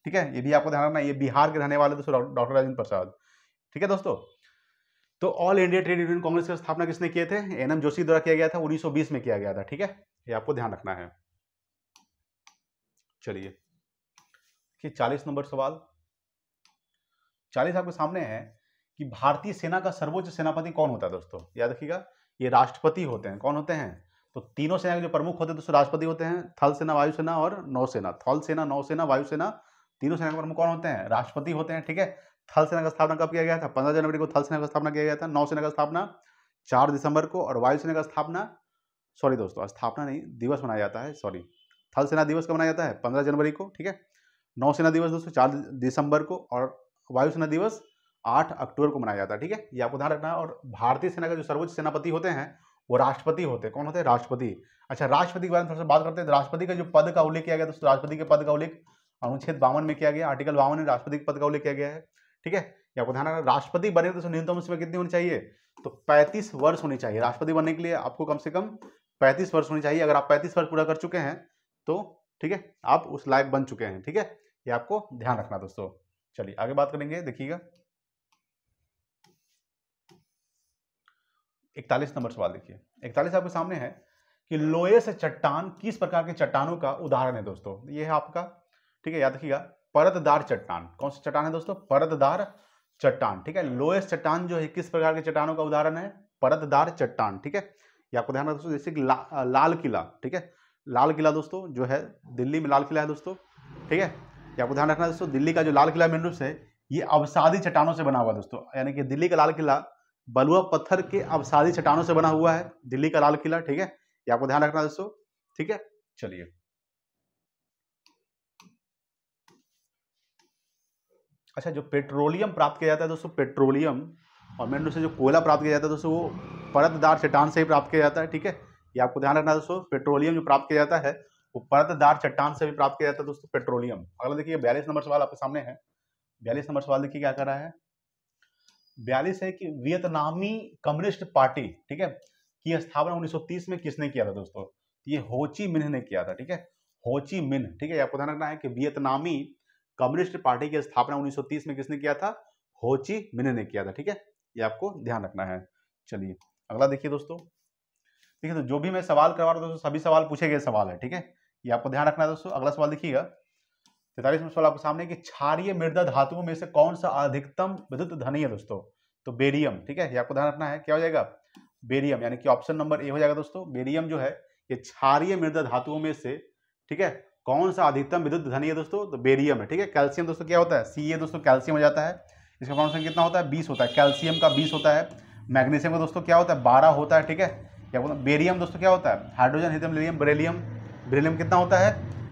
ठीक है, ये भी आपको ध्यान रखना है। ये बिहार के रहने वाले दोस्तों डॉक्टर राजेंद्र प्रसाद, ठीक है दोस्तों। तो all India trade union Congress की स्थापना किसने किए थे? एनएम जोशी द्वारा किया गया था, 1920 में किया गया था, ठीक है, ये आपको ध्यान रखना है। चलिए 40 नंबर सवाल, 40 आपके सामने है कि भारतीय सेना का सर्वोच्च सेनापति कौन होता है दोस्तों? याद रखिएगा ये राष्ट्रपति होते हैं। कौन होते हैं? तो तीनों सेना के जो प्रमुख होते हैं दोस्तों राष्ट्रपति होते हैं, थल सेना, वायुसेना और नौसेना। थल सेना, नौसेना, वायुसेना, तीनों सेना के प्रमुख कौन होते हैं? राष्ट्रपति होते हैं, ठीक है। थल सेना का स्थापना कब किया गया था? 15 जनवरी को थल सेना का स्थापना किया गया था। नौसेना का स्थापना 4 दिसंबर को, और वायुसेना का स्थापना, सॉरी दोस्तों स्थापना नहीं, दिवस मनाया जाता है, सॉरी, थल सेना दिवस कब मनाया जाता है? 15 जनवरी को, ठीक है। नौसेना दिवस दोस्तों 4 दिसंबर को, और वायुसेना दिवस 8 अक्टूबर को मनाया जाता है, ठीक है, ये आपको ध्यान रखना है। और भारतीय सेना का जो सर्वोच्च सेनापति होते हैं वो राष्ट्रपति होते हैं। कौन होते हैं? राष्ट्रपति। अच्छा, राष्ट्रपति के बारे में थोड़ा सा बात करते हैं। राष्ट्रपति का जो पद का उल्लेख किया गया दोस्तों, राष्ट्रपति के पद का उल्लेख अनुच्छेद 52 में किया गया, आर्टिकल 52 में राष्ट्रपति के पद का उल्लेख किया गया है, ठीक है, ये आपको ध्यान रखना। राष्ट्रपति बने तो न्यूनतम उम्र कितनी होनी चाहिए? तो 35 वर्ष होनी चाहिए। राष्ट्रपति बनने के लिए आपको कम से कम 35 वर्ष होनी चाहिए। अगर आप 35 वर्ष पूरा कर चुके हैं तो ठीक है, आप उस लायक बन चुके हैं, ठीक है, ये आपको ध्यान रखना दोस्तों। चलिए आगे बात करेंगे, देखिएगा 41 नंबर सवाल देखिए। 41 आपके सामने है कि लोहे से चट्टान किस प्रकार के चट्टानों का उदाहरण है दोस्तों? ये है आपका, ठीक है, याद रखिएगा परतदार चट्टान। कौन सा चट्टान है दोस्तों? परतदार चट्टान, ठीक है। लोहे चट्टान जो है किस प्रकार के चट्टानों का उदाहरण है? परतदार चट्टान, ठीक है, ये आपको ध्यान रखना दोस्तों। जैसे कि लाल किला, ठीक है, लाल किला दोस्तों जो है दिल्ली में लाल किला है दोस्तों, ठीक है, ये आपको ध्यान रखना दोस्तों। दिल्ली का जो लाल किला मेन रूप से ये अवसादी चट्टानों से बना हुआ दोस्तों, यानी कि दिल्ली का लाल किला बलुआ पत्थर के अवसादी चट्टानों से बना हुआ है, दिल्ली का लाल किला, ठीक है, ये आपको ध्यान रखना दोस्तों, ठीक है। चलिए अच्छा, जो पेट्रोलियम प्राप्त किया जाता है दोस्तों, पेट्रोलियम और मेन रूप से जो कोयला प्राप्त किया जाता है दोस्तों, वो परतदार चट्टान से ही प्राप्त किया जाता है, ठीक है, ये आपको ध्यान रखना दोस्तों। पेट्रोलियम जो प्राप्त किया जाता है वो परतदार चट्टान से भी प्राप्त किया जाता है दोस्तों, पेट्रोलियम। अगला देखिए 42 नंबर सवाल आपके सामने है। 42 नंबर सवाल देखिए क्या कर रहा है। 42 है कि वियतनामी कम्युनिस्ट पार्टी, ठीक है, की स्थापना 1930 में किसने किया था दोस्तों? ये हो ची मिन्ह ने किया था, ठीक है, हो ची मिन्ह, ठीक है, ये आपको ध्यान रखना है कि वियतनामी कम्युनिस्ट पार्टी की स्थापना 1930 में किसने किया था? हो ची मिन्ह ने किया था, ठीक है, ये आपको ध्यान रखना है। चलिए अगला देखिए दोस्तों, ठीक है, तो जो भी मैं सवाल करवा रहा हूँ दोस्तों सभी सवाल पूछे गए सवाल है, ठीक है, ये आपको ध्यान रखना है दोस्तों। अगला सवाल देखिएगा 43वां सवाल आपके सामने कि क्षारीय मृदा धातुओं में से कौन सा अधिकतम विद्युत धनी है दोस्तों? तो बेरियम, ठीक है, ये आपको ध्यान रखना है, क्या हो जाएगा? बेरियम, यानी कि ऑप्शन नंबर ए हो जाएगा दोस्तों। बेरियम जो है ये क्षारीय मृदा धातुओं में से, ठीक है, कौन सा अधिकतम विद्युत धनी है दोस्तों? तो बेरियम है, ठीक है। कैल्शियम दोस्तों क्या होता है? Ca दोस्तों कैल्शियम हो जाता है, इसका कॉन्सेंट्रेशन कितना होता है? 20 होता है। कैल्शियम का 20 होता है। मैग्नीशियम का दोस्तों क्या होता है? 12 होता है, ठीक है। क्या बोलते हैं? बेरियम दोस्तों क्या होता है? Hydrogen, helium, lithium, beryllium. Beryllium कितना होता है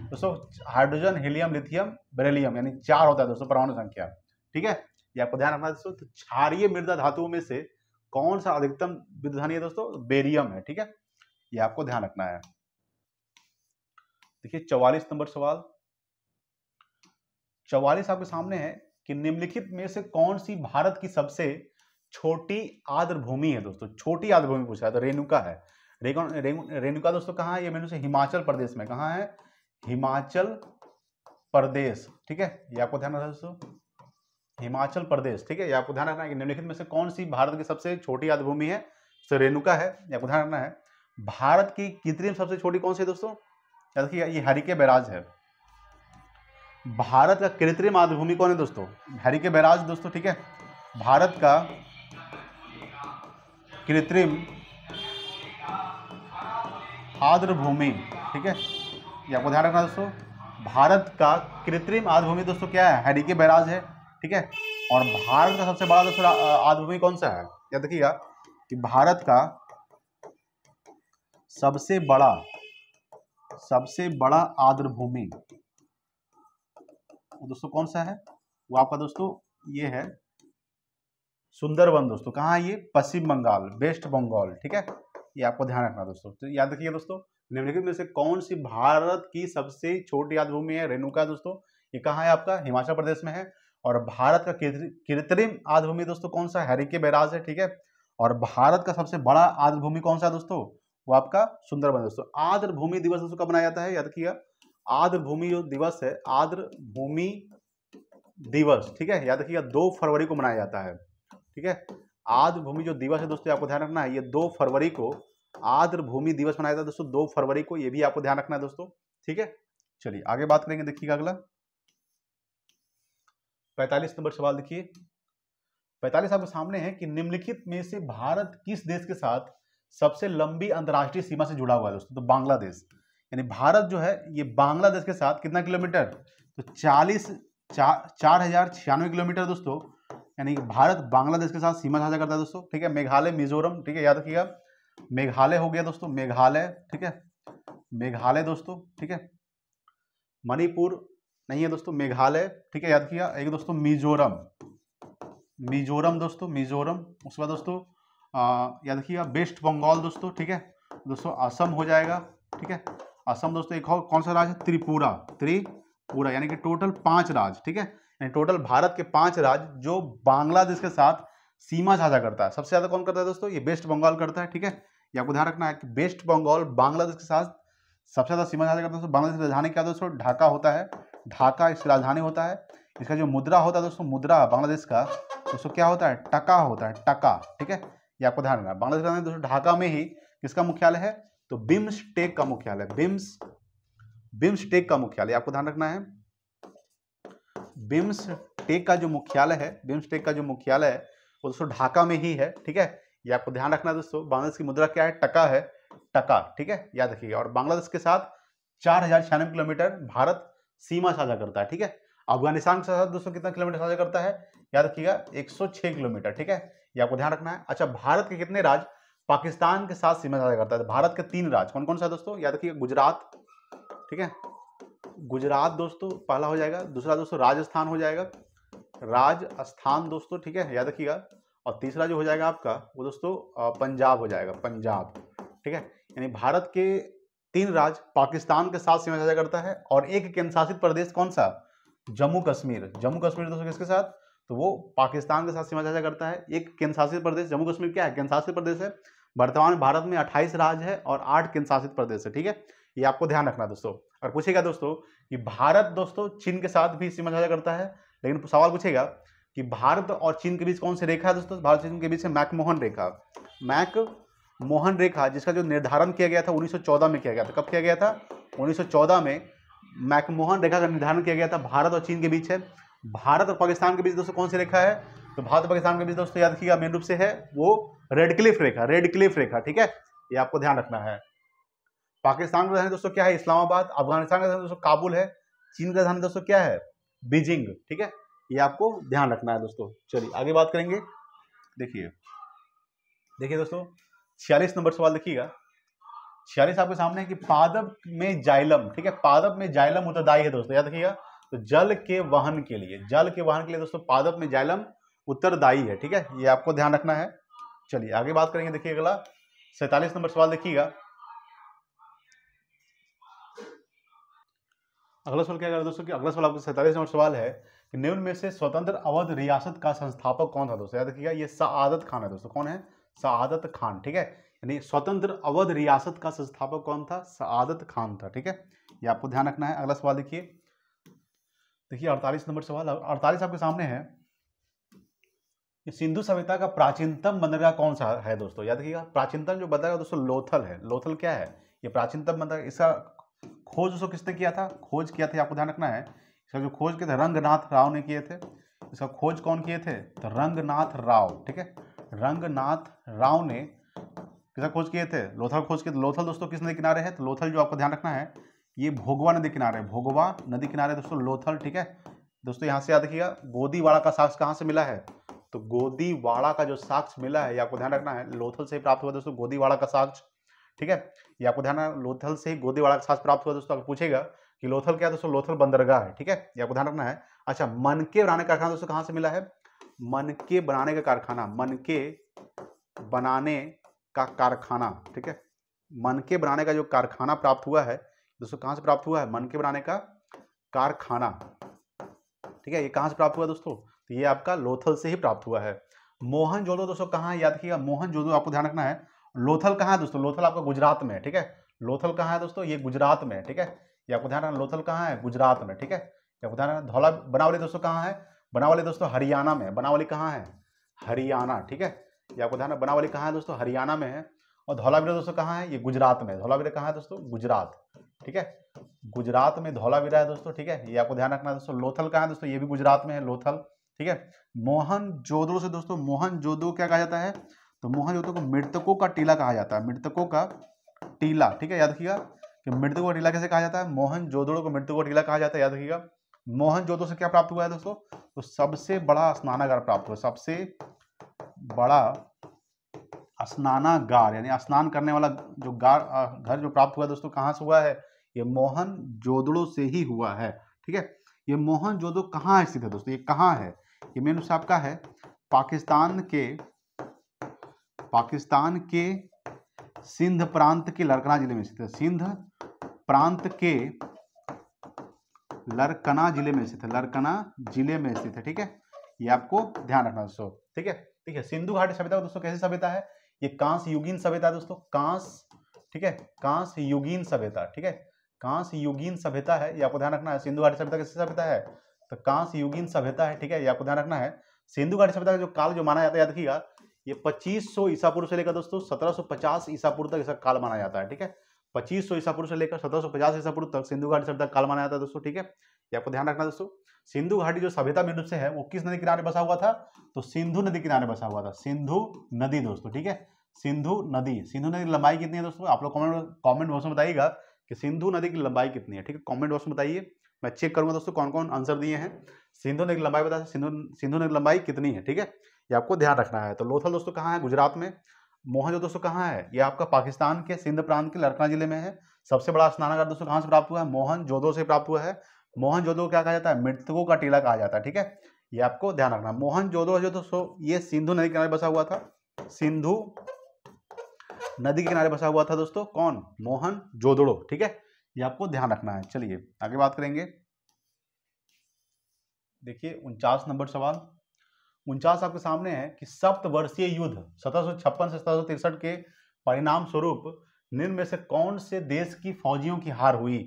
दोस्तों? हाइड्रोजन, हीलियम, लिथियम, बेरिलियम, यानी 4 होता है दोस्तों परमाणु संख्या, ठीक है। ये आपको ध्यान रखना है दोस्तों। तो क्षारीय मृदा धातुओं में से कौन सा अधिकतम विद्युत धनी है दोस्तों? बेरियम है, ठीक है। ये आपको ध्यान रखना है। देखिए 44 नंबर सवाल। 44 आपके सामने है कि निम्नलिखित में से कौन सी भारत की सबसे छोटी आर्द्र भूमि है दोस्तों? छोटी आर्द्र भूमि पूछा है तो रेणुका है। रेणुका दोस्तों कहाँ है? ये मेनू से हिमाचल प्रदेश में। कहाँ है? हिमाचल प्रदेश, ठीक है। ये आपको ध्यान रखना है दोस्तों, हिमाचल प्रदेश, ठीक है। ये आपको ध्यान रखना है कि निम्नलिखित में से कौन सी भारत की सबसे छोटी आर्द्र भूमि है? तो रेणुका है। ये आपको ध्यान रखना है। भारत की कृत्रिम सबसे छोटी कौन सी है दोस्तों? याद रखिएगा, ये हरिके बैराज है। भारत का कृत्रिम आर्द्र भूमि कौन है दोस्तों? हरिके बैराज दोस्तों, ठीक है। भारत का कृत्रिम आर्द्र भूमि, ठीक है। ये आपको ध्यान रखना दोस्तों, भारत का कृत्रिम आर्द्र भूमि दोस्तों क्या है? हरिके बैराज है, ठीक है। और भारत का सबसे बड़ा दोस्तों आर्द्र भूमि कौन सा है? याद रखिएगा कि भारत का सबसे बड़ा आर्द्र भूमि दोस्तों कौन सा है? वो आपका दोस्तों ये है सुंदरवन दोस्तों। कहाँ है ये? पश्चिम बंगाल, वेस्ट बंगाल, ठीक है। ये आपको ध्यान रखना दोस्तों। तो याद रखिए दोस्तों, निम्नलिखित में से कौन सी भारत की सबसे छोटी आर्द्र भूमि है? रेणुका दोस्तों। ये कहाँ है? आपका हिमाचल प्रदेश में है। और भारत का कृत्रिम आर्द्र भूमि दोस्तों कौन सा? हरिके बैराज है, ठीक है। और भारत का सबसे बड़ा आर्द्र भूमि कौन सा दोस्तों? वो आपका सुंदरवन दोस्तों। आर्द्र भूमि दिवस दोस्तों कब मनाया जाता है? याद रखिएगा, आर्द्र भूमि जो दिवस है, आर्द्र भूमि दिवस, ठीक है। याद रखिएगा 2 फरवरी को मनाया जाता है, ठीक है। आर्द्र भूमि जो दिवस है दोस्तों, आपको ध्यान रखना है, ये 2 फरवरी को आर्द्र भूमि दिवस मनाया जाता है दोस्तों, 2 फरवरी को। ये भी आपको ध्यान रखना है दोस्तों, ठीक है। चलिए आगे बात करेंगे। देखिएगा अगला 45 नंबर सवाल। देखिए 45 आपके सामने है कि निम्नलिखित में से भारत किस देश के साथ सबसे लंबी अंतर्राष्ट्रीय सीमा से जुड़ा हुआ है दोस्तों? तो बांग्लादेश। यानी भारत जो है ये बांग्लादेश के साथ कितना किलोमीटर? तो 4096 किलोमीटर दोस्तों। यानी भारत बांग्लादेश के साथ सीमा साझा करता है दोस्तों, ठीक है। मेघालय, मिजोरम, ठीक है। याद रखिएगा, मेघालय हो गया दोस्तों, मेघालय, ठीक है। मेघालय दोस्तों, ठीक है। मणिपुर नहीं है दोस्तों, मेघालय, ठीक है। याद रखिएगा एक दोस्तों मिजोरम, मिजोरम दोस्तों, मिजोरम। उसके बाद दोस्तों याद रखिएगा वेस्ट बंगाल दोस्तों, ठीक है। दोस्तों असम हो जाएगा, ठीक है। असम दोस्तों। एक और कौन सा राज्य? त्रिपुरा, त्रिपुरा। यानी कि टोटल 5 राज्य, ठीक है। यानी टोटल भारत के 5 राज्य जो बांग्लादेश के साथ सीमा साझा करता है। सबसे ज्यादा कौन करता है दोस्तों? ये वेस्ट बंगाल करता है, ठीक है। ये आपको ध्यान रखना है कि वेस्ट बंगाल बांग्लादेश के साथ सबसे ज्यादा सीमा साझा करता है। बांग्लादेश की राजधानी क्या दोस्तों? ढाका होता है, ढाका इसकी राजधानी होता है। इसका जो मुद्रा होता है दोस्तों, मुद्रा बांग्लादेश का दोस्तों क्या होता है? टका होता है, टका, ठीक है। ये आपको ध्यान रखना है। बांग्लादेश का दोस्तों ढाका में ही किसका मुख्यालय है? तो बिम्सटेक का मुख्यालय, बिम्सटेक का मुख्यालय आपको ध्यान रखना है। बिम्सटेक का जो मुख्यालय है, बिम्सटेक का जो मुख्यालय है वो दोस्तों ढाका में ही है, ठीक है। ये आपको ध्यान रखना है दोस्तों। बांग्लादेश की मुद्रा क्या है? टका है, टका, ठीक है। याद रखिएगा। और बांग्लादेश के साथ 4096 किलोमीटर भारत सीमा साझा करता है, ठीक है। अफगानिस्तान के साथ दोस्तों कितना किलोमीटर साझा करता है? याद रखिएगा 106 किलोमीटर, ठीक है। ये आपको ध्यान रखना है। अच्छा, भारत के कितने राज्य पाकिस्तान के साथ सीमा साझा करता है? तो भारत के 3 राज्य कौन कौन सा दोस्तों? याद रखिएगा गुजरात, ठीक है। गुजरात दोस्तों पहला हो जाएगा। दूसरा दोस्तों राजस्थान हो जाएगा, राजस्थान दोस्तों, ठीक है। याद रखिएगा। और तीसरा जो हो जाएगा आपका वो दोस्तों पंजाब हो जाएगा, पंजाब, ठीक है। यानी भारत के 3 राज्य पाकिस्तान के साथ सीमा साझा करता है। और एक केंद्र शासित प्रदेश कौन सा? जम्मू कश्मीर। जम्मू कश्मीर दोस्तों किसके साथ? तो वो पाकिस्तान के साथ सीमा साझा करता है। एक केंद्र शासित प्रदेश जम्मू कश्मीर क्या है? केंद्र शासित प्रदेश है। वर्तमान में भारत में 28 राज्य है और 8 केंद्र शासित प्रदेश है, ठीक है। ये आपको ध्यान रखना दोस्तों। और पूछेगा दोस्तों कि भारत दोस्तों चीन के साथ भी सीमा साझा करता है, लेकिन सवाल पूछेगा कि भारत और चीन के बीच कौन सी रेखा है दोस्तों? भारत चीन के बीच में मैकमोहन रेखा, मैकमोहन रेखा, जिसका जो निर्धारण किया गया था 1914 में किया गया था। कब किया गया था? 1914 में मैकमोहन रेखा का निर्धारण किया गया था। भारत और चीन के बीच है। भारत और पाकिस्तान के बीच दोस्तों कौन सी रेखा है? तो भारत और पाकिस्तान के बीच दोस्तों याद रखिएगा मेन रूप से है वो रेड क्लिफ रेखा, रेड क्लिफ रेखा, ठीक है। ये आपको ध्यान रखना है। पाकिस्तान का राजधानी दोस्तों क्या है? इस्लामाबाद। अफगानिस्तान का राजधानी दोस्तों काबुल है। चीन का राजधानी दोस्तों क्या है? बीजिंग। ठीक है, ये आपको ध्यान रखना है दोस्तों। चलिए आगे बात करेंगे। देखिए देखिए दोस्तों 46 नंबर सवाल देखिएगा। 46 आपके सामने है कि पादप में जाइलम, ठीक है, पादप में जाइलम उत्तरदायी है दोस्तों, याद रखिएगा। तो जल के वहन के लिए दोस्तों पादप में जाइलम उत्तरदायी है। ठीक है, ये आपको ध्यान रखना है। चलिए आगे बात करेंगे। देखिए अगला 47 नंबर सवाल देखिएगा। अगला सवाल क्या है दोस्तों कि अगला सवाल आपका 47 नंबर सवाल है कि निम्न में से स्वतंत्र अवध रियासत का संस्थापक कौन था दोस्तों? याद रखिएगा, ये सआदत खान है दोस्तों। कौन है? सआदत खान। ठीक है, यानी स्वतंत्र अवध रियासत का संस्थापक कौन था? सआदत खान था। ठीक है, ये आपको ध्यान रखना है। अगला सवाल देखिए 48 नंबर सवाल। 48 आपके सामने है कि सिंधु सभ्यता का प्राचीनतम बंदरगाह कौन सा है दोस्तों? याद रखिएगा, प्राचीनतम जो बंदरगाह दोस्तों लोथल है। लोथल क्या है? ये प्राचीनतम बंदरगाह। इसका खोज दोस्तों किसने किया था? खोज किया था, आपको ध्यान रखना है। इसका जो खोज किए थे रंगनाथ राव ने किए थे। इसका खोज कौन किए थे? तो रंगनाथ राव। ठीक है, रंगनाथ राव ने किसका खोज किए थे? लोथल खोज किए। लोथल दोस्तों किस नदी किनारे है? तो लोथल जो आपको ध्यान रखना है ये भोगवा नदी किनारे, भोगवा नदी किनारे दोस्तों लोथल। ठीक है दोस्तों, यहाँ से याद रखिएगा गोदीवाड़ा का साक्ष्य कहाँ से मिला है? तो गोदीवाड़ा का जो साक्ष्य मिला है ये आपको ध्यान रखना है लोथल से प्राप्त हुआ दोस्तों, गोदीवाड़ा का साक्ष्य। ठीक है, ये आपको ध्यान रखना, लोथल से ही गोदीवाड़ा का साक्ष्य प्राप्त हुआ दोस्तों। अगर पूछेगा कि लोथल क्या है दोस्तों? लोथल बंदरगाह है। ठीक है, ये आपको ध्यान रखना है। अच्छा, मनके बनाने का कारखाना दोस्तों कहाँ से मिला है? मनके बनाने का कारखाना, मनके बनाने का कारखाना। ठीक है, मनके बनाने का जो कारखाना प्राप्त हुआ है दोस्तों, कहाँ से प्राप्त हुआ है? मनके बनाने का कारखाना। ठीक है, ये कहाँ से प्राप्त हुआ दोस्तों? तो ये आपका लोथल से ही प्राप्त हुआ है। मोहनजोदड़ो दोस्तों कहाँ है? याद रखिएगा, मोहनजोदड़ो आपको ध्यान रखना है। लोथल कहाँ है दोस्तों? लोथल आपका गुजरात में है। ठीक है, लोथल कहाँ है दोस्तों? ये गुजरात में है। ठीक है, ये आपको ध्यान रखना, लोथल कहाँ है? गुजरात में। ठीक है, ये आपको ध्यान रखना। धौला बनावली दोस्तों कहाँ है? बनावली दोस्तों हरियाणा में। बनावली कहाँ है? हरियाणा। ठीक है, ये आपको ध्यान रखना, बनावली कहाँ है दोस्तों? हरियाणा में है। और धौलावीरा दोस्तों कहाँ है? ये गुजरात में। धौलावीरा कहाँ है दोस्तों? गुजरात। ठीक है, गुजरात में धौलावीरा है दोस्तों। ठीक है, ये आपको ध्यान रखना है दोस्तों। लोथल कहाँ है दोस्तों? ये भी गुजरात में है, लोथल। ठीक है, मोहनजोदड़ो से दोस्तों, मोहनजोदड़ो क्या कहा जाता है? तो मोहनजोदड़ो को मृतकों का टीला कहा जाता है, मृतकों का टीला। ठीक है, याद रखिएगा कि मृतकों का टीला कैसे कहा जाता है? मोहनजोदड़ो को मृतकों का टीला कहा जाता है, याद रखिएगा। मोहनजोदड़ो से क्या प्राप्त हुआ है दोस्तों? तो सबसे बड़ा स्नानागार प्राप्त हुआ, सबसे बड़ा स्नानागार, यानी स्नान करने वाला जो घर जो प्राप्त हुआ है दोस्तों, कहाँ से हुआ है? ये मोहनजोदड़ो से ही हुआ है। ठीक है, ये मोहनजोदड़ो कहाँ स्थित है दोस्तों? ये कहाँ है? ये मेन रूप से आपका है पाकिस्तान के सिंध प्रांत के लरकना जिले में स्थित है। सिंध प्रांत के लरकना जिले में स्थित है, लरकना जिले में स्थित है। ठीक है, ये आपको ध्यान रखना दोस्तों। ठीक है, ठीक है, सिंधु घाटी सभ्यता दोस्तों कैसी सभ्यता है? ये कांस्य युगीन सभ्यता दोस्तों, कांस्य। ठीक है, कांस्य युगीन सभ्यता। ठीक है, कांस्य युगीन सभ्यता है, ये आपको ध्यान रखना है। सिंधु घाटी सभ्यता कैसी सभ्यता है? तो कांस्य युगीन सभ्यता है। ठीक है, ये आपको ध्यान रखना है। सिंधु घाटी सभ्यता का जो काल जो माना जाता है, याद रखिएगा, ये 2500 ईसा पूर्व से लेकर दोस्तों 1750 ईसा पूर्व तक इसका काल माना जाता है। ठीक है, 2500 ईसा पूर्व से लेकर 1750 ईसा पूर्व तक सिंधु घाटी सभ्यता काल माना जाता है दोस्तों। ठीक है, ये आपको ध्यान रखना दोस्तों। सिंधु घाटी जो सभ्यता में रूप से है वो किस नदी किनारे बसा हुआ था? तो सिंधु नदी किनारे बसा हुआ था, सिंधु नदी दोस्तों। ठीक है, सिंधु नदी की लंबाई कितनी है दोस्तों? आप लोग कमेंट बॉक्स में बताइएगा कि सिंधु नदी की लंबाई कितनी है। ठीक है, कमेंट बॉक्स में बताइए, मैं चेक करूंगा दोस्तों कौन कौन आंसर दिए हैं। सिंधु नदी की लंबाई बता, सिंधु नदी की लंबाई कितनी है? ठीक है, ये आपको ध्यान रखना है। तो लोथल दोस्तों कहाँ है? गुजरात में। मोहनजोदड़ो दोस्तों कहाँ है? ये आपका पाकिस्तान के सिंध प्रांत के लरकना जिले में है। सबसे बड़ा स्नानागार दोस्तों कहाँ से प्राप्त हुआ है? मोहनजोदड़ो से प्राप्त हुआ है। मोहनजोदड़ो क्या कहा जाता है? मृतकों का टीला कहा जाता है। ठीक है, ये आपको ध्यान रखना। मोहनजोदड़ो जो दोस्तों ये सिंधु नदी किनारे बसा हुआ था, सिंधु नदी के किनारे बसा हुआ था दोस्तों। कौन? मोहनजोदड़ो। ठीक है, ये आपको ध्यान रखना है। चलिए आगे बात करेंगे। देखिए 49 नंबर सवाल। 49 आपके सामने है कि सप्तवर्षीय युद्ध 1756 से 1763 के परिणाम स्वरूप निम्न में से कौन से देश की फौजियों की हार हुई?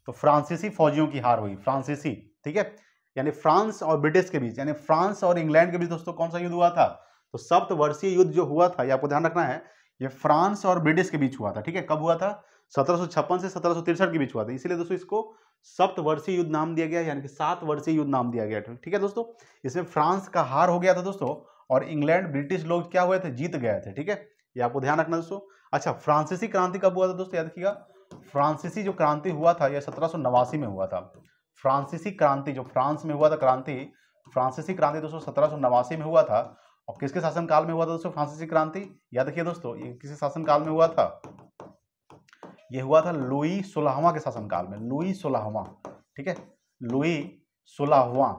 तो फ्रांसीसी फौजियों की हार हुई, फ्रांसीसी। ठीक है, यानी फ्रांस और ब्रिटिश के बीच, यानी फ्रांस और इंग्लैंड के बीच दोस्तों कौन सा युद्ध हुआ था? तो सप्तवर्षीय युद्ध जो हुआ था, ये आपको ध्यान रखना है, ये फ्रांस और ब्रिटिश के बीच हुआ था। ठीक है, कब हुआ था? 1756 से 1763 के बीच हुआ था, इसीलिए दोस्तों इसको सप्तवर्षीय युद्ध नाम दिया गया, यानी कि 7 वर्षीय युद्ध नाम दिया गया। ठीक है दोस्तों, इसमें फ्रांस का हार हो गया था दोस्तों, और इंग्लैंड ब्रिटिश लोग क्या हुए थे? जीत गए थे। ठीक है, ये आपको ध्यान रखना दोस्तों। अच्छा, फ्रांसीसी क्रांति कब हुआ था दोस्तों? याद रखिएगा, फ्रांसीसी जो क्रांति हुआ था यह 1789 में हुआ था। फ्रांसीसी क्रांति जो फ्रांस में हुआ था क्रांति, फ्रांसीसी क्रांति दोस्तों 1789 में हुआ था। और किसके शासनकाल में हुआ था दोस्तों फ्रांसीसी क्रांति? याद रखिए दोस्तों, ये किसी शासनकाल में हुआ था? ये हुआ था लुई 16वां के शासनकाल में। लुई 16वां, ठीक है, लुई 16वां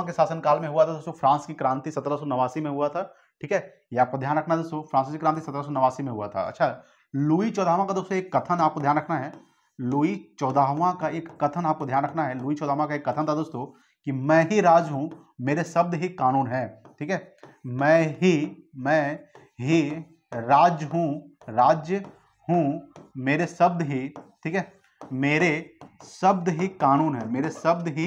के शासनकाल में हुआ था दोस्तों। फ्रांस की क्रांति 1789 में हुआ था, ठीक है, ये आपको ध्यान रखना दोस्तों। फ्रांसीसी क्रांति 1789 में हुआ था। अच्छा, लुई 14वां का दोस्तों एक कथन आपको ध्यान रखना है। लुई 14वां का एक कथन आपको ध्यान रखना है। लुई 14वां का एक कथन था दोस्तों कि मैं ही राज हूं, मेरे शब्द ही कानून है, ठीक है। मैं ही राज्य हूं, मेरे शब्द ही, ठीक है, मेरे शब्द ही कानून है, मेरे शब्द ही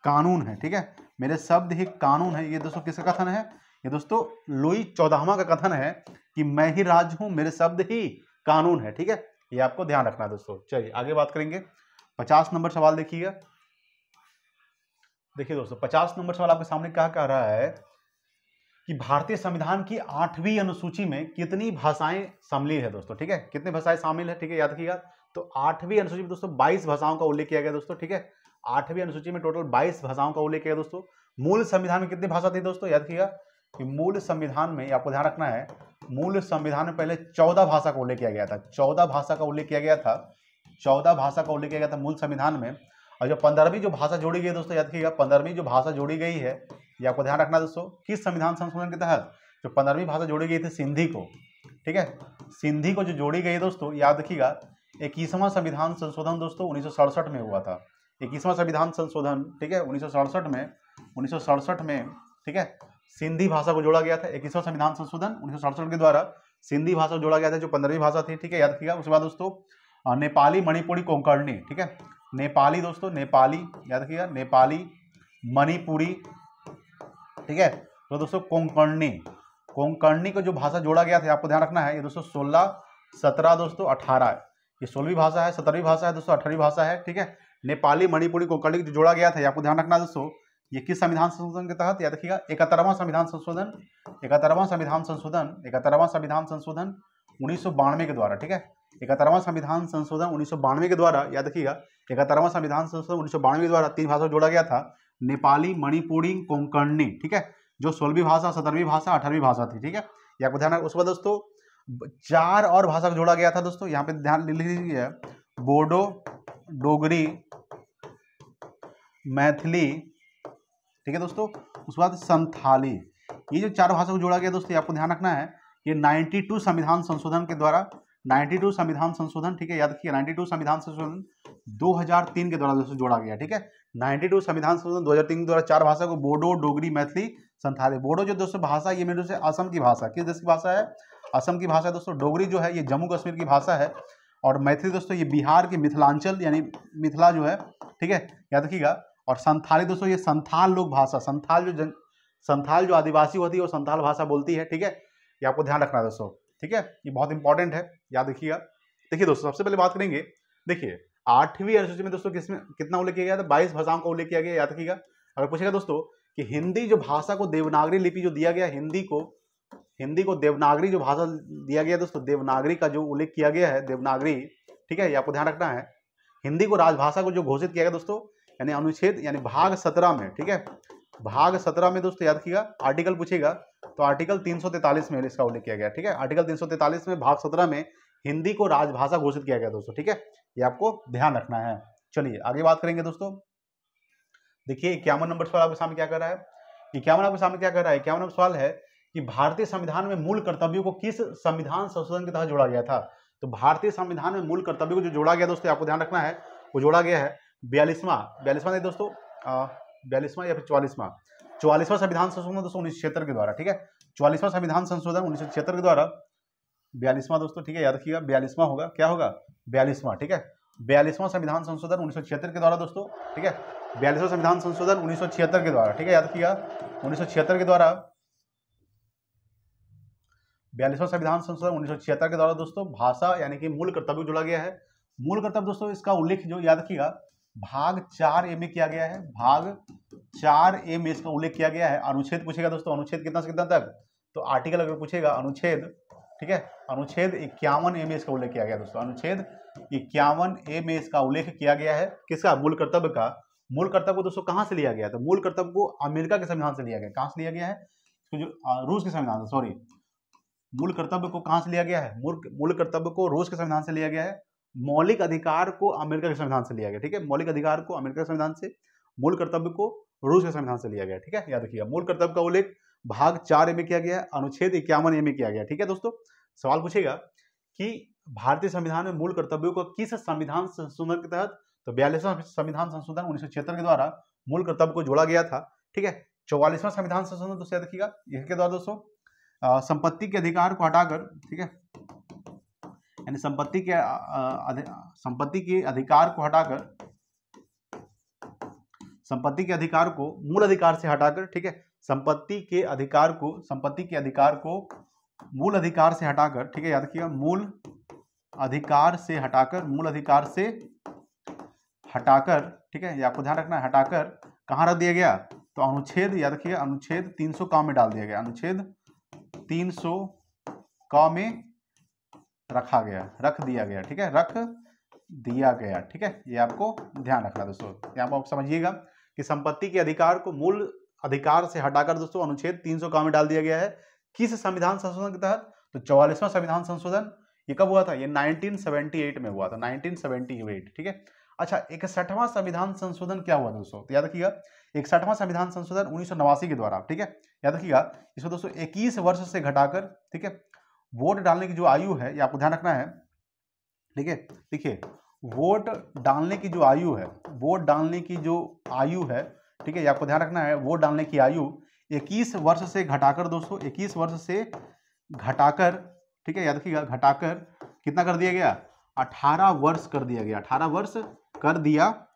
कानून है, ठीक है, मेरे शब्द ही कानून है। ये दोस्तों किसका कथन है? ये दोस्तों लुई 14वां का कथन है कि मैं ही राज हूं, मेरे शब्द ही कानून है, ठीक है, ये आपको ध्यान रखना है दोस्तों। चलिए आगे बात करेंगे। 50 नंबर सवाल देखिएगा। देखिए दोस्तों 50 नंबर सवाल आपके सामने क्या कह रहा है कि भारतीय संविधान की 8वीं अनुसूची में कितनी भाषाएं सम्मिलित है दोस्तों, ठीक है, कितनी भाषाएं शामिल है, ठीक है, याद रखिएगा। तो 8वीं अनुसूची में दोस्तों 22 भाषाओं का उल्लेख किया गया दोस्तों, ठीक है, 8वीं अनुसूची में टोटल 22 भाषाओं का उल्लेख किया गया दोस्तों। मूल संविधान में कितनी भाषा थी दोस्तों? याद रखिएगा कि मूल संविधान में, आपको ध्यान रखना है, मूल संविधान में पहले 14 भाषा का उल्लेख किया गया था। 14 भाषा का उल्लेख किया गया था, 14 भाषा का उल्लेख किया गया था मूल संविधान में। और जो 15वीं जो भाषा जोड़ी गई है दोस्तों, याद रखिएगा 15वीं जो भाषा जोड़ी गई है, ये आपको ध्यान रखना दोस्तों, किस संविधान संशोधन के तहत जो 15वीं भाषा जोड़ी गई थी सिंधी को, ठीक है, सिंधी को जो जोड़ी गई है दोस्तों, याद रखिएगा 21वां संविधान संशोधन दोस्तों 1967 में हुआ था। 21वां संविधान संशोधन, ठीक है, 1967 में, ठीक है, सिंधी भाषा को जोड़ा गया था। 21वां संविधान संशोधन 1967 के द्वारा सिंधी भाषा को जोड़ा गया था, जो 15वीं भाषा थी, ठीक है, याद रखिएगा। उसके बाद दोस्तों नेपाली, मणिपुरी, कोंकणी, ठीक है, नेपाली दोस्तों, नेपाली, याद रखिएगा, नेपाली, मणिपुरी, ठीक है, तो दोस्तों कोंकणी को जो भाषा जोड़ा गया था, आपको ध्यान रखना है, ये दोस्तों 16, 17 दोस्तों 18, ये 16वीं भाषा है, 17वीं भाषा है दोस्तों, 18वीं भाषा है, ठीक है। नेपाली, मणिपुरी, कोंकणी जो जोड़ा गया था, आपको ध्यान रखना दोस्तों, ये किस संविधान संशोधन के तहत? याद रखिएगा 71वां संविधान संशोधन, 71वां संविधान संशोधन, 71वां संविधान संशोधन 1992 के द्वारा, ठीक है, 71वां संविधान संशोधन 1992 के द्वारा, याद रखिएगा 71वां संविधान संशोधन 1992 के द्वारा 3 भाषा जोड़ा गया था, नेपाली, मणिपुरी, कोंकणी, ठीक है, जो 16वीं भाषा, 17वीं भाषा, 18वीं भाषा थी, ठीक है, ये आपको ध्यान रखना। उसके बाद दोस्तों 4 और भाषा को जोड़ा गया था दोस्तों, यहाँ पे ध्यान लिख लीजिए, बोडो, डोगरी, मैथिली, ठीक है दोस्तों, उसके बाद संथाली, ये जो 4 भाषा को जोड़ा गया दोस्तों, आपको ध्यान रखना है, ये 92 संविधान संशोधन के द्वारा, 92 संविधान संशोधन, ठीक है, याद रखिए 92 संविधान संशोधन 2003 के द्वारा दोस्तों जोड़ा गया, ठीक है, 92 संविधान संशोधन 2003 के द्वारा 4 भाषा को, बोडो, डोगरी, मैथिली, संथाली। बोडो जो दोस्तों भाषा, ये मेरे से असम की भाषा, किस देश की भाषा है? असम की भाषा है दोस्तों। डोगरी जो है ये जम्मू कश्मीर की भाषा है, और मैथिली दोस्तों ये बिहार के मिथिलांचल यानी मिथिला जो है, ठीक है, याद रखिएगा। और संथाली दोस्तों ये संथाल लोग भाषा, संथाल जो आदिवासी होती है वो संथाल भाषा बोलती है, ठीक है, ये आपको ध्यान रखना है दोस्तों, ठीक है, ये बहुत इंपॉर्टेंट है, याद रखिएगा। देखिए दोस्तों सबसे पहले बात करेंगे, देखिए 8वीं अनुसूची में दोस्तों किसमें कितना उल्लेख किया गया था? 22 भाषाओं का उल्लेख किया गया, याद रखिएगा। अगर पूछेगा दोस्तों कि हिंदी जो भाषा को देवनागरी लिपि जो दिया गया, हिंदी को देवनागरी जो भाषा दिया गया दोस्तों, देवनागरी का जो उल्लेख किया गया है, देवनागरी, ठीक है, ये आपको ध्यान रखना है। हिंदी को राजभाषा को जो घोषित किया गया दोस्तों, यानी अनुच्छेद यानी भाग 17 में, ठीक है, भाग 17 में दोस्तों याद रखिएगा, आर्टिकल पूछेगा तो आर्टिकल 343 में इसका उल्लेख किया गया, ठीक है, आर्टिकल 343 में भाग 17 में हिंदी को राजभाषा घोषित किया गया दोस्तों, ठीक है, ये आपको ध्यान रखना है। चलिए आगे बात करेंगे दोस्तों। देखिए 51 नंबर सवाल आपके सामने क्या कर रहा है? 51 आपके सामने क्या कर रहा है? 51 नंबर सवाल है कि भारतीय संविधान में मूल कर्तव्यों को किस संविधान संशोधन के तहत जोड़ा गया था? तो भारतीय संविधान में मूल कर्तव्यों को जो जोड़ा गया दोस्तों, आपको ध्यान रखना है, वो जोड़ा गया है 42वां दोस्तों, 42वां या फिर 44वां संविधान संशोधन दोस्तों 1976 के द्वारा, ठीक है, 44वां संविधान संशोधन 1976 के द्वारा 42वां दोस्तों, ठीक है, याद रखिएगा 42वां होगा, क्या होगा? 42वां, ठीक है, 42वां संविधान संशोधन 1976 के द्वारा दोस्तों, ठीक है, 42वां संविधान संशोधन 1976 के द्वारा, ठीक है, याद रखिएगा 1976 के द्वारा, 42वां संविधान संशोधन 1976 के द्वारा दोस्तों भाषा यानी कि मूल कर्तव्य जोड़ा गया है। मूल कर्तव्य दोस्तों इसका उल्लेख जो याद रखिएगा भाग 4A में किया गया है, भाग 4A में इसका उल्लेख किया गया है। अनुच्छेद पूछेगा दोस्तों, अनुच्छेद कितना से कितना तक? तो आर्टिकल अगर पूछेगा अनुच्छेद, ठीक है। अनुच्छेद 51A में इसका उल्लेख किया गया दोस्तों, अनुच्छेद 51A में इसका उल्लेख किया गया है। किसका? मूल कर्तव्य का। मूल कर्तव्य को दोस्तों कहां से लिया गया? तो मूल कर्तव्य को अमेरिका के संविधान से लिया गया। कहां से लिया गया है? तो जो रूस के संविधान से, सॉरी, मूल कर्तव्य को कहां से लिया गया है? मूल कर्तव्य को रूस के संविधान से लिया गया है। मौलिक अधिकार को अमेरिका के संविधान से लिया गया, ठीक है। मौलिक अधिकार को अमेरिका के संविधान से, मूल कर्तव्य को रूस के संविधान से लिया गया, ठीक है। याद रखिएगा, मूल कर्तव्य का उल्लेख भाग 4A में किया गया है, अनुच्छेद 51A में किया गया, ठीक है दोस्तों। सवाल पूछेगा कि भारतीय संविधान में मूल कर्तव्यों को किस संविधान संशोधन के तहत, तो 42वां संविधान संशोधन 1976 के द्वारा मूल कर्तव्य को जोड़ा गया था, ठीक है। 44वां संविधान संशोधन दोस्तों याद रखिएगा, इसके द्वारा दोस्तों संपत्ति के अधिकार को हटाकर, ठीक है, यानी संपत्ति के अधिकार को हटाकर, संपत्ति के अधिकार को मूल अधिकार से हटाकर, ठीक है, संपत्ति के अधिकार को मूल अधिकार से हटाकर, ठीक है, याद रखिएगा, मूल अधिकार से हटाकर, ठीक है, ये आपको ध्यान रखना है, हटाकर कहाँ रख दिया गया? तो अनुच्छेद, याद रखिएगा, अनुच्छेद 300 में डाल दिया गया, अनुच्छेद 300 में रख दिया गया, ठीक है, रख दिया गया, ठीक है। ये आपको ध्यान रखना दोस्तों। यहाँ पर आप समझिएगा कि संपत्ति के अधिकार को मूल अधिकार से हटाकर दोस्तों अनुच्छेद 300 में डाल दिया गया है। किस संविधान संशोधन के तहत? तो 44वां संविधान संशोधन। ये कब हुआ था? ये 1978 में हुआ था, 1978, ठीक है। अच्छा, 61वां संविधान संशोधन क्या हुआ दोस्तों? तो याद रखिएगा, 61वां संविधान संशोधन 1989 के द्वारा, ठीक है। याद रखिएगा, इसमें दोस्तों 21 वर्ष से घटाकर, ठीक है, वोट डालने की जो आयु है, ये आपको ध्यान रखना है, ठीक है। देखिए, वोट डालने की जो आयु है, ठीक है, ये आपको ध्यान रखना है, वोट डालने की आयु 21 वर्ष से घटाकर दोस्तों, 21 वर्ष से घटाकर, ठीक है, याद रखिएगा, घटाकर कितना कर दिया गया? 18 वर्ष कर दिया गया, 18 वर्ष कर दिया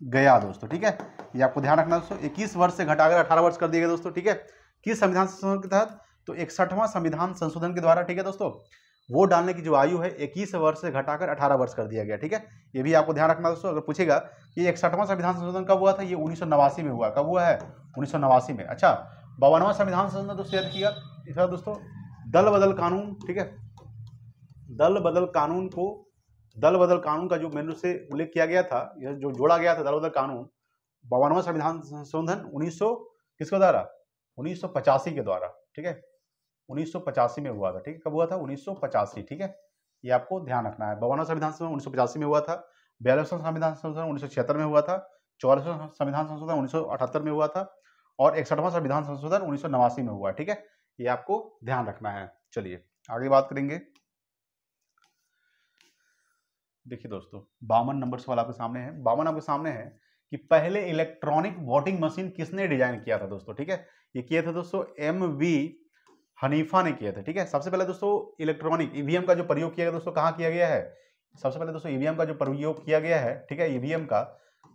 गया दोस्तों, ठीक है। ये आपको ध्यान रखना दोस्तों, 21 वर्ष से घटाकर 18 वर्ष कर दिया गया दोस्तों, ठीक है। किस संविधान संशोधन के तहत? तो 61वां संविधान संशोधन के द्वारा, ठीक है दोस्तों। वोट डालने की जो आयु है 21 वर्ष से घटाकर 18 वर्ष कर दिया गया, ठीक है। ये भी आपको ध्यान रखना दोस्तों। अगर पूछेगा कि 61वां संविधान संशोधन कब हुआ था? ये 1989 में हुआ। कब हुआ है? 1989 में। अच्छा, 52वां संविधान संशोधन दोस्तों याद किया, इसका दोस्तों दल बदल कानून, ठीक है, दल बदल कानून का जो मेनू से उल्लेख किया गया था, यह जो जोड़ा गया था दल बदल कानून, 52वां संविधान संशोधन 1985 के द्वारा, ठीक है, 1985 में हुआ था, ठीक है। कब हुआ था? 1985, ठीक है। ये आपको ध्यान रखना है। 52वां संविधान संशोधन 1985 में हुआ था, 42वां संविधान संशोधन 1976 में हुआ था, 44वां संविधान संशोधन 1978 में हुआ था, और 61वां संविधान संशोधन 1989 में हुआ, ठीक है। ये आपको ध्यान रखना है। चलिए आगे बात करेंगे। देखिए दोस्तों, 52 नंबर सवाल आपके सामने है। 52 आपके सामने है कि पहले इलेक्ट्रॉनिक वोटिंग मशीन किसने डिजाइन किया था दोस्तों, ठीक है। ये किया था दोस्तों MV हनीफा ने किया था, ठीक है। सबसे पहले दोस्तों इलेक्ट्रॉनिक ईवीएम का जो प्रयोग किया गया दोस्तों, कहाँ किया गया है? सबसे पहले दोस्तों ईवीएम का जो प्रयोग किया गया है, ठीक है, ईवीएम का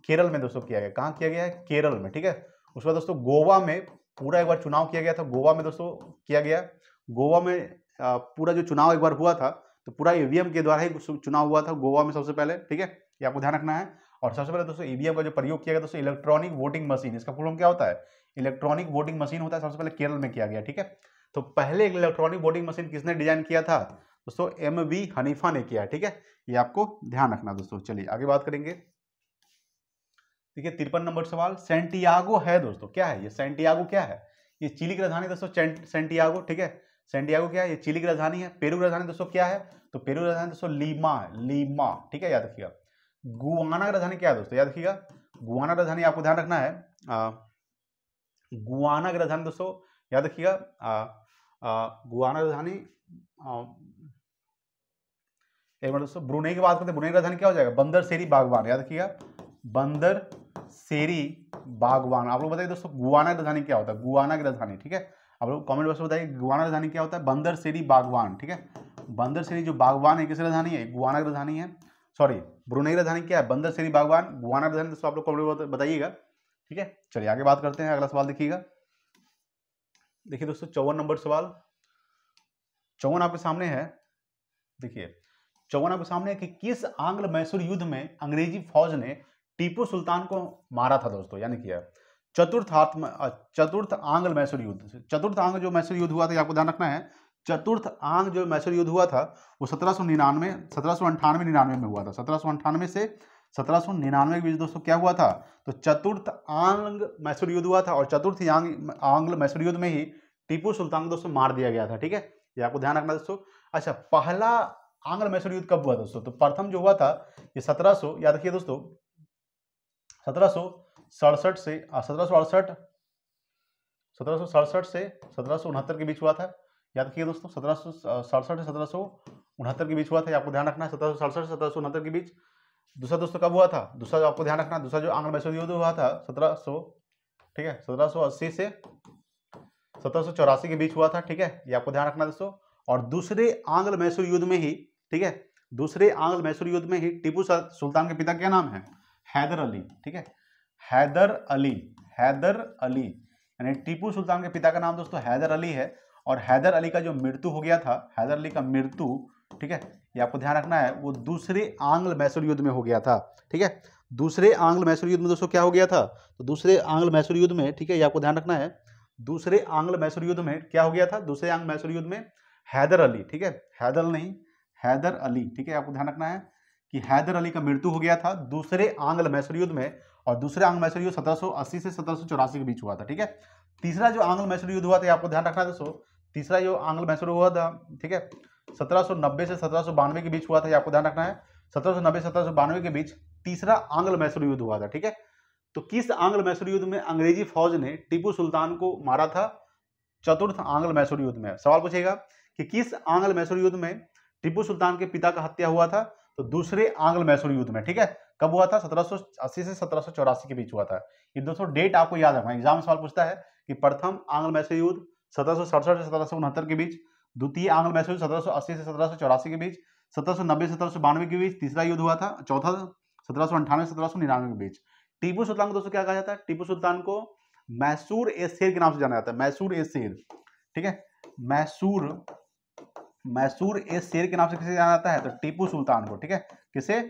केरल में दोस्तों किया गया। कहाँ किया गया है? केरल में, ठीक है। उसके बाद दोस्तों गोवा में पूरा एक बार चुनाव किया गया था, गोवा में दोस्तों किया गया। गोवा में पूरा जो चुनाव एक बार हुआ था, तो पूरा ईवीएम के द्वारा ही चुनाव हुआ था गोवा में सबसे पहले, ठीक है। ये आपको ध्यान रखना है। और सबसे पहले दोस्तों ईवीएम का जो प्रयोग किया गया दोस्तों इलेक्ट्रॉनिक वोटिंग मशीन, इसका फुल फॉर्म क्या होता है? इलेक्ट्रॉनिक वोटिंग मशीन होता है। सबसे पहले केरल में किया गया, ठीक है। तो पहले इलेक्ट्रॉनिक वोटिंग मशीन किसने डिजाइन किया था दोस्तों? MV हनीफा ने किया, ठीक है। ये आपको ध्यान रखना दोस्तों। चलिए आगे बात करेंगे। देखिए 53 नंबर सवाल, सैंटियागो है दोस्तों, क्या है ये? सैंटियागो क्या है? ये चिली की राजधानी दोस्तों, सैंटियागो, ठीक है। सैंटियागो क्या है? ये चिली की राजधानी है। पेरू की राजधानी दोस्तों क्या है? तो पेरू की राजधानी दोस्तों लीमा है, लीमा, ठीक है, याद रखिएगा। गुआना की राजधानी क्या है दोस्तों? याद रखिएगा, गुआना की राजधानी आपको ध्यान रखना है, गुआना की राजधानी दोस्तों याद रखिएगा, गुआना राजधानी, एक बार दोस्तों ब्रुनेई की बात करते हैं। ब्रुनेई की राजधानी क्या हो जाएगा? बंदर सेरी बागवान, याद रखिएगा, बंदर सेरी बागवान। आप लोग बताइए दोस्तों गुआना की राजधानी क्या होता है? गुआना की राजधानी, ठीक है, आप लोग कमेंट बॉक्स में बताइए गुआना की राजधानी क्या होता है? बंदर सेरी बागवान, ठीक है। बंदर सेरी जो बागवान है किस राजधानी है? गुआना की राजधानी है। सॉरी, ब्रुनेई की राजधानी क्या है? बंदर सेरी बागवान। गुआना की राजधानी दोस्तों आप लोग कमेंट बताइएगा, ठीक है। चलिए आगे बात करते हैं। अगला सवाल देखिएगा। देखिए दोस्तों 54 नंबर सवाल, 54 आपके सामने है। देखिए 54 आपके सामने है कि किस आंग्ल मैसूर युद्ध में अंग्रेजी फौज ने टीपू सुल्तान को मारा था दोस्तों, यानी कि चतुर्थ आंग्ल मैसूर युद्ध। चतुर्थ आंग्ल जो मैसूर युद्ध हुआ था, आपको ध्यान रखना है, चतुर्थ आंग्ल जो मैसूर युद्ध हुआ था वो 1798 में हुआ था। 1798 से 1799 के बीच दोस्तों क्या हुआ था, तो चतुर्थ आंग्ल मैसूर युद्ध हुआ था। और चतुर्थ आंग्ल मैसूर युद्ध में ही टीपू सुल्तान को दोस्तों मार दिया गया था। ठीक है, ये आपको ध्यान रखना दोस्तों। अच्छा, पहला आंग्ल मैसूर युद्ध कब हुआ दोस्तों, तो प्रथम जो हुआ था ये 1700, याद रखिए दोस्तों, 1767 से 1767 के बीच हुआ था। याद रखिए दोस्तों, 1767 से 1769 के बीच हुआ था, आपको ध्यान रखना है, 1767 से 1769 के बीच। दूसरा दोस्तों कब हुआ था, दूसरा जो आपको ध्यान रखना, दूसरा जो आंग्ल मैसूर युद्ध हुआ था 1700, ठीक है, 1780 से 1784 के बीच हुआ था। ठीक है, ये आपको ध्यान रखना दोस्तों। और दूसरे आंग्ल मैसूर युद्ध में ही, ठीक है, दूसरे आंग्ल मैसूर युद्ध में ही टीपू सुल्तान के पिता क्या नाम है, हैदर अली। ठीक है, हैदर अली, हैदर अली, यानी टीपू सुल्तान के पिता का नाम दोस्तों हैदर अली है। और हैदर अली का जो मृत्यु हो गया था, हैदर अली का मृत्यु, ठीक है, ये आपको ध्यान रखना है, वो दूसरे आंग्ल मैसूर युद्ध में हो गया था। ठीक है, दूसरे आंग्ल मैसूर युद्ध में दोस्तों क्या हो गया था, तो दूसरे आंग्ल मैसूर युद्ध में, ठीक है, ये आपको ध्यान रखना है, दूसरे आंग्ल मैसूर युद्ध में क्या हो गया था, दूसरे आंग्ल मैसूर युद्ध में हैदर अली, ठीक है, हैदर नहीं, हैदर अली, ठीक है, आपको ध्यान रखना है कि हैदर अली का मृत्यु हो गया था दूसरे आंग्ल मैसूर युद्ध में। और दूसरे आंग्ल मैसूर युद्ध 1780 से 1784 के बीच हुआ था। ठीक है, तीसरा जो आंग्ल मैसूर युद्ध हुआ था, आपको ध्यान रखना है दोस्तों, तीसरा जो आंग्ल मैसूर हुआ था, ठीक है, 1790 से 1792 के बीच हुआ था, आपको ध्यान रखना है, 1790 से 1792 के बीच तीसरा आंग्ल मैसूर युद्ध हुआ था। ठीक है, तो किस आंग्ल मैसूर युद्ध में अंग्रेजी फौज ने टीपू सुल्तान को मारा था, चतुर्थ आंग्ल मैसूर युद्ध में। सवाल पूछेगा कि किस आंग्ल मैसूर युद्ध में टीपू सुल्तान के पिता का हत्या हुआ था, तो दूसरे आंग्ल मैसूर युद्ध में। ठीक है, कब हुआ था, 1780 से 1784 के बीच हुआ था। ये दोस्तों डेट आपको याद रखना, एग्जाम सवाल पूछता है कि प्रथम आंग्ल मैसूर युद्ध 1767 से 1769 के बीच, द्वितीय आंग्ल मैसूर युद्ध 1780 से 1784 के बीच, 1790 से 1792 के बीच तीसरा युद्ध हुआ था, चौथा 1798 से 1799 के बीच। टीपू सुल्तान को दोस्तों क्या कहा जाता है, टीपू सुल्तान को मैसूर ए शेर के नाम से जाना जाता है, मैसूर ए शेर। ठीक है, मैसूर ए शेर के नाम से किसे जाना जाता है, तो टीपू सुल्तान को। ठीक है, किसे,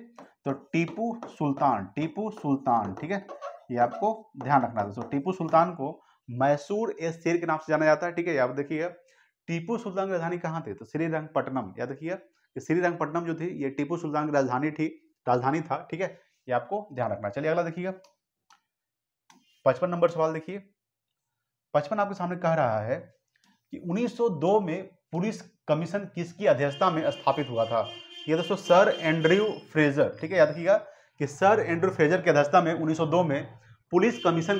तो टीपू सुल्तान, टीपू सुल्तान। ठीक है, ये आपको ध्यान रखना है दोस्तों, टीपू सुल्तान को मैसूर ए शेर के नाम से जाना जाता है। ठीक है, आप देखिए टीपू सुल्तान की राजधानी कहाँ थी, तो श्रीरंगपट्टनम। याद रखिए श्रीरंगपट्टनम जो थी ये टीपू सुल्तान की राजधानी था। ठीक है, ये आपको ध्यान रखना। चलिए अगला देखिएगा, 55 नंबर सवाल देखिए। 55 आपके सामने कह रहा है कि 1902 में पुलिस कमीशन किसकी अध्यक्षता में स्थापित हुआ था। ये दोस्तों सर एंड्रयू फ्रेजर। ठीक है, याद रखिएगा कि सर एंड्रयू फ्रेजर की अध्यक्षता में 1902 में पुलिस कमीशन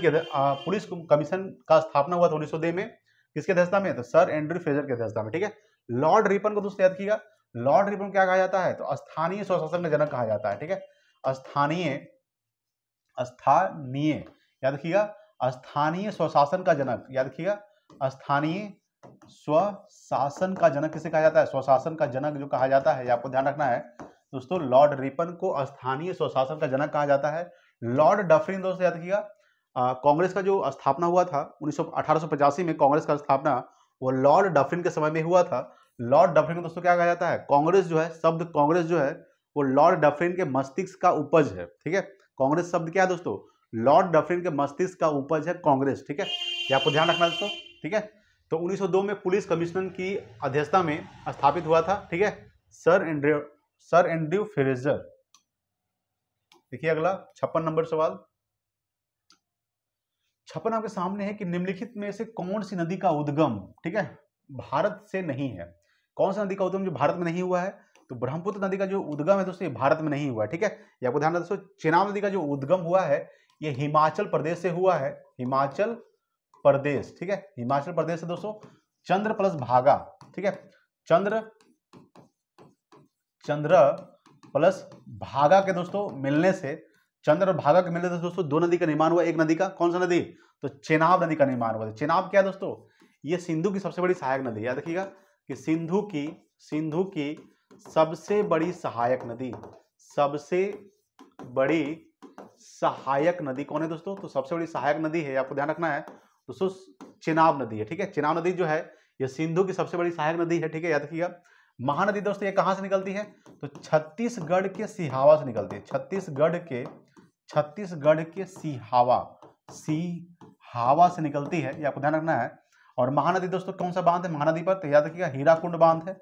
का स्थापना हुआ था। 1902 में किसकी अध्यक्षता में, तो सर एंड्रयू फ्रेजर की अध्यक्षता में। ठीक है, लॉर्ड रिपन को दोस्तों याद रखिएगा, लॉर्ड रिपन क्या कहा जाता है, तो स्थानीय स्वशासन का जनक कहा जाता है। ठीक है, स्थानीय, याद रखिएगा, स्थानीय स्वशासन का जनक, याद रखिएगा, स्थानीय स्वशासन का जनक किसे कहा जाता है, स्वशासन का जनक जो कहा जाता है, आपको ध्यान रखना है दोस्तों, लॉर्ड रिपन को स्थानीय स्वशासन का जनक कहा जाता है। लॉर्ड डफरिन दोस्तों याद रखिएगा, कांग्रेस का जो स्थापना हुआ था 1885 में, कांग्रेस का स्थापना वो लॉर्ड डफरिन के समय में हुआ था। लॉर्ड डफरिन को दोस्तों क्या कहा जाता है, कांग्रेस जो है, शब्द कांग्रेस जो है वो लॉर्ड डफरिन के मस्तिष्क का उपज है। ठीक है, कांग्रेस शब्द क्या है दोस्तों, लॉर्ड डफरिन के मस्तिष्क का उपज है कांग्रेस। ठीक है, ये आपको ध्यान रखना दोस्तों। ठीक है, तो 1902 में पुलिस कमिश्नर की अध्यक्षता में स्थापित हुआ था। ठीक है, सर एंड्रयू फ्रेजर। देखिए अगला 56 नंबर सवाल। 56 आपके सामने है कि निम्नलिखित में से कौन सी नदी का उद्गम, ठीक है, भारत से नहीं है। कौन सा नदी का उद्गम जो भारत में नहीं हुआ है, तो ब्रह्मपुत्र नदी का जो उद्गम है दोस्तों ये भारत में नहीं हुआ है। ठीक है, ये आपको ध्यान रखना दोस्तों। चेनाब नदी का जो उद्गम हुआ है ये हिमाचल प्रदेश से हुआ है, हिमाचल प्रदेश। ठीक है, हिमाचल प्रदेश से दोस्तों चंद्र प्लस भागा। ठीक है, चंद्र प्लस भागा के दोस्तों मिलने से, चंद्र और भागा के मिलने से दोस्तों दो नदी का निर्माण हुआ। एक नदी का, कौन सा नदी, तो चेनाब नदी का निर्माण हुआ। चेनाब क्या है दोस्तों, ये सिंधु की सबसे बड़ी सहायक नदी है। याद रखिएगा कि सिंधु की सबसे बड़ी सहायक नदी, सबसे बड़ी सहायक नदी कौन है दोस्तों, तो सबसे बड़ी सहायक नदी है, आपको ध्यान रखना है दोस्तों, चेनाब नदी है। ठीक है, चेनाब नदी जो है ये सिंधु की सबसे बड़ी सहायक नदी है। ठीक है, याद रखिएगा। महानदी दोस्तों ये कहां से निकलती है, तो छत्तीसगढ़ के सिहावा से निकलती है। छत्तीसगढ़ के हवा से निकलती है, ये आपको ध्यान रखना है। और महानदी दोस्तों कौन सा बांध है महानदी पर, तो याद रखिएगा हीराकुंड बांध है।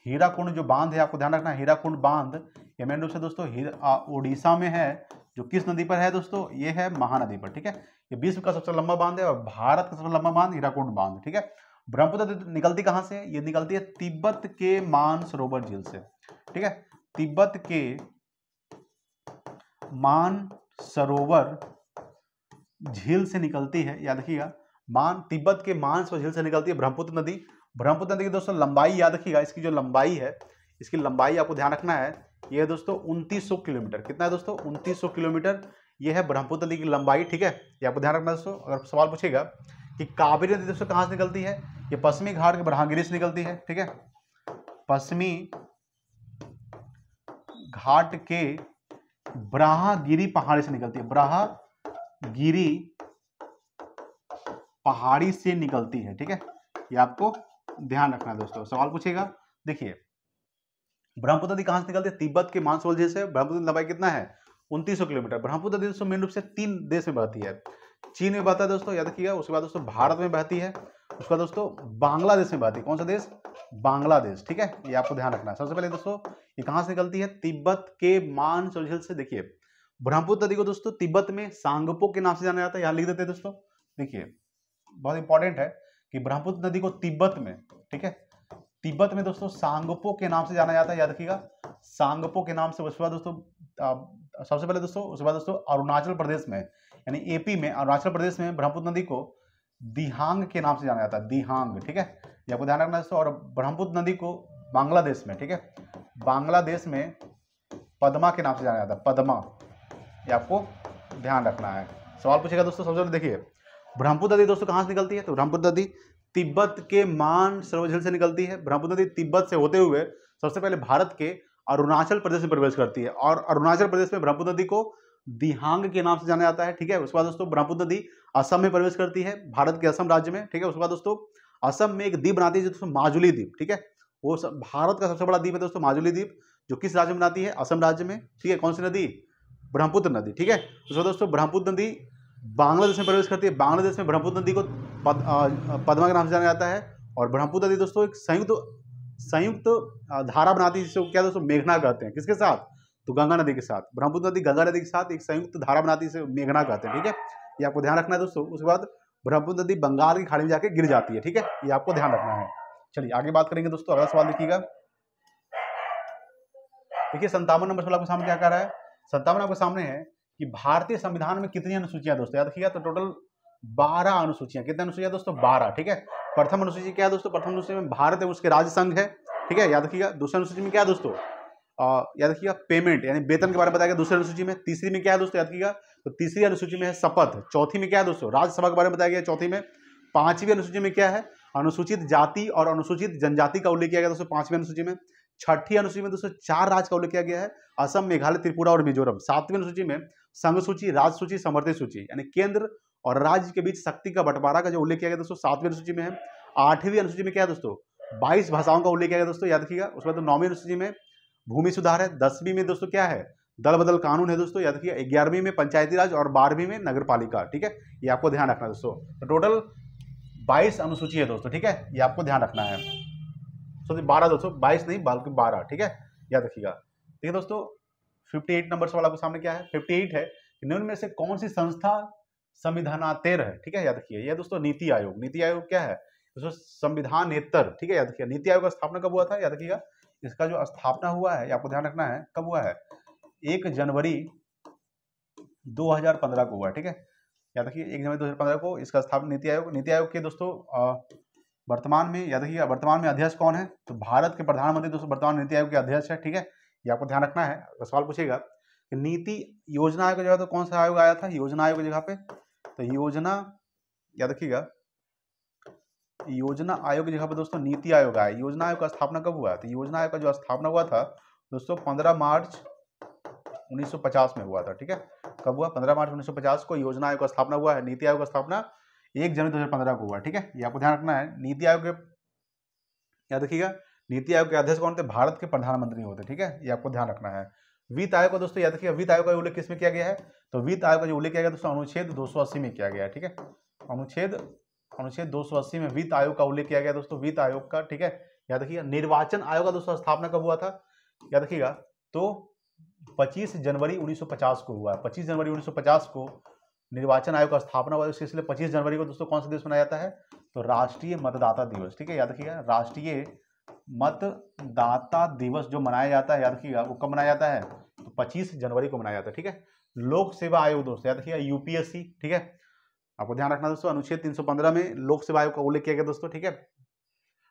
हीराकुंड जो बांध है आपको ध्यान रखना है, हीराकुंड बांध ये मेन रूप से दोस्तों उड़ीसा में है। जो किस नदी पर है दोस्तों, ये है महानदी पर, ठीक है। ये विश्व का सबसे लंबा बांध है और भारत का सबसे लंबा बांध हीराकुंड बांध, ठीक है। ब्रह्मपुत्र नदी निकलती कहाँ से है, ये निकलती है तिब्बत के मानसरोवर झील से, ठीक है। तिब्बत के मानसरोवर झील से निकलती है, याद रखिएगा। तिब्बत के मानसरोवर झील से निकलती है ब्रह्मपुत्र नदी। ब्रह्मपुत्र नदी की दोस्तों लंबाई याद रखिएगा, इसकी जो लंबाई है, इसकी लंबाई आपको ध्यान रखना है, ये है दोस्तों 2900 किलोमीटर। कितना है दोस्तों, 2900 किलोमीटर ये है ब्रह्मपुत्र नदी की लंबाई, ठीक है। ये आपको ध्यान रखना है दोस्तों। अगर सवाल पूछेगा कि कावेरी नदी दोस्तों कहाँ से निकलती है, ये पश्चिमी घाट के ब्रह्मगिरी से निकलती है, ठीक है। पश्चिमी घाट के ब्रह्मगिरी पहाड़ी से निकलती है, ब्रह्मगिरी पहाड़ी से निकलती है, ठीक है। ये आपको ध्यान रखना है दोस्तों। सवाल पूछेगा, देखिए ब्रह्मपुत्र नदी कहां से निकलती है, तिब्बत के मानसरोवर झील से। ब्रह्मपुत्र की लंबाई कितना है, 2900 किलोमीटर। ब्रह्मपुत्र नदी दोस्तों मेन रूप से 3 देश में बहती है। चीन में बहता है दोस्तों, याद रखिएगा। उसके बाद दोस्तों भारत में बहती है। उसके बाद दोस्तों बांग्लादेश में बहती है। कौन सा देश, बांग्लादेश, ठीक है। ये आपको ध्यान रखना है। सबसे पहले दोस्तों ये कहां से निकलती है, तिब्बत के मानसरोवर झील से। देखिए ब्रह्मपुत्र नदी को दोस्तों तिब्बत में सांगपो के नाम से जाना जाता है, यहाँ लिख देते हैं दोस्तों। देखिए बहुत इंपॉर्टेंट है कि ब्रह्मपुत्र नदी को तिब्बत में, ठीक है, तिब्बत में दोस्तों सांगपो के नाम से जाना जाता है, याद रखिएगा, सांगपो के नाम से। उसके बाद दोस्तों सबसे पहले दोस्तों, उसके बाद दोस्तों अरुणाचल प्रदेश में, यानी एपी में, अरुणाचल प्रदेश में ब्रह्मपुत्र नदी को दिहांग के नाम से जाना जाता है, दिहांग, ठीक है। ये आपको ध्यान रखना है दोस्तों। और ब्रह्मपुत्र नदी को बांग्लादेश में, ठीक है, बांग्लादेश में पद्मा के नाम से जाना जाता है, पद्मा। ये आपको ध्यान रखना है। सवाल पूछेगा दोस्तों, सबसे पहले देखिए ब्रह्मपुत्र नदी दोस्तों कहाँ से निकलती है, तो ब्रह्मपुत्र नदी तिब्बत के मानसरोवर झील से निकलती है। ब्रह्मपुत्र नदी तिब्बत से होते हुए सबसे पहले भारत के अरुणाचल प्रदेश में प्रवेश करती है, और अरुणाचल प्रदेश में ब्रह्मपुत्र नदी को दिहांग के नाम से जाना जाता है, ठीक है। उसके बाद दोस्तों ब्रह्मपुत्र नदी असम में प्रवेश करती है, भारत के असम राज्य में, ठीक है। उसके बाद दोस्तों असम में एक द्वीप बनाती है दोस्तों, माजुली द्वीप, ठीक है। वो भारत का सबसे बड़ा द्वीप है दोस्तों, माजुली द्वीप, जो किस राज्य में बनाती है, असम राज्य में, ठीक है। कौन सी नदी, ब्रह्मपुत्र नदी, ठीक है। उसके बाद दोस्तों ब्रह्मपुत्र नदी बांग्लादेश में प्रवेश करती है। बांग्लादेश में ब्रह्मपुत्र नदी को पद्मा के नाम से जाना जाता है। और ब्रह्मपुत्र नदी दोस्तों एक संयुक्त धारा बनाती है, जिसको क्या दोस्तों मेघना कहते हैं। किसके साथ, तो गंगा नदी के साथ। ब्रह्मपुत्र नदी गंगा नदी के साथ एक संयुक्त धारा बनाती है, जिसे मेघना कहते हैं, ठीक है। ये आपको ध्यान रखना है दोस्तों। उसके बाद ब्रह्मपुत्र नदी बंगाल की खाड़ी में जाके गिर जाती है, ठीक है। ये आपको ध्यान रखना है। चलिए आगे बात करेंगे दोस्तों। अगला सवाल देखिएगा। देखिए 57 नंबर सवाल आपके सामने क्या कह रहा है, 57 आपके सामने है कि भारतीय संविधान में कितनी अनुसूचियां दोस्तों, याद रखिएगा। तो टोटल 12 अनुसूचियां। कितनी अनुसूचियां दोस्तों, 12, ठीक है। प्रथम अनुसूची क्या है दोस्तों, प्रथम अनुसूची में भारत है, उसके राज्य संघ है, ठीक है, याद रखिएगा। दूसरी अनुसूची में क्या है दोस्तों, याद रखिएगा पेमेंट यानी वेतन के बारे में बताया गया दूसरी अनुसूची में। तीसरी में क्या है दोस्तों, याद रखिएगा, तो तीसरी अनुसूची में है शपथ। चौथी में क्या है दोस्तों, राज्यसभा के बारे में बताया गया चौथी में। पांचवी अनुसूची में क्या है, अनुसूचित जाति और अनुसूचित जनजाति का उल्लेख किया गया दोस्तों, पांचवी अनुसूची में। छठी अनुसूची में दोस्तों 4 राज्य का उल्लेख किया गया है, असम, मेघालय, त्रिपुरा और मिजोरम। सातवीं अनुसूची में संघ सूची, राज्य सूची, समवर्ती सूची, यानी केंद्र और राज्य के बीच शक्ति का बंटवारा का जो उल्लेख किया गया दोस्तों, 7वीं अनुसूची में है। 8वीं अनुसूची में क्या है दोस्तों, 22 भाषाओं का उल्लेख किया गया दोस्तों, याद रखिएगा। उसके बाद 9वीं अनुसूची में भूमि सुधार है। 10वीं में दोस्तों क्या है, दल बदल कानून है दोस्तों, याद रखिएगा। 11वीं में पंचायती राज और 12वीं में नगर पालिका, ठीक है। ये आपको ध्यान रखना है दोस्तों। तो टोटल 22 अनुसूची है दोस्तों, ठीक है। ये आपको ध्यान रखना है। 12 दोस्तों, 22 नहीं बल्कि 12, ठीक है, याद रखिएगा। ठीक है दोस्तों, 58 नंबर सवाल आपके सामने क्या है, 58 है कि निम्न में से कौन सी संस्था संविधानातेर है, ठीक है, याद रखिए। यह दोस्तों नीति आयोग। नीति आयोग क्या है दोस्तों, संविधानेतर, ठीक है, याद रखिए। नीति आयोग का स्थापना कब हुआ था, याद रखिएगा। इसका जो स्थापना हुआ है, आपको ध्यान रखना है, कब हुआ है, 1 जनवरी 2015 को हुआ, ठीक है, याद रखिए। 1 जनवरी 2015 को इसका स्थापना नीति आयोग। नीति आयोग के दोस्तों वर्तमान में, याद रखिएगा, वर्तमान में अध्यक्ष कौन है, तो भारत के प्रधानमंत्री दोस्तों वर्तमान नीति आयोग के अध्यक्ष है, ठीक है। ये आपको ध्यान रखना है। तो सवाल पूछेगा कि नीति योजना आयोग की जगह तो कौन सा आयोग आया था, योजना आयोग की जगह पे, तो योजना, याद रखिएगा, योजना आयोग की जगह पे दोस्तों नीति आयोग आया। योजना आयोग का स्थापना कब हुआ, तो योजना आयोग का जो स्थापना हुआ था दोस्तों 15 मार्च 1950 में हुआ था, ठीक है। कब हुआ, 15 मार्च 1950 को योजना आयोग का स्थापना हुआ है। नीति आयोग का स्थापना 1 जनवरी 2015 को हुआ, ठीक है। ये आपको ध्यान रखना है। नीति आयोग के, याद रखिएगा, नीति आयोग के अध्यक्ष कौन थे, भारत के प्रधानमंत्री होते, ठीक है। ये आपको ध्यान रखना है। वित्त आयोग को दोस्तों, याद रखिएगा, वित्त आयोग का उल्लेख किसमें किया गया है, तो वित्त आयोग का जो उल्लेख किया गया दोस्तों अनुच्छेद 280 में किया गया है, ठीक है। अनुच्छेद 280 में वित्त आयोग का उल्लेख किया गया दोस्तों, वित्त आयोग का, ठीक है। याद रखिएगा निर्वाचन आयोग का दोस्तों स्थापना कब हुआ था, याद रखिएगा, तो 25 जनवरी 1950 को हुआ। 25 जनवरी 1950 को निर्वाचन आयोग का स्थापना हुआ। इसलिए 25 जनवरी को दोस्तों कौन सा दिवस मनाया जाता है, तो राष्ट्रीय मतदाता दिवस, ठीक है। याद रखिएगा राष्ट्रीय मतदाता दिवस जो मनाया जाता है, याद रखिएगा वो कब मनाया जाता है, तो 25 जनवरी को मनाया जाता है, ठीक है। लोक सेवा आयोग दोस्तों, याद रखिएगा यूपीएससी, ठीक है। आपको ध्यान रखना दोस्तों, अनुच्छेद 315 में लोक सेवा आयोग का उल्लेख किया गया दोस्तों, ठीक है।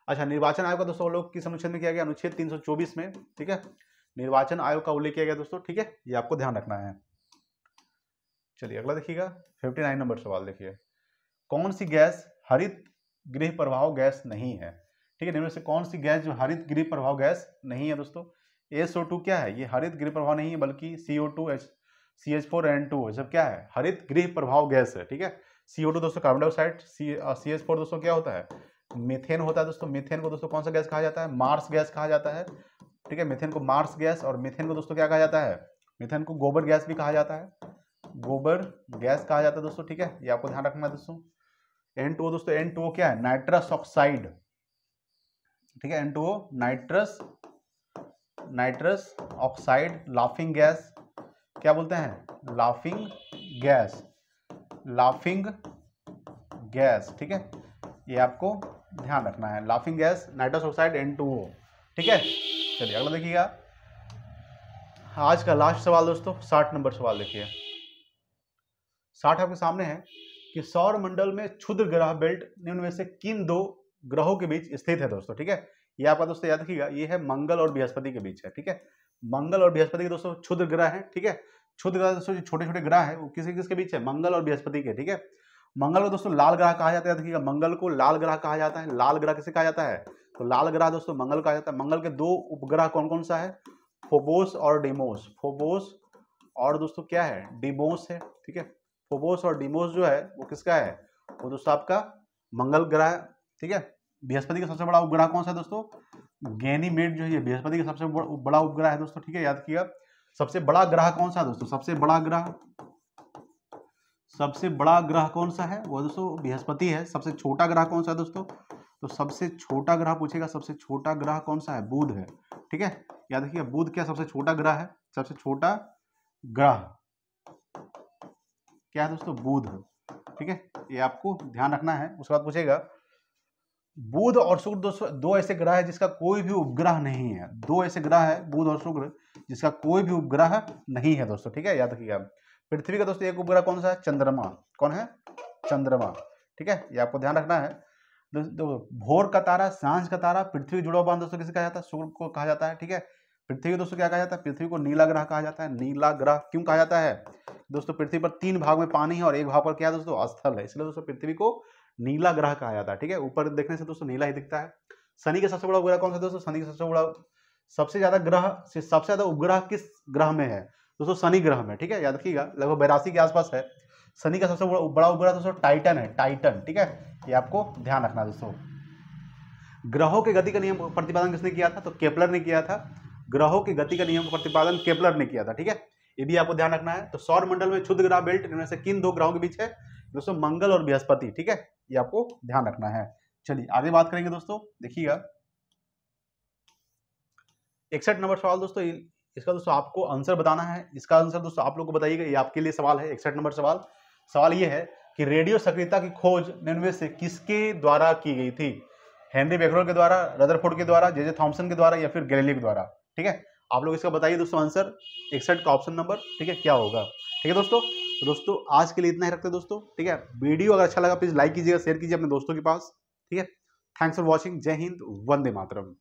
अच्छा, निर्वाचन आयोग का दोस्तों उल्लेख किस अनुच्छेद में किया गया, अनुच्छेद 324 में, ठीक है। निर्वाचन आयोग का उल्लेख किया गया दोस्तों, ठीक है, ये आपको ध्यान रखना है। चलिए अगला देखिएगा, 59 नंबर सवाल देखिए, कौन सी गैस हरित गृह प्रभाव गैस नहीं है, ठीक है। इनमें से कौन सी गैस जो हरित गृह प्रभाव गैस नहीं है दोस्तों, SO2 क्या है, ये हरित गृह प्रभाव नहीं है, बल्कि CO2 CH4N2 जब क्या है, हरित गृह प्रभाव गैस है, ठीक है। CO2 दोस्तों कार्बन डाइऑक्साइड, CH4 दोस्तों क्या होता है, मीथेन होता है दोस्तों। मीथेन को दोस्तों कौन सा गैस कहा जाता है, मार्स गैस कहा जाता है, ठीक है। मीथेन को मार्स गैस, और मीथेन को दोस्तों क्या कहा जाता है, मीथेन को गोबर गैस भी कहा जाता है, गोबर गैस कहा जाता है दोस्तों, ठीक है। ये आपको ध्यान रखना है दोस्तों। N2O दोस्तों, N2O क्या है, नाइट्रस ऑक्साइड, ठीक है। N2O nitrous oxide, laughing gas, क्या बोलते हैं, लाफिंग गैस, ठीक है। ये आपको ध्यान रखना है, laughing gas, nitrous oxide, N2O, ठीक है। चलिए अगला देखिएगा, आज का लास्ट सवाल दोस्तों, 60 नंबर सवाल देखिए। 60 आपके सामने है कि सौर मंडल में क्षुद्र ग्रह बेल्ट निम्न में से किन दो ग्रहों के बीच स्थित है दोस्तों, ठीक है। ये आपका दोस्तों याद रखिएगा, ये है मंगल और बृहस्पति के बीच है, ठीक है। मंगल और बृहस्पति के दोस्तों क्षुद्र ग्रह है, ठीक है। क्षुद्र ग्रह दोस्तों जो छोटे छोटे ग्रह है वो किसके बीच है, मंगल और बृहस्पति के, ठीक है। मंगल को दोस्तों लाल ग्रह कहा जाता है, देखिएगा मंगल को लाल ग्रह कहा जाता है। लाल ग्रह किसे कहा जाता है, तो लाल ग्रह दोस्तों मंगल कहा जाता है। मंगल के दो उपग्रह कौन कौन सा है, फोबोस और डिमोस, फोबोस और दोस्तों क्या है, डिमोस है, ठीक है। फोबोस और डिमोस जो है वो किसका है, वो दोस्तों आपका मंगल ग्रह है, ठीक है। बृहस्पति का सबसे बड़ा उपग्रह कौन सा है दोस्तों, गैनीमेड जो है बृहस्पति का सबसे बड़ा उपग्रह है दोस्तों, ठीक है। याद किया, सबसे बड़ा ग्रह कौन सा है दोस्तों, सबसे बड़ा ग्रह कौन सा है, वो दोस्तों बृहस्पति है। सबसे छोटा ग्रह कौन सा है दोस्तों, तो सबसे छोटा ग्रह पूछेगा, सबसे छोटा ग्रह कौन सा है, बुध है, ठीक है। याद रखिए बुध क्या सबसे छोटा ग्रह है, सबसे छोटा ग्रह क्या है दोस्तों, बुध, ठीक है। ये आपको ध्यान रखना है। उसके बाद पूछेगा बुध और शुक्र दोस्तों दो ऐसे ग्रह है जिसका कोई भी उपग्रह नहीं है। दो ऐसे ग्रह है बुध और शुक्र जिसका कोई भी उपग्रह नहीं है दोस्तों, ठीक है। याद रखिएगा पृथ्वी का दोस्तों एक उपग्रह कौन सा है, चंद्रमा, कौन है, चंद्रमा, ठीक है। ये आपको ध्यान रखना है। भोर का तारा, सांझ का तारा, पृथ्वी जुड़ा हुआ दोस्तों किसे कहा जाता है, शुक्र को कहा जाता है, ठीक है। पृथ्वी को दोस्तों क्या कहा जाता है, पृथ्वी को नीला ग्रह कहा जाता है। नीला ग्रह क्यों कहा जाता है दोस्तों, पृथ्वी पर 3 भाग में पानी है और 1 भाग पर क्या है दोस्तों, स्थल है, इसलिए दोस्तों पृथ्वी को नीला ग्रह कहा जाता है, ठीक है। ऊपर देखने से दोस्तों नीला ही दिखता है। शनि का सबसे बड़ा उपग्रह कौन सा दोस्तों, शनि का सबसे ज्यादा उपग्रह किस ग्रह में है दोस्तों, शनि ग्रह में, ठीक है। याद रखिएगा लगभग 82 के आसपास है। शनि का सबसे बड़ा उपग्रह दोस्तों टाइटन है, टाइटन, ठीक है। ये आपको ध्यान रखना दोस्तों। ग्रहों के गति का नियम प्रतिपादन किसने किया था, तो केपलर ने किया था। ग्रहों की गति का नियम प्रतिपादन केपलर ने किया था, ठीक है। ये भी आपको ध्यान रखना है। तो सौर मंडल में क्षुद्र ग्रह बेल्ट इनमें से किन 2 ग्रहों के बीच है दोस्तों, मंगल और बृहस्पति, ठीक है। ये आपको ध्यान रखना है। चलिए आगे बात करेंगे दोस्तों, देखिएगा 61 नंबर सवाल दोस्तों। इसका दोस्तों आपको आंसर बताना है। इसका आंसर दोस्तों आप लोग को बताइएगा, ये आपके लिए सवाल है। 61 नंबर सवाल ये है कि रेडियो सक्रियता की खोज निम्न से किसके द्वारा की गई थी, हेनरी बेकरल के द्वारा, रदरफोर्ड के द्वारा, जे थॉमसन के द्वारा या फिर गैलीलियो के द्वारा, ठीक है। आप लोग इसका बताइए दोस्तों आंसर 61 का ऑप्शन नंबर, ठीक है, क्या होगा, ठीक है दोस्तों। तो दोस्तों आज के लिए इतना ही रखते हैं दोस्तों, ठीक है। वीडियो अगर अच्छा लगा प्लीज लाइक कीजिएगा, शेयर कीजिए अपने दोस्तों के पास, ठीक है। Thanks for watching. जय हिंद, वंदे मातरम।